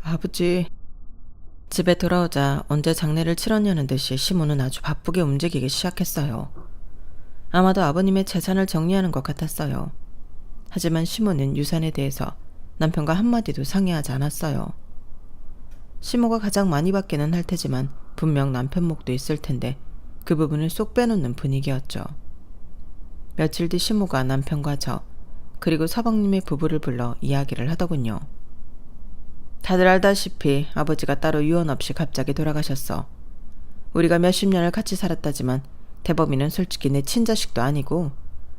아버지. 집에 돌아오자 언제 장례를 치렀냐는 듯이 시모는 아주 바쁘게 움직이기 시작했어요. 아마도 아버님의 재산을 정리하는 것 같았어요. 하지만 시모는 유산에 대해서 남편과 한마디도 상의하지 않았어요. 시모가 가장 많이 받기는 할 테지만 분명 남편 몫도 있을 텐데 그 부분을 쏙 빼놓는 분위기였죠. 며칠 뒤 시모가 남편과 저 그리고 서방님의 부부를 불러 이야기를 하더군요. 다들 알다시피 아버지가 따로 유언 없이 갑자기 돌아가셨어. 우리가 몇십 년을 같이 살았다지만 대범이는 솔직히 내 친자식도 아니고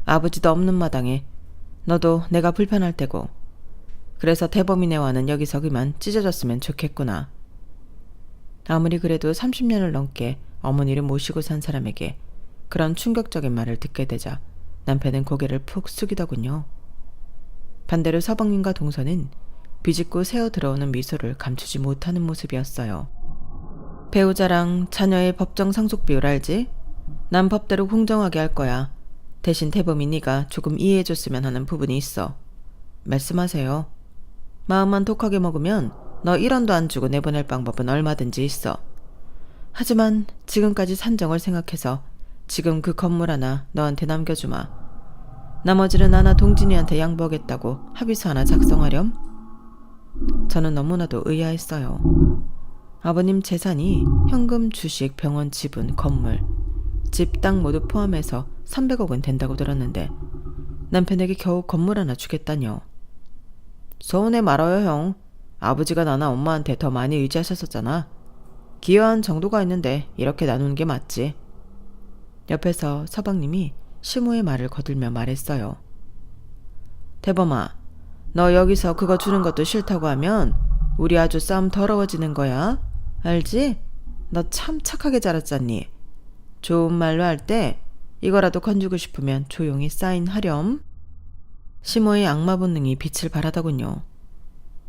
아버지도 없는 마당에 너도 내가 불편할 테고 그래서 대범이네와는 여기서 그만 찢어졌으면 좋겠구나. 아무리 그래도 30년을 넘게 어머니를 모시고 산 사람에게 그런 충격적인 말을 듣게 되자 남편은 고개를 푹 숙이더군요. 반대로 서방님과 동서는 비집고 새어 들어오는 미소를 감추지 못하는 모습이었어요. 배우자랑 자녀의 법정 상속비율 알지? 난 법대로 공정하게 할 거야. 대신 대범이 네가 조금 이해해줬으면 하는 부분이 있어. 말씀하세요. 마음만 독하게 먹으면 너 1원도 안 주고 내보낼 방법은 얼마든지 있어. 하지만 지금까지 산정을 생각해서 지금 그 건물 하나 너한테 남겨주마. 나머지는 나나 동진이한테 양보하겠다고 합의서 하나 작성하렴? 저는 너무나도 의아했어요. 아버님 재산이 현금, 주식, 병원, 지분, 건물, 집, 땅 모두 포함해서 300억은 된다고 들었는데 남편에게 겨우 건물 하나 주겠다뇨. 서운해 말아요 형. 아버지가 나나 엄마한테 더 많이 의지하셨었잖아. 기여한 정도가 있는데 이렇게 나누는 게 맞지. 옆에서 서방님이 시모의 말을 거들며 말했어요. 대범아, 너 여기서 그거 주는 것도 싫다고 하면 우리 아주 싸움 더러워지는 거야. 알지? 너 참 착하게 자랐잖니. 좋은 말로 할 때 이거라도 건주고 싶으면 조용히 사인하렴. 시모의 악마 본능이 빛을 발하더군요.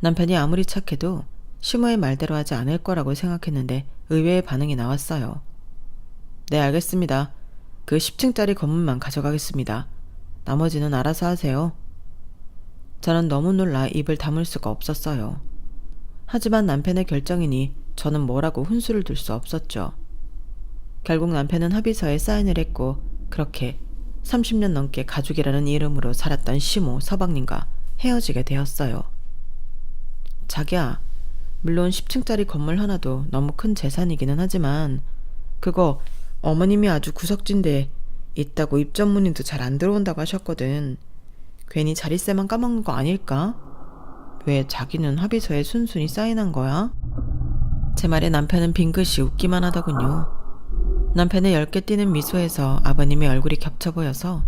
남편이 아무리 착해도 시모의 말대로 하지 않을 거라고 생각했는데 의외의 반응이 나왔어요. 네, 알겠습니다. 그 10층짜리 건물만 가져가겠습니다. 나머지는 알아서 하세요. 저는 너무 놀라 입을 다물 수가 없었어요. 하지만 남편의 결정이니 저는 뭐라고 훈수를 둘 수 없었죠. 결국 남편은 합의서에 사인을 했고 그렇게 30년 넘게 가족이라는 이름으로 살았던 시모 서방님과 헤어지게 되었어요. 자기야, 물론 10층짜리 건물 하나도 너무 큰 재산이기는 하지만 그거 어머님이 아주 구석진데 있다고 입전문의도 잘 안 들어온다고 하셨거든. 괜히 자릿세만 까먹는 거 아닐까? 왜 자기는 합의서에 순순히 사인한 거야? 제 말에 남편은 빙긋이 웃기만 하더군요. 남편의 엷게 띄는 미소에서 아버님의 얼굴이 겹쳐 보여서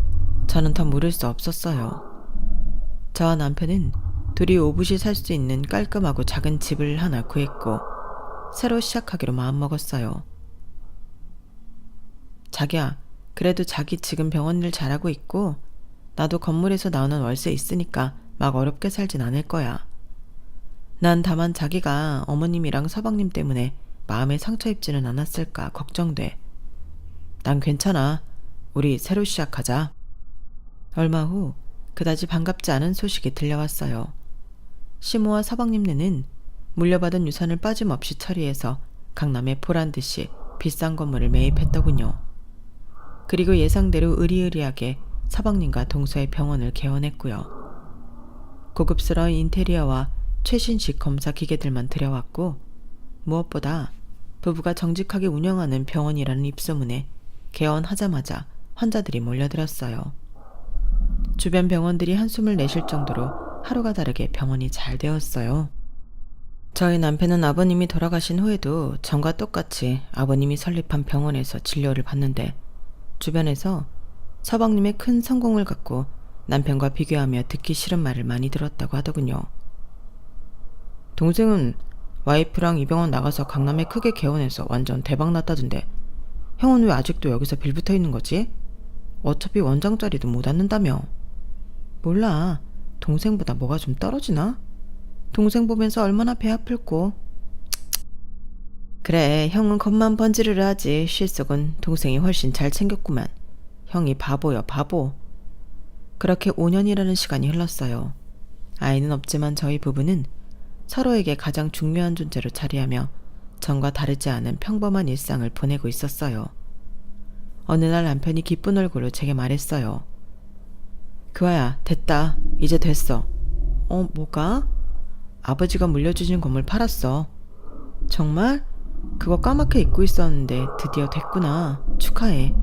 저는 더 물을 수 없었어요. 저와 남편은 둘이 오붓이 살 수 있는 깔끔하고 작은 집을 하나 구했고 새로 시작하기로 마음먹었어요. 자기야, 그래도 자기 지금 병원 일 잘하고 있고 나도 건물에서 나오는 월세 있으니까 막 어렵게 살진 않을 거야. 난 다만 자기가 어머님이랑 서방님 때문에 마음에 상처 입지는 않았을까 걱정돼. 난 괜찮아. 우리 새로 시작하자. 얼마 후 그다지 반갑지 않은 소식이 들려왔어요. 시모와 서방님네는 물려받은 유산을 빠짐없이 처리해서 강남에 보란듯이 비싼 건물을 매입했더군요. 그리고 예상대로 의리의리하게 서방님과 동서의 병원을 개원했고요. 고급스러운 인테리어와 최신식 검사 기계들만 들여왔고, 무엇보다 부부가 정직하게 운영하는 병원이라는 입소문에 개원하자마자 환자들이 몰려들었어요. 주변 병원들이 한숨을 내쉴 정도로 하루가 다르게 병원이 잘 되었어요. 저희 남편은 아버님이 돌아가신 후에도 전과 똑같이 아버님이 설립한 병원에서 진료를 받는데, 주변에서 서방님의 큰 성공을 갖고 남편과 비교하며 듣기 싫은 말을 많이 들었다고 하더군요. 동생은 와이프랑 이 병원 나가서 강남에 크게 개원해서 완전 대박 났다던데, 형은 왜 아직도 여기서 빌붙어 있는 거지? 어차피 원장자리도 못 앉는다며. 몰라. 동생보다 뭐가 좀 떨어지나? 동생 보면서 얼마나 배 아플고. 그래, 형은 겉만 번지르르 하지 실속은 동생이 훨씬 잘 챙겼구만. 형이 바보여, 바보. 그렇게 5년이라는 시간이 흘렀어요. 아이는 없지만 저희 부부는 서로에게 가장 중요한 존재로 자리하며 전과 다르지 않은 평범한 일상을 보내고 있었어요. 어느 날 남편이 기쁜 얼굴로 제게 말했어요. 그와야, 됐다. 이제 됐어. 뭐가? 아버지가 물려주신 건물 팔았어. 정말? 그거 까맣게 잊고 있었는데 드디어 됐구나. 축하해.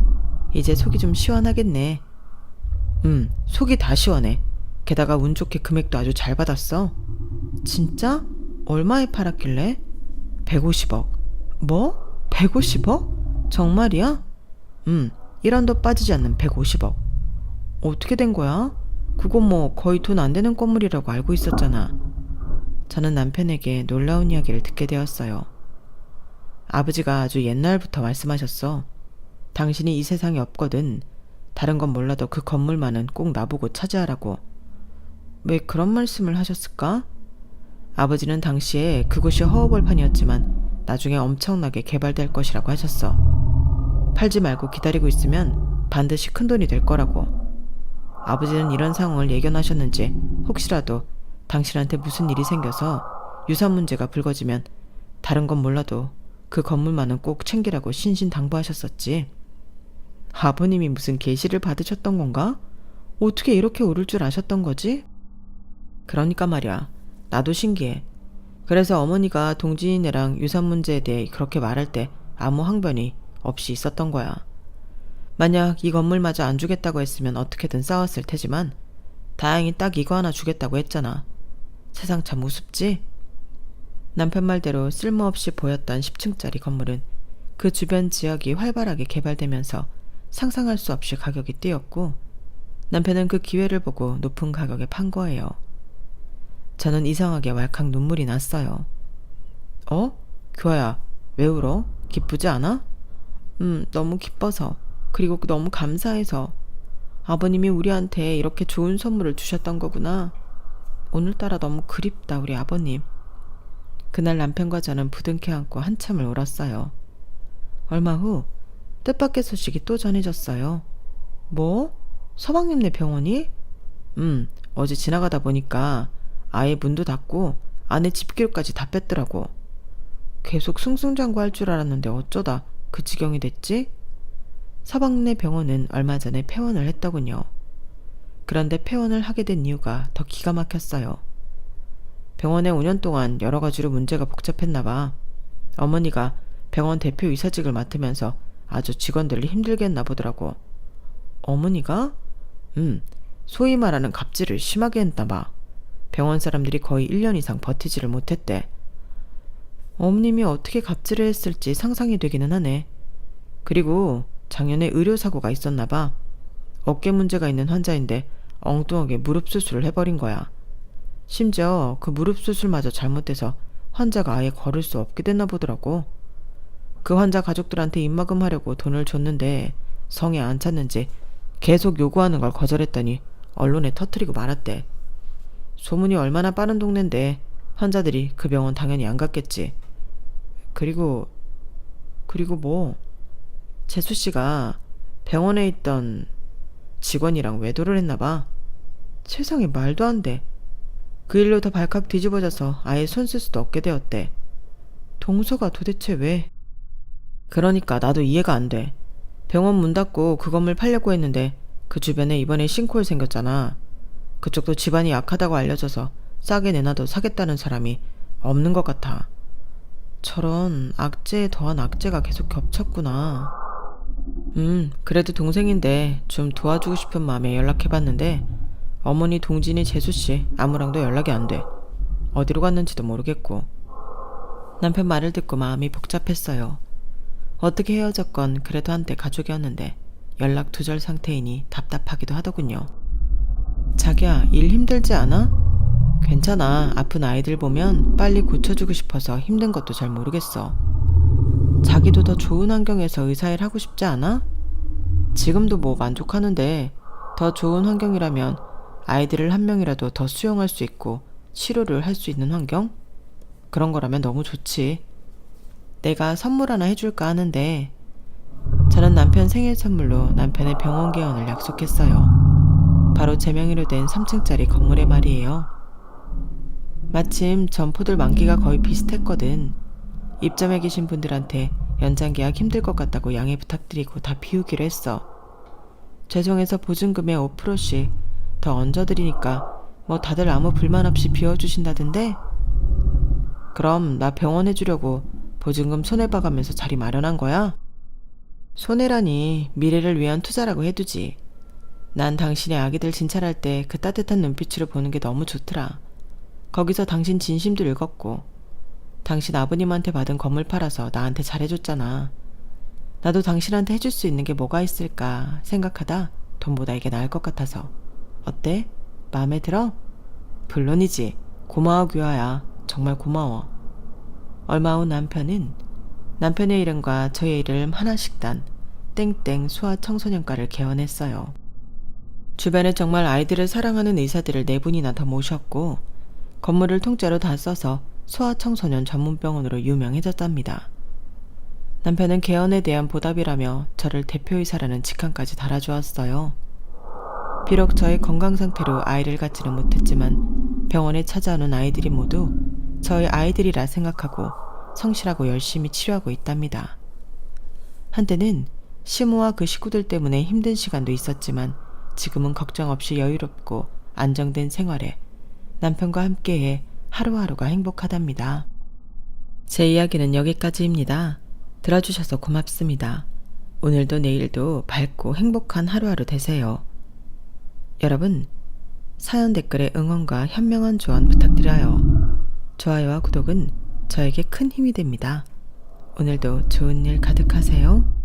이제 속이 좀 시원하겠네. 속이 다 시원해. 게다가 운 좋게 금액도 아주 잘 받았어. 진짜? 얼마에 팔았길래? 150억. 뭐? 150억? 정말이야? 1원도 빠지지 않는 150억. 어떻게 된 거야? 그거 뭐 거의 돈 안 되는 건물이라고 알고 있었잖아. 저는 남편에게 놀라운 이야기를 듣게 되었어요. 아버지가 아주 옛날부터 말씀하셨어. 당신이 이 세상에 없거든. 다른 건 몰라도 그 건물만은 꼭 나보고 차지하라고. 왜 그런 말씀을 하셨을까? 아버지는 당시에 그곳이 허허벌판이었지만 나중에 엄청나게 개발될 것이라고 하셨어. 팔지 말고 기다리고 있으면 반드시 큰돈이 될 거라고. 아버지는 이런 상황을 예견하셨는지 혹시라도 당신한테 무슨 일이 생겨서 유산 문제가 불거지면 다른 건 몰라도 그 건물만은 꼭 챙기라고 신신당부하셨었지. 아버님이 무슨 계시를 받으셨던 건가? 어떻게 이렇게 오를 줄 아셨던 거지? 그러니까 말이야. 나도 신기해. 그래서 어머니가 동진이네랑 유산 문제에 대해 그렇게 말할 때 아무 항변이 없이 있었던 거야. 만약 이 건물마저 안 주겠다고 했으면 어떻게든 싸웠을 테지만 다행히 딱 이거 하나 주겠다고 했잖아. 세상 참 우습지? 남편 말대로 쓸모없이 보였던 10층짜리 건물은 그 주변 지역이 활발하게 개발되면서 상상할 수 없이 가격이 뛰었고, 남편은 그 기회를 보고 높은 가격에 판 거예요. 저는 이상하게 왈칵 눈물이 났어요. 규아야, 왜 울어? 기쁘지 않아? 너무 기뻐서, 그리고 너무 감사해서. 아버님이 우리한테 이렇게 좋은 선물을 주셨던 거구나. 오늘따라 너무 그립다, 우리 아버님. 그날 남편과 저는 부둥켜 안고 한참을 울었어요. 얼마 후 뜻밖의 소식이 또 전해졌어요. 뭐? 서방님네 병원이? 어제 지나가다 보니까 아예 문도 닫고 안에 집기료까지 다 뺐더라고. 계속 승승장구할 줄 알았는데 어쩌다 그 지경이 됐지? 서방네 병원은 얼마 전에 폐원을 했더군요. 그런데 폐원을 하게 된 이유가 더 기가 막혔어요. 병원에 5년 동안 여러 가지로 문제가 복잡했나 봐. 어머니가 병원 대표 이사직을 맡으면서 아주 직원들을 힘들게 했나 보더라고. 어머니가? 소위 말하는 갑질을 심하게 했나 봐. 병원 사람들이 거의 1년 이상 버티지를 못했대. 어머님이 어떻게 갑질을 했을지 상상이 되기는 하네. 그리고 작년에 의료사고가 있었나 봐. 어깨 문제가 있는 환자인데 엉뚱하게 무릎 수술을 해버린 거야. 심지어 그 무릎 수술마저 잘못돼서 환자가 아예 걸을 수 없게 됐나 보더라고. 그 환자 가족들한테 입막음하려고 돈을 줬는데 성에 안 찼는지 계속 요구하는 걸 거절했더니 언론에 터뜨리고 말았대. 소문이 얼마나 빠른 동네인데 환자들이 그 병원 당연히 안 갔겠지. 그리고 뭐, 재수씨가 병원에 있던 직원이랑 외도를 했나봐. 세상에, 말도 안 돼. 그 일로 더 발칵 뒤집어져서 아예 손 쓸 수도 없게 되었대. 동서가 도대체 왜? 그러니까 나도 이해가 안 돼. 병원 문 닫고 그 건물 팔려고 했는데 그 주변에 이번에 싱크홀 생겼잖아. 그쪽도 집안이 약하다고 알려져서 싸게 내놔도 사겠다는 사람이 없는 것 같아. 저런 악재에 더한 악재가 계속 겹쳤구나. 그래도 동생인데 좀 도와주고 싶은 마음에 연락해봤는데 어머니 동진이 재수씨 아무랑도 연락이 안 돼. 어디로 갔는지도 모르겠고. 남편 말을 듣고 마음이 복잡했어요. 어떻게 헤어졌건 그래도 한때 가족이었는데 연락 두절 상태이니 답답하기도 하더군요. 자기야, 일 힘들지 않아? 괜찮아. 아픈 아이들 보면 빨리 고쳐주고 싶어서 힘든 것도 잘 모르겠어. 자기도 더 좋은 환경에서 의사일 하고 싶지 않아? 지금도 뭐 만족하는데 더 좋은 환경이라면 아이들을 한 명이라도 더 수용할 수 있고 치료를 할 수 있는 환경? 그런 거라면 너무 좋지. 내가 선물 하나 해줄까 하는데 저는 남편 생일 선물로 남편의 병원 개원을 약속했어요. 바로 제 명의로 된 3층짜리 건물에 말이에요. 마침 점포들 만기가 거의 비슷했거든. 입점해 계신 분들한테 연장 계약 힘들 것 같다고 양해 부탁드리고 다 비우기로 했어. 죄송해서 보증금의 5%씩 더 얹어드리니까 뭐 다들 아무 불만 없이 비워주신다던데? 그럼 나 병원 해주려고 보증금 손해봐가면서 자리 마련한 거야? 손해라니 미래를 위한 투자라고 해두지. 난 당신의 아기들 진찰할 때 그 따뜻한 눈빛으로 보는 게 너무 좋더라. 거기서 당신 진심도 읽었고 당신 아버님한테 받은 건물 팔아서 나한테 잘해줬잖아. 나도 당신한테 해줄 수 있는 게 뭐가 있을까 생각하다 돈보다 이게 나을 것 같아서. 어때? 마음에 들어? 물론이지. 고마워 규아야. 정말 고마워. 얼마 후 남편의 이름과 저의 이름 하나식단 땡땡 소아청소년과를 개원했어요. 주변에 정말 아이들을 사랑하는 의사들을 4분이나 더 모셨고 건물을 통째로 다 써서 소아청소년 전문병원으로 유명해졌답니다. 남편은 개원에 대한 보답이라며 저를 대표의사라는 직함까지 달아주었어요. 비록 저의 건강 상태로 아이를 갖지는 못했지만 병원에 찾아오는 아이들이 모두 저의 아이들이라 생각하고 성실하고 열심히 치료하고 있답니다. 한때는 시모와 그 식구들 때문에 힘든 시간도 있었지만 지금은 걱정 없이 여유롭고 안정된 생활에 남편과 함께해 하루하루가 행복하답니다. 제 이야기는 여기까지입니다. 들어주셔서 고맙습니다. 오늘도 내일도 밝고 행복한 하루하루 되세요. 여러분, 사연 댓글에 응원과 현명한 조언 부탁드려요. 좋아요와 구독은 저에게 큰 힘이 됩니다. 오늘도 좋은 일 가득하세요.